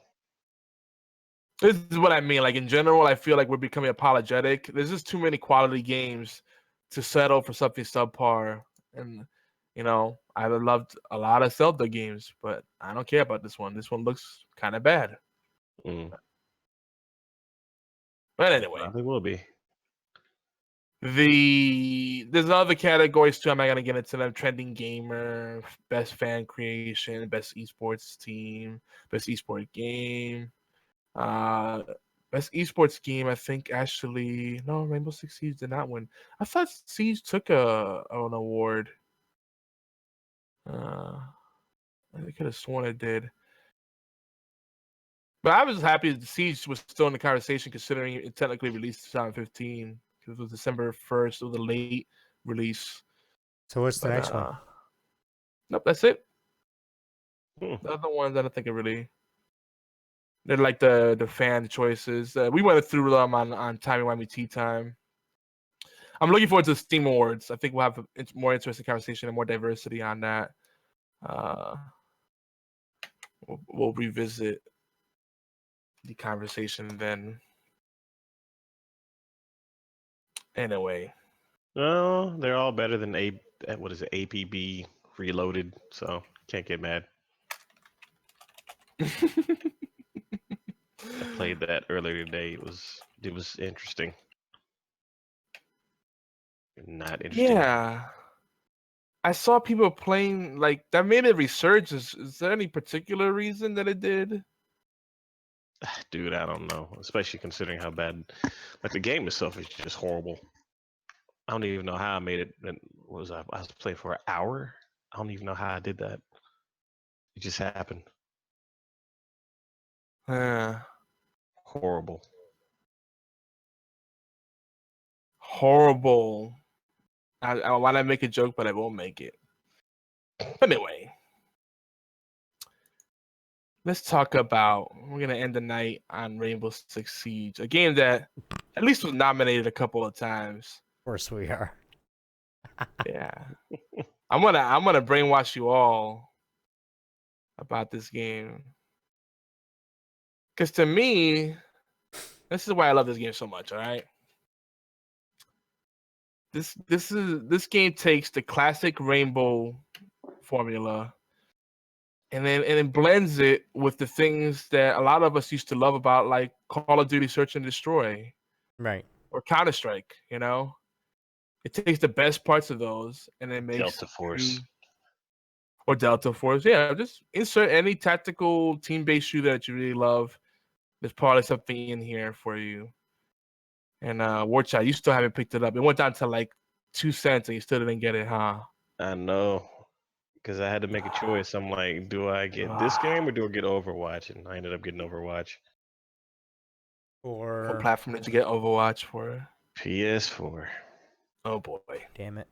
This is what I mean. Like in general, I feel like we're becoming apologetic. There's just too many quality games to settle for something subpar. And you know, I loved a lot of Zelda games, but I don't care about this one. This one looks kind of bad. Mm. But anyway, Probably will be. there's other categories too. I'm not gonna get into them. Trending gamer, best fan creation, best esports team, best esports game. Best esports game, I think actually no, Rainbow Six Siege did not win. I thought Siege took an award. I could have sworn it did. But I was happy that Siege was still in the conversation considering it technically released 2015 because it was December 1st. It was a late release. So what's the next one? Nope, that's it. Hmm. The other ones I don't think are really. They're like the fan choices. We went through them on Timey Wimey Tea Time. I'm looking forward to the Steam Awards. I think we'll have a more interesting conversation and more diversity on that. We'll revisit the conversation then. Anyway. No, they're all better than what is it, APB Reloaded, so can't get mad. I played that earlier today. It was interesting. Not interesting. Yeah. I saw people playing like that made it resurgence. Is there any particular reason that it did? Dude, I don't know. Especially considering how bad like the game itself is just horrible. I don't even know how I made it. And what was I was playing for an hour? I don't even know how I did that. It just happened. Horrible. Horrible. I want to make a joke, but I won't make it. Anyway, let's talk about. We're gonna end the night on Rainbow Six Siege, a game that at least was nominated a couple of times. Of course we are. Yeah, I'm gonna brainwash you all about this game. Because to me, this is why I love this game so much. All right. This game takes the classic Rainbow formula and then blends it with the things that a lot of us used to love about, like Call of Duty Search and Destroy, Right. or Counter-Strike. It takes the best parts of those and then makes Delta Force. or Delta Force. Yeah, just insert any tactical team-based shooter that you really love. There's probably something in here for you. And Warchild, you still haven't picked it up. It went down to like 2 cents and you still didn't get it, huh? I know, because I had to make a choice. I'm like, do I get this game or do I get Overwatch? And I ended up getting Overwatch. What platform did you get Overwatch for? PS4. Oh boy. Damn it.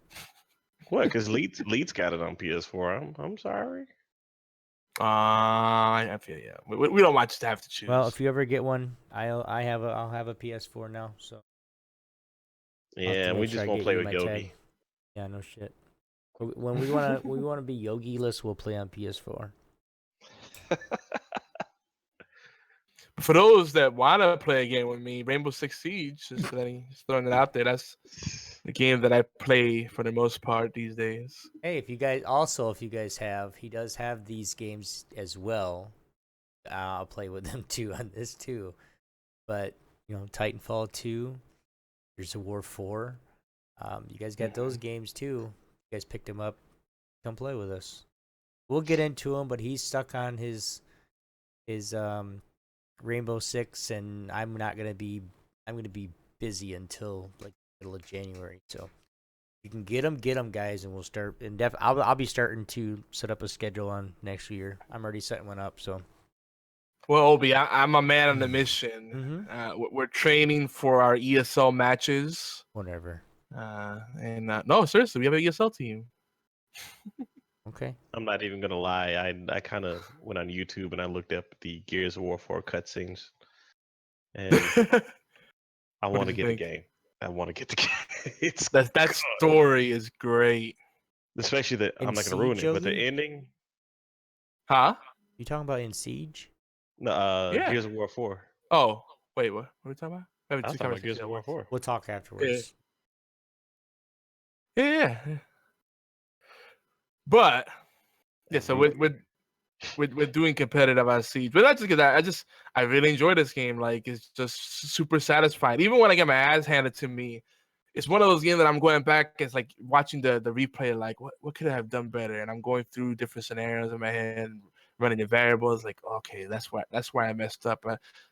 What? Because Leeds got it on PS4. I'm sorry. I feel yeah. We don't want you to have to choose. Well, if you ever get one, I'll have a PS4 now. So I'll have to Yeah, make we sure just I won't get play you with my Yogi. tag. Yeah, no shit. When we wanna be Yogi-less, we'll play on PS4. For those that want to play a game with me, Rainbow Six Siege, just throwing it out there. That's the game that I play for the most part these days. Hey, if you guys have, he does have these games as well. I'll play with them too on this too. But Titanfall 2, Gears of War 4. You guys got those games too. You guys picked them up. Come play with us. We'll get into him, but he's stuck on his Rainbow Six, and I'm gonna be busy until like middle of January. So you can get them, guys, and we'll start. And I'll be starting to set up a schedule on next year. I'm already setting one up. So Well, Obi, I'm a man on a mission. We're training for our ESL matches. Whatever. No, seriously, we have an ESL team. Okay. I'm not even gonna lie. I kind of went on YouTube and I looked up the Gears of War 4 cutscenes, and I want to get the game. I want to get the game. It's that story is great. Especially the I'm not gonna ruin it, but the ending. Huh? You talking about in Siege? No, Yeah. Gears of War 4. Oh, wait, what? What are we talking about? I was talking about Gears of War 4. We'll talk afterwards. Yeah. But yeah, so we're doing competitive on Siege, but that's just because I really enjoy this game. Like, it's just super satisfying. Even when I get my ass handed to me, it's one of those games that I'm going back. It's like watching the replay. Like, what could I have done better? And I'm going through different scenarios in my head, and running the variables. Like, okay, that's where I messed up.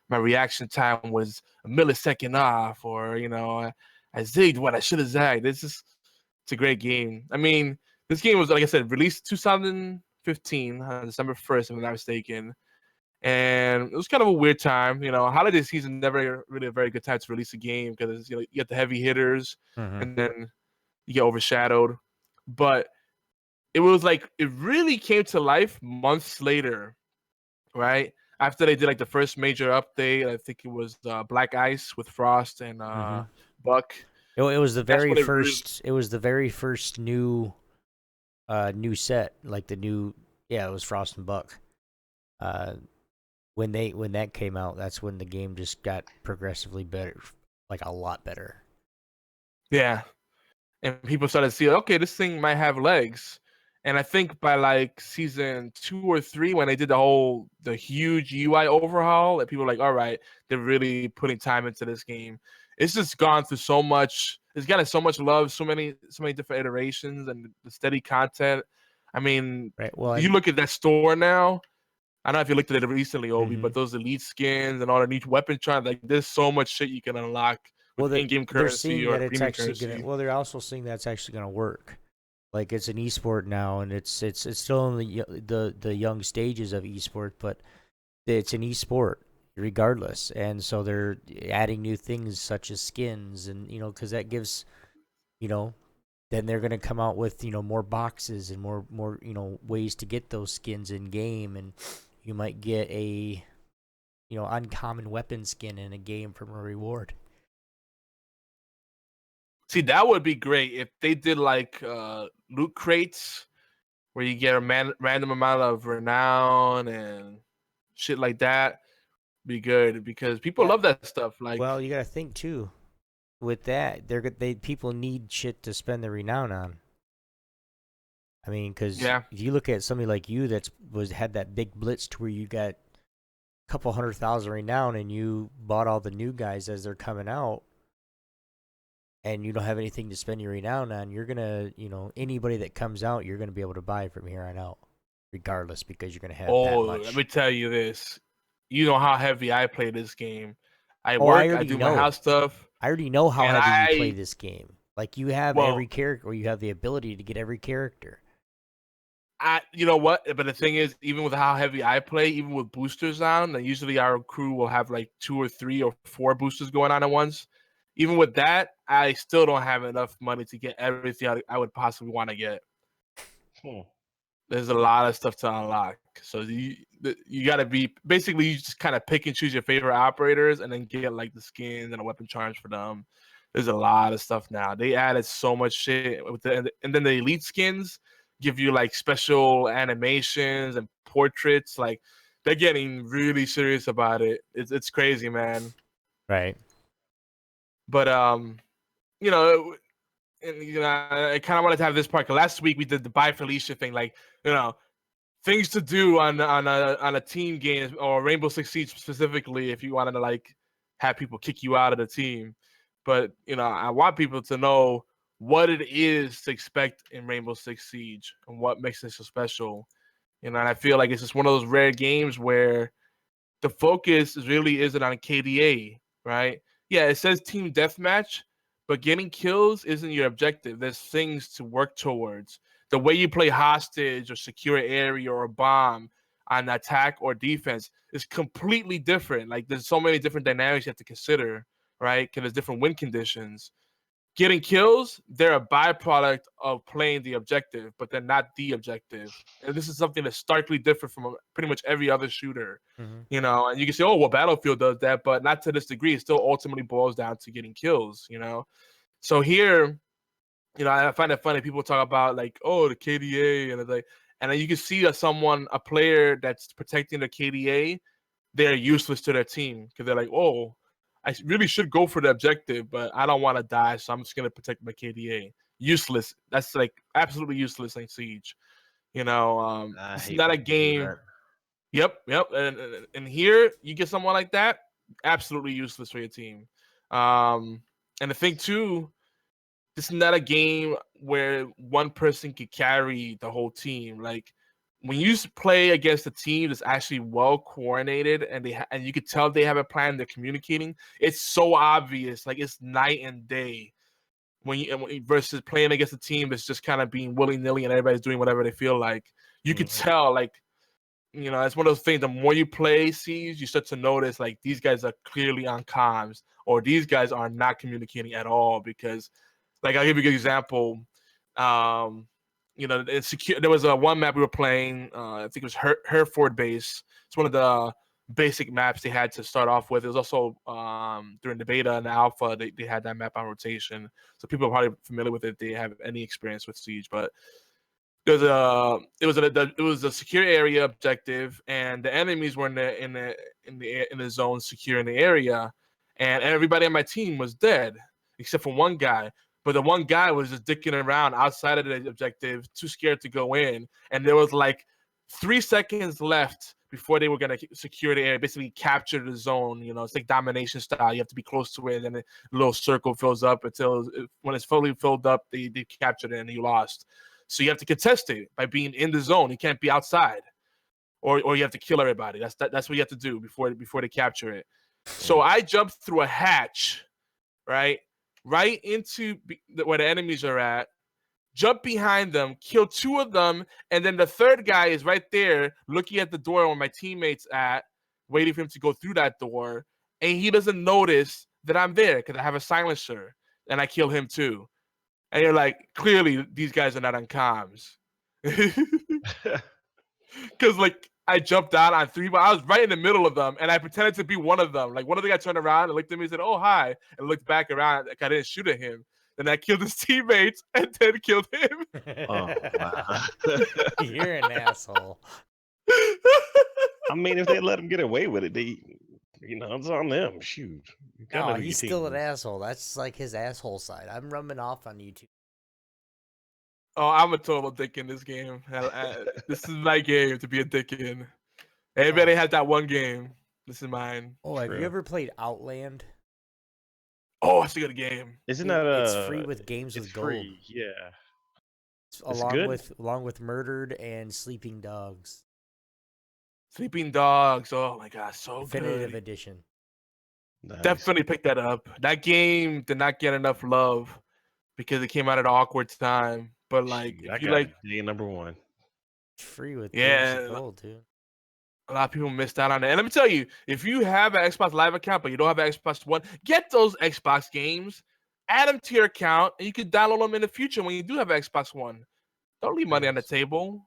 My reaction time was a millisecond off, or I zigged what I should have zagged. It's a great game. I mean, this game was, like I said, released 2015 on December 1st, if I'm not mistaken. And it was kind of a weird time. Holiday season never really a very good time to release a game because you get the heavy hitters and then you get overshadowed. But it was like it really came to life months later, right? After they did like the first major update, I think it was Black Ice with Frost and Buck. It was the very first. It was the very first new set, like the new. Yeah, it was Frost and Buck. When that came out, that's when the game just got progressively better, like a lot better. Yeah, and people started to see, okay, this thing might have legs. And I think by like season 2 or 3, when they did the huge UI overhaul, and people were like, all right, they're really putting time into this game. It's just gone through so much. It's gotten so much love, so many different iterations, and the steady content. I mean, right. Well, you look at that store now. I don't know if you looked at it recently, Obi, but those elite skins and all the new weapon charms, like there's so much shit you can unlock with in-game currency or premium currency. They're also seeing that's actually gonna work. Like, it's an esport now, and it's still in the young stages of esport, but it's an esport regardless. And so they're adding new things such as skins, and because that gives, then they're gonna come out with more boxes and more ways to get those skins in game, and you might get a uncommon weapon skin in a game from a reward. See, that would be great if they did like loot crates where you get a random amount of renown and shit like that. be good because people love that stuff. Like, well, you got to think too. With that, people need shit to spend their renown on. I mean, because if you look at somebody like you had that big blitz to where you got a couple 100,000 renown and you bought all the new guys as they're coming out, and you don't have anything to spend your renown on, you're gonna, anybody that comes out, you're gonna be able to buy from here on out, regardless, because you're gonna have that much. Let me tell you this. You know how heavy I play this game. I do my house stuff. I already know how heavy you play this game. Like, you have every character, or you have the ability to get every character. You know what? But the thing is, even with how heavy I play, even with boosters on, and usually our crew will have like 2 or 3 or 4 boosters going on at once. Even with that, I still don't have enough money to get everything I would possibly want to get. There's a lot of stuff to unlock. So you got to be, basically, you just kind of pick and choose your favorite operators and then get like the skins and a weapon charge for them. There's a lot of stuff now. They added so much shit. And then the elite skins give you like special animations and portraits. Like, they're getting really serious about it. It's crazy, man. Right. But I kind of wanted to have this part. 'Cause last week we did the Buy Felicia thing, like, things to do on a team game or Rainbow Six Siege specifically, if you wanted to like have people kick you out of the team. But I want people to know what it is to expect in Rainbow Six Siege and what makes it so special. And I feel like it's just one of those rare games where the focus really isn't on KDA, right? Yeah, it says team deathmatch, but getting kills isn't your objective. There's things to work towards. The way you play hostage or secure an area or a bomb on attack or defense is completely different. Like, there's so many different dynamics you have to consider, right? Because there's different win conditions. Getting kills, they're a byproduct of playing the objective, but they're not the objective. And this is something that's starkly different from pretty much every other shooter. Mm-hmm. And you can say, oh, well, Battlefield does that, but not to this degree. It still ultimately boils down to getting kills, So here, I find it funny. People talk about like, oh, the KDA, and then you can see that a player that's protecting the KDA, they're useless to their team because they're like, oh, I really should go for the objective, but I don't want to die, so I'm just gonna protect my KDA. Useless. That's like absolutely useless in Siege. It's not a game. Yep. And here you get someone like that, absolutely useless for your team. And the thing too, this is not a game where one person could carry the whole team. Like, when you play against a team that's actually well coordinated and and you could tell they have a plan, they're communicating, it's so obvious. Like, it's night and day versus playing against a team that's just kind of being willy-nilly and everybody's doing whatever they feel like. You could tell, like, it's one of those things. The more you play Siege, you start to notice like these guys are clearly on comms, or these guys are not communicating at all. Because, like, I'll give you a good example. There was one map we were playing. I think it was Hereford base. It's one of the basic maps they had to start off with. It was also during the beta and the alpha, they had that map on rotation. So people are probably familiar with it if they have any experience with Siege. But it was a secure area objective, and the enemies were in the zone securing the area, and everybody on my team was dead except for one guy. But the one guy was just dicking around outside of the objective, too scared to go in. And there was like 3 seconds left before they were going to secure the area, basically capture the zone. It's like domination style. You have to be close to it, and then a little circle fills up until when it's fully filled up, they captured it and you lost. So you have to contest it by being in the zone. You can't be outside, or you have to kill everybody. That's what you have to do before they capture it. So I jumped through a hatch, right into where the enemies are at, jump behind them, kill 2 of them, and then the third guy is right there looking at the door where my teammate's at, waiting for him to go through that door, and he doesn't notice that I'm there because I have a silencer, and I kill him too. And you're like, clearly these guys are not on comms. Because like I jumped out on 3, but I was right in the middle of them, and I pretended to be one of them. Like, one of the guys turned around and looked at me and said, "Oh, hi," and looked back around. Like, I didn't shoot at him. Then I killed his teammates and then killed him. Oh, wow. You're an asshole. I mean, if they let him get away with it, It's on them. Shoot, you gotta No, know who he's your still team an is. asshole. That's like his asshole side. I'm rubbing off on YouTube. Oh, I'm a total dick in this game. This is my game to be a dick in. Everybody has that one game. This is mine. Oh, have you True. ever played Outland? Oh, it's a good game. Isn't Dude, that it's free with games It's with gold. free. Yeah. It's Along good? with Murdered and Sleeping Dogs. Sleeping Dogs. Oh my god, so Definitive good. edition. Nice. Definitely pick that up. That game did not get enough love because it came out at an awkward time. But like, Shoot, I if you got like, it day number 1. It's free with games with yeah, gold, dude. a lot of people missed out on it. And let me tell you, if you have an Xbox Live account but you don't have an Xbox One, get those Xbox games, add them to your account, and you can download them in the future when you do have an Xbox One. Don't leave money on the Nice. table.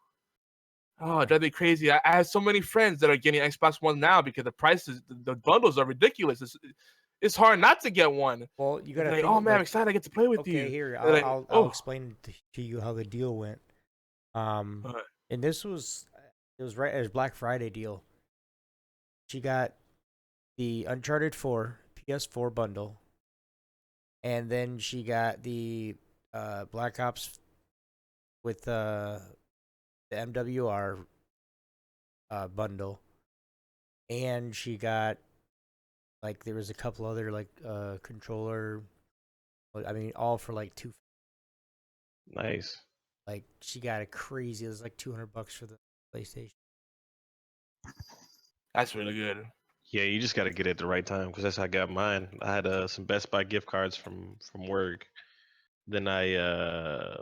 Oh, it drives me crazy. I have so many friends that are getting Xbox One now because the prices, the bundles are ridiculous. It's hard not to get one. Well, you gotta Like, think. oh man, I'm Like, excited I get to play with you. okay, here And like, I'll explain to you how the deal went. Alright. And it was right as Black Friday deal. She got the Uncharted 4 PS4 bundle, and then she got the Black Ops with the MWR bundle, and she got like there was a couple other like controller. I mean, all for like two. Nice. Like she got a crazy. It was like $200 for the PlayStation. That's really good. Yeah, you just got to get it at the right time because that's how I got mine. I had some Best Buy gift cards from work. Then I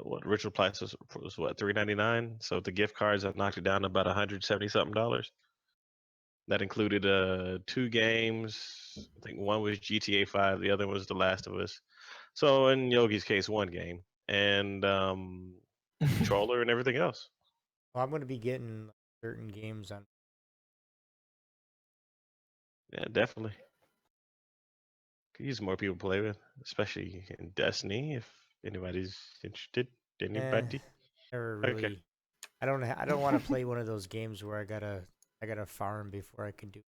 what Richard Price was what $3.99. So the gift cards I knocked it down to about $170 something. That included 2 games. I think one was GTA 5, the other was The Last of Us. So in Yogi's case, 1 game and controller and everything else. Well, I'm gonna be getting certain games on. Yeah, definitely. Could use more people to play with, especially in Destiny. If anybody's interested, anybody. Never really. Okay. I don't want to play one of those games where I gotta farm before I can do.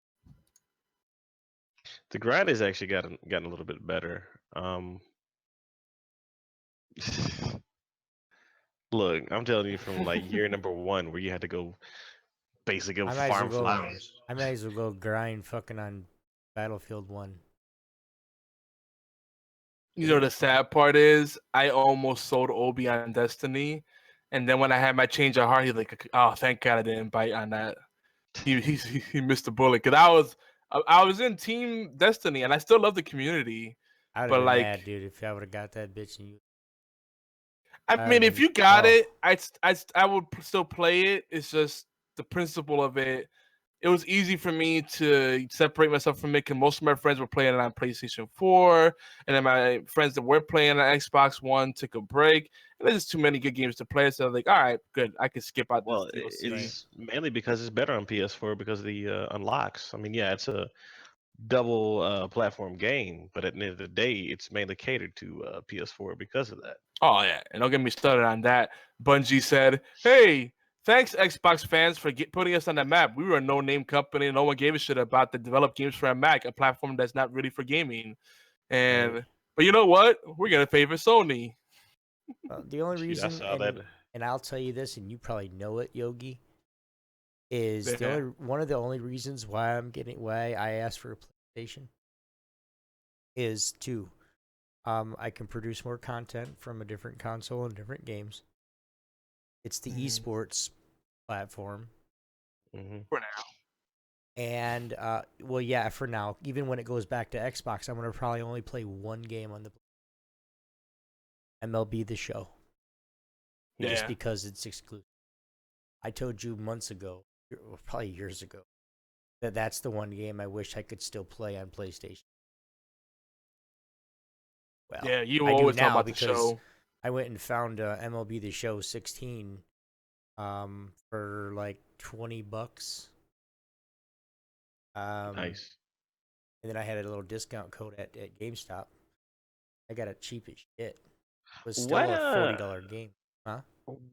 The grind has actually gotten a little bit better. Look, I'm telling you from like year number 1 where you had to go basically go I might as farm well go. flowers. I might as well go grind fucking on Battlefield 1. You know the sad part is I almost sold Obi on Destiny, and then when I had my change of heart, he's like, "Oh, thank God I didn't bite on that." He missed the bullet because I was in Team Destiny and I still love the community, I'd have but been like mad, dude, if I would have got that bitch and you. I mean, if you Oh. got it, I would still play it. It's just the principle of it. It was easy for me to separate myself from it because most of my friends were playing it on PlayStation 4, and then my friends that were playing on Xbox One took a break. And there's just too many good games to play, so I was like, all right, good, I can skip out Well, this DLC. it's mainly because it's better on PS4 because of the unlocks. I mean, yeah, it's a double platform game, but at the end of the day, it's mainly catered to PS4 because of that. Oh yeah, and don't get me started on that. Bungie said, "Hey, thanks Xbox fans for putting us on the map. We were a no-name company. No one gave a shit about the developed games for a Mac, a platform that's not really for gaming. And but you know what? We're gonna favor Sony." The only Shoot, I reason, saw that. and I'll tell you this, and you probably know it, Yogi, is Yeah. one of the only reasons why I asked for a PlayStation is two. I can produce more content from a different console and different games. It's the esports platform, Hmm. For now. and well, yeah, for now. Even when it goes back to Xbox, I'm gonna probably only play one game on the MLB The Show, just Yeah. because it's exclusive. I told you months ago, probably years ago, that that's the one game I wish I could still play on PlayStation. Well, Yeah, you I do always talk now about the because show. I went and found MLB The Show 16 for like $20. Nice. And then I had a little discount code at GameStop. I got it cheap as shit. It was still What, a $40 game. Huh?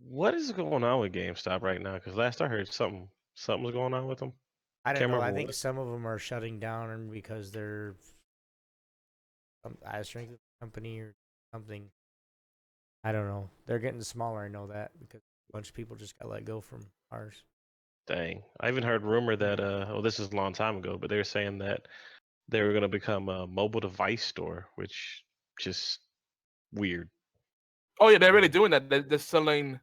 What is going on with GameStop right now? Because last I heard something was going on with them. I don't Can't know. I remember think what. some of them are shutting down because they're a strength company or something. I don't know. They're getting smaller. I know that because a bunch of people just got let go from ours. Dang. I even heard rumor that this is a long time ago, but they were saying that they were gonna become a mobile device store, which just weird. Oh yeah, they're really doing that. They're selling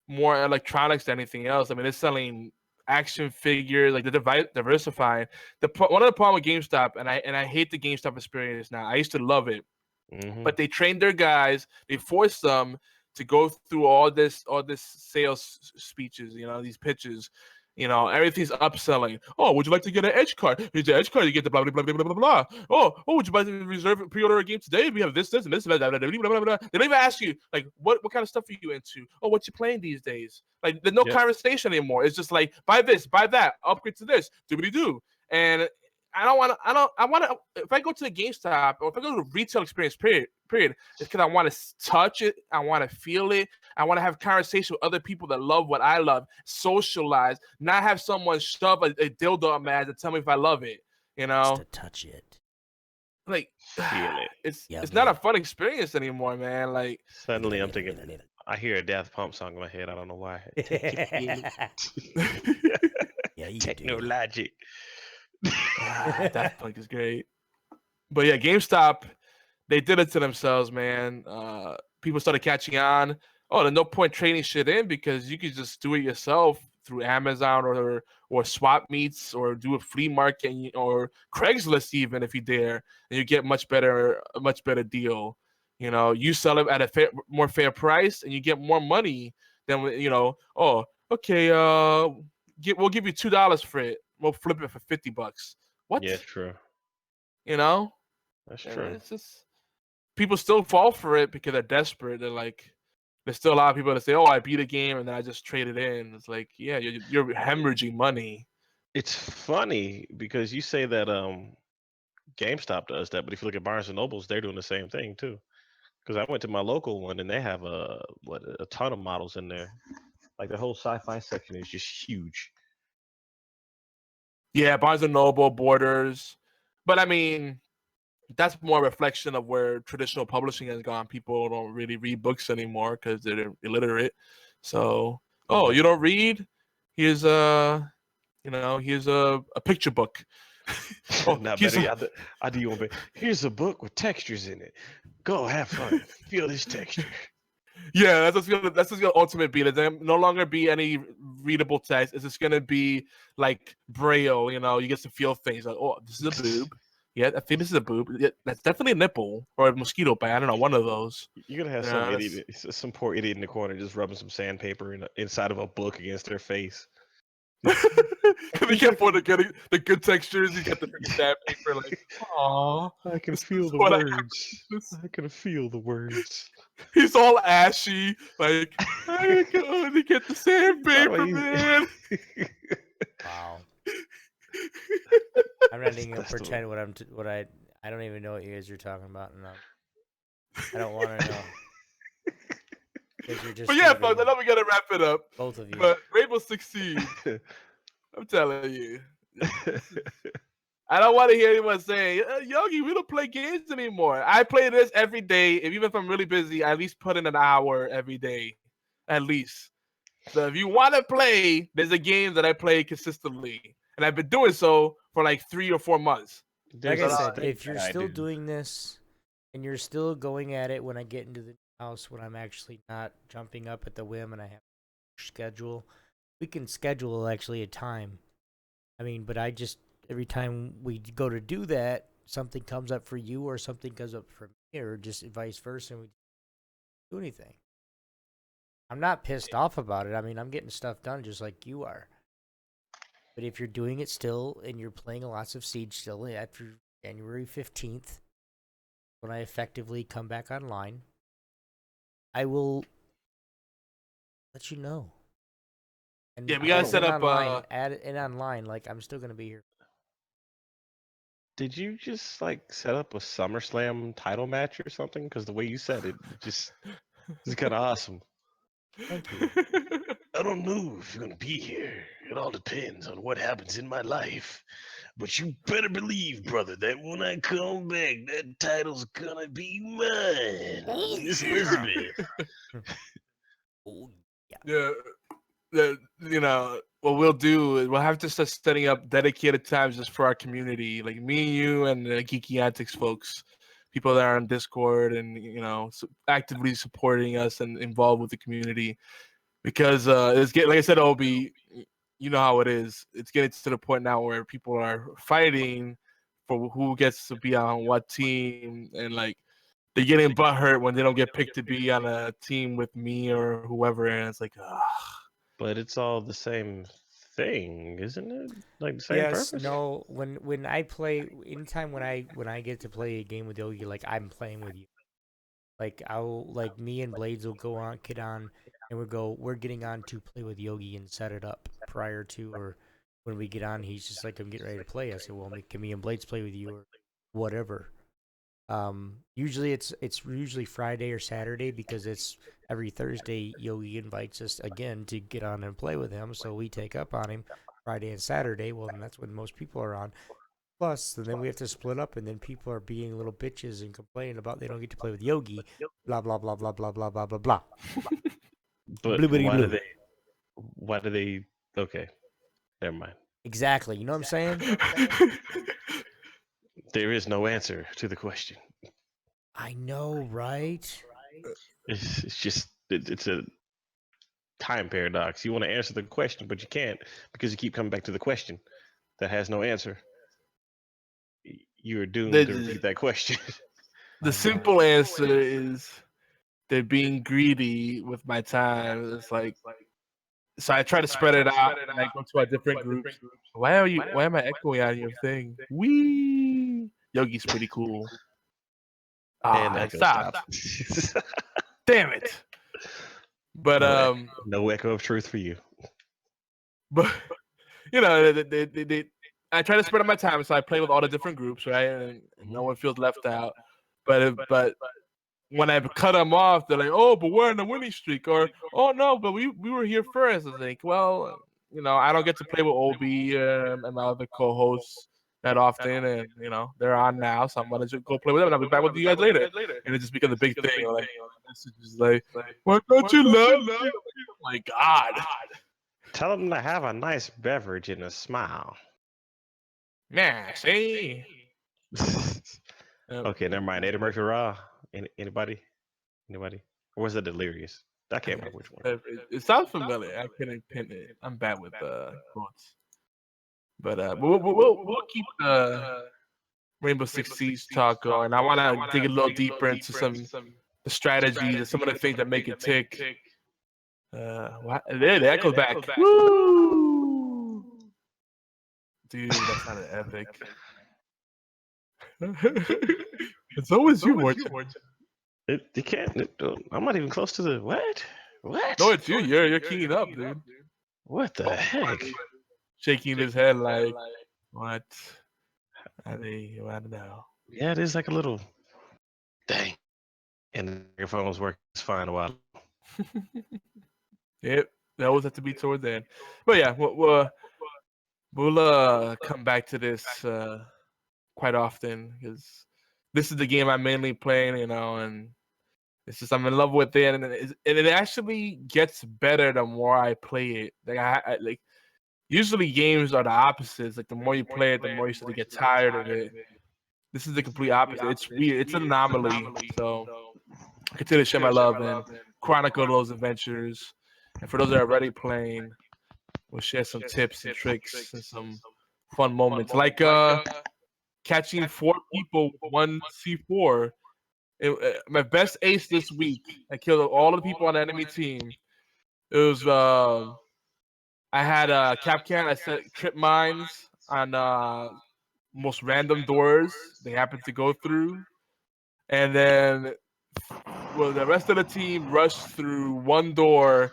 more electronics than anything else. I mean, they're selling action figures, like they're diversifying. One of the problem with GameStop, and I hate the GameStop experience now. I used to love it, Hmm. but they trained their guys. They forced them to go through all this sales speeches. These pitches. Everything's upselling. Oh, would you like to get an edge card? Here's the edge card. You get the blah blah blah blah blah blah. Oh, would you like to reserve pre-order a game today? We have this and this blah blah blah blah blah. They don't even ask you like what kind of stuff are you into? Oh, what you playing these days? Like there's no Yep. conversation anymore. It's just like buy this, buy that, upgrade to this, doobity doo. And I want to. If I go to the GameStop or if I go to the retail experience, period, it's because I want to touch it. I want to feel it. I want to have conversation with other people that love what I love, socialize, not have someone shove a dildo up my ass and tell me if I love it. Just to touch it. Like Feel it. it's not a fun experience anymore, man. Like Suddenly I'm thinking, I hear a Daft Punk song in my head. I don't know why. Yeah, you do. Technologic. Daft Punk is great. But yeah, GameStop, they did it to themselves, man. People started catching on. Oh, there's no point trading shit in because you could just do it yourself through Amazon or swap meets or do a flea market or Craigslist even if you dare, and you get a much better deal. You sell it at a more fair price and you get more money than Oh, okay, we'll give you $2 for it. We'll flip it for $50. What? Yeah, true. That's true. It's just people still fall for it because they're desperate. There's still a lot of people that say, "Oh, I beat a game and then I just trade it in." It's like, yeah, you're hemorrhaging money. It's funny because you say that GameStop does that, but if you look at Barnes and Nobles, they're doing the same thing too. Because I went to my local one and they have a ton of models in there. Like the whole sci-fi section is just huge. Yeah, Barnes and Noble, Borders, but I mean, that's more a reflection of where traditional publishing has gone. People don't really read books anymore because they're illiterate. So, oh, you don't read? Here's here's a picture book. Oh, Not better. I do want to. Here's a book with textures in it. Go have fun. Feel this texture. Yeah, that's what's gonna ultimate be. There's no longer be any readable text. It's just gonna be like Braille. You get to feel things like, oh, this is a boob. Yeah, I think this is a boob. Yeah, that's definitely a nipple or a mosquito bite. I don't know, one of those. You're gonna have some poor idiot in the corner just rubbing some sandpaper inside of a book against their face. Because he can't afford to get the good textures. He's got the sandpaper. Like, aw, I can feel the words. I can feel the words. He's all ashy. Like, I can only get the sandpaper, man. Wow. I'm not even gonna pretend I don't even know what you guys are talking about, and I don't want to know. But yeah, folks, I know we gotta wrap it up. Both of you. But Rainbow Six Siege, I'm telling you. I don't want to hear anyone say, Yogi, we don't play games anymore. I play this every day. Even if I'm really busy, I at least put in an hour every day. At least. So if you want to play, there's a game that I play consistently. And I've been doing so for like 3 or 4 months. Like I said, if you're still doing this and you're still going at it when I get into the house, when I'm actually not jumping up at the whim and I have a schedule, we can schedule actually a time. I mean, but every time we go to do that, something comes up for you or something comes up for me or just vice versa, and we don't do anything. I'm not pissed off about it. I mean, I'm getting stuff done just like you are. But if you're doing it still and you're playing lots of Siege still after January 15th, when I effectively come back online, I will let you know. And yeah, we gotta set up add it online. Like I'm still gonna be here. Did you just like set up a SummerSlam title match or something? Because the way you said it just is kind of awesome. Thank you. I don't know if you're gonna be here. It all depends on what happens in my life. But you better believe, brother, that when I come back, that title's gonna be mine. Oh, Miss yeah. Elizabeth. Oh, yeah. Yeah, what we'll do is we'll have to start setting up dedicated times just for our community, like me and you and the Geeky Antics folks, people that are on Discord and actively supporting us and involved with the community. Because like I said, Obi, you know how it is. It's getting to the point now where people are fighting for who gets to be on what team, and like they're getting butthurt when they don't get picked to be on a team with me or whoever, and it's like, ugh. But it's all the same thing, isn't it? Like the same Yes, purpose? no. When I play, anytime when I get to play a game with Yogi, like I'm playing with you. Like me and Blades will go on, get on, and we're getting on to play with Yogi and set it up prior to, or when we get on, he's just like, I'm getting ready to play. I say, well, can me and Blades play with you or whatever. Usually it's usually Friday or Saturday because it's every Thursday Yogi invites us again to get on and play with him, so we take up on him Friday and Saturday. Well, then that's when most people are on. Plus, and then we have to split up, and then people are being little bitches and complaining about they don't get to play with Yogi. Blah blah blah blah blah blah blah blah blah. But Bloobity why do blue. they? Why do they? Okay, never mind. Exactly. You know what I'm saying? There is no answer to the question. I know, right? It's just it's a time paradox. You want to answer the question, but you can't because you keep coming back to the question that has no answer. You're doomed to repeat that question. The simple answer is they're being greedy with my time. It's like, so I try to spread it out and I go to our different groups. Why am I echoing on your thing? Wee! Yogi's pretty cool. And echo Stop. stop. Damn it. But no echo of truth for you. But they I try to spread out my time, so I play with all the different groups, right? And no one feels left out. But when I cut them off, they're like, "Oh, but we're in a winning streak," or "Oh no, but we were here first." I was like, "Well, I don't get to play with Obi and my other co-hosts that often, and they're on now, so I'm gonna just go play with them, and I'll be back with you guys later." And it just becomes a big thing. Like, messages like, "Why don't you love me?" Oh my God. Tell them to have a nice beverage and a smile. Nah, see. Okay, never mind. Eddie Murphy Raw. Anybody? Or was it Delirious? I can't remember which one. It sounds familiar. I couldn't pin it. I'm bad with quotes. But we'll keep the Rainbow Six Siege talk going. I want to dig a little deeper into the strategies and some of the things that make it tick. There the echo's back. Woo! Dude, that sounded epic. It's always you, Morton. You can't. I'm not even close to the what? What? No, it's you. You're keying up, dude. What the heck? Shaking his head like, what? I don't know. Yeah, it is like a little dang. And the microphone was working just fine a while. Yep, that always have to be toward the end. But yeah, we'll come back to this quite often because this is the game I'm mainly playing, and it's just I'm in love with it, and it actually gets better the more I play it. Like usually games are the opposites. Like the more you play it, the more you start to get tired of it. This is the complete opposite. It's weird. It's an anomaly. So I continue to share my love and chronicle those adventures. And for those that are already playing, we'll share some tips and tricks and some fun moments. Like catching 4 people with 1 C4. My best ace this week. I killed all the people on the enemy team. It was I had a Capcan. I set trip mines on most random doors they happened to go through, and then the rest of the team rushed through 1 door,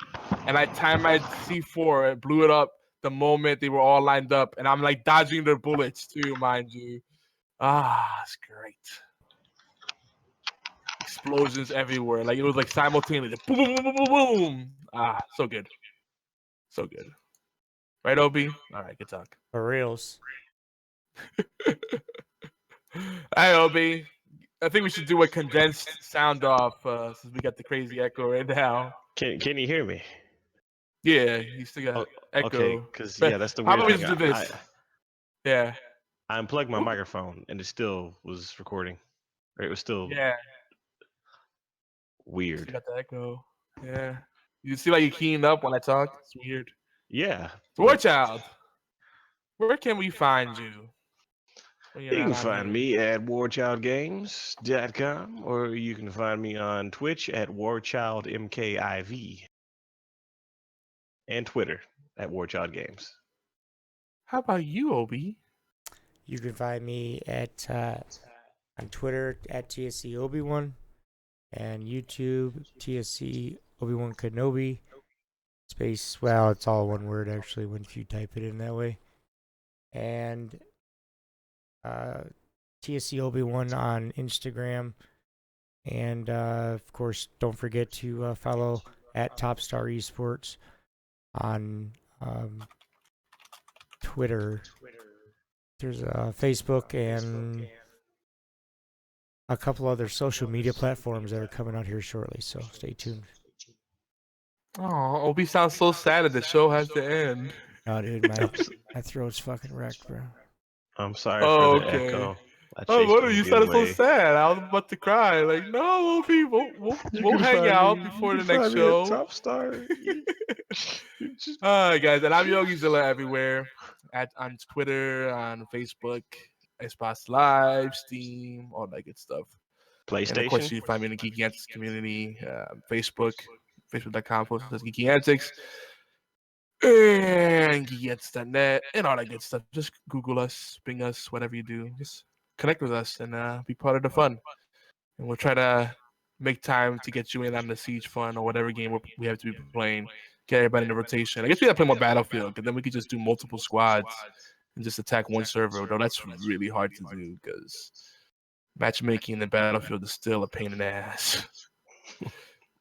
and I timed my C4 and blew it up the moment they were all lined up, and I'm like dodging their bullets too, mind you. It's great. Explosions everywhere, like it was like simultaneously, boom, boom, boom, boom, boom. So good. So good. Right, Obi? All right, good talk. For reals. Hi, Obi. I think we should do a condensed sound off since we got the crazy echo right now. Can you hear me? Yeah, you still got echo. Okay, because But yeah, that's the how weird about we thing. just do this? Yeah. I unplugged my microphone and it still was recording. Or it was still Yeah. weird. You got the echo. Yeah. You see like you keying up when I talk? It's weird. Yeah. War Child, where can we find you? You can find me at warchildgames.com or you can find me on Twitch at warchildmkiv and Twitter at warchildgames. How about you, Obi? You can find me at on Twitter at TSC Obi-Wan and YouTube TSC Obi-Wan Kenobi. Space, well, it's all one word actually when you type it in that way. And TSC Obi-Wan on Instagram. And of course, don't forget to follow at Topstar Esports on Twitter. There's Facebook and a couple other social media platforms that are coming out here shortly, so stay tuned. Oh, Obi sounds so sad that the show has to end. No, dude, my throat's fucking wrecked, bro. I'm sorry for the echo. Oh, what you sounded so sad. I was about to cry. Like, no, Obi, we'll hang out before the next show. Topstar. All right, guys, and I'm Yogizilla everywhere. On Twitter, on Facebook, Xbox Live, Steam, all that good stuff. PlayStation. And of course, you can find me in the Geeky Antics community, Facebook, facebook.com/Geeky Antics, and geekyantics.net, and all that good stuff. Just Google us, Bing us, whatever you do. Just connect with us and be part of the fun. And we'll try to make time to get you in on the Siege Fun or whatever game we have to be playing. Get everybody in the rotation. I guess we gotta play more Battlefield, because then we could just do multiple squads and just attack one server. Though that's really hard to do because matchmaking in the Battlefield is still a pain in the ass.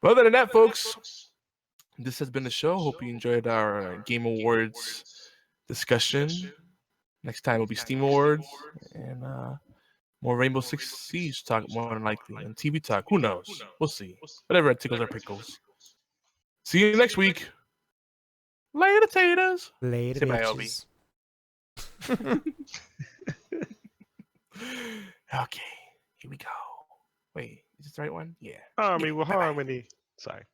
But other than that, folks, this has been the show. Hope you enjoyed our Game Awards discussion. Next time will be Steam Awards and more Rainbow Six Siege talk, more than likely, and TV talk. Who knows? We'll see. Whatever tickles our pickles. See you next week. Later, taters. Later, Say bye, Obi. Okay, here we go. Wait, is this the right one? Yeah. Army with harmony. Sorry.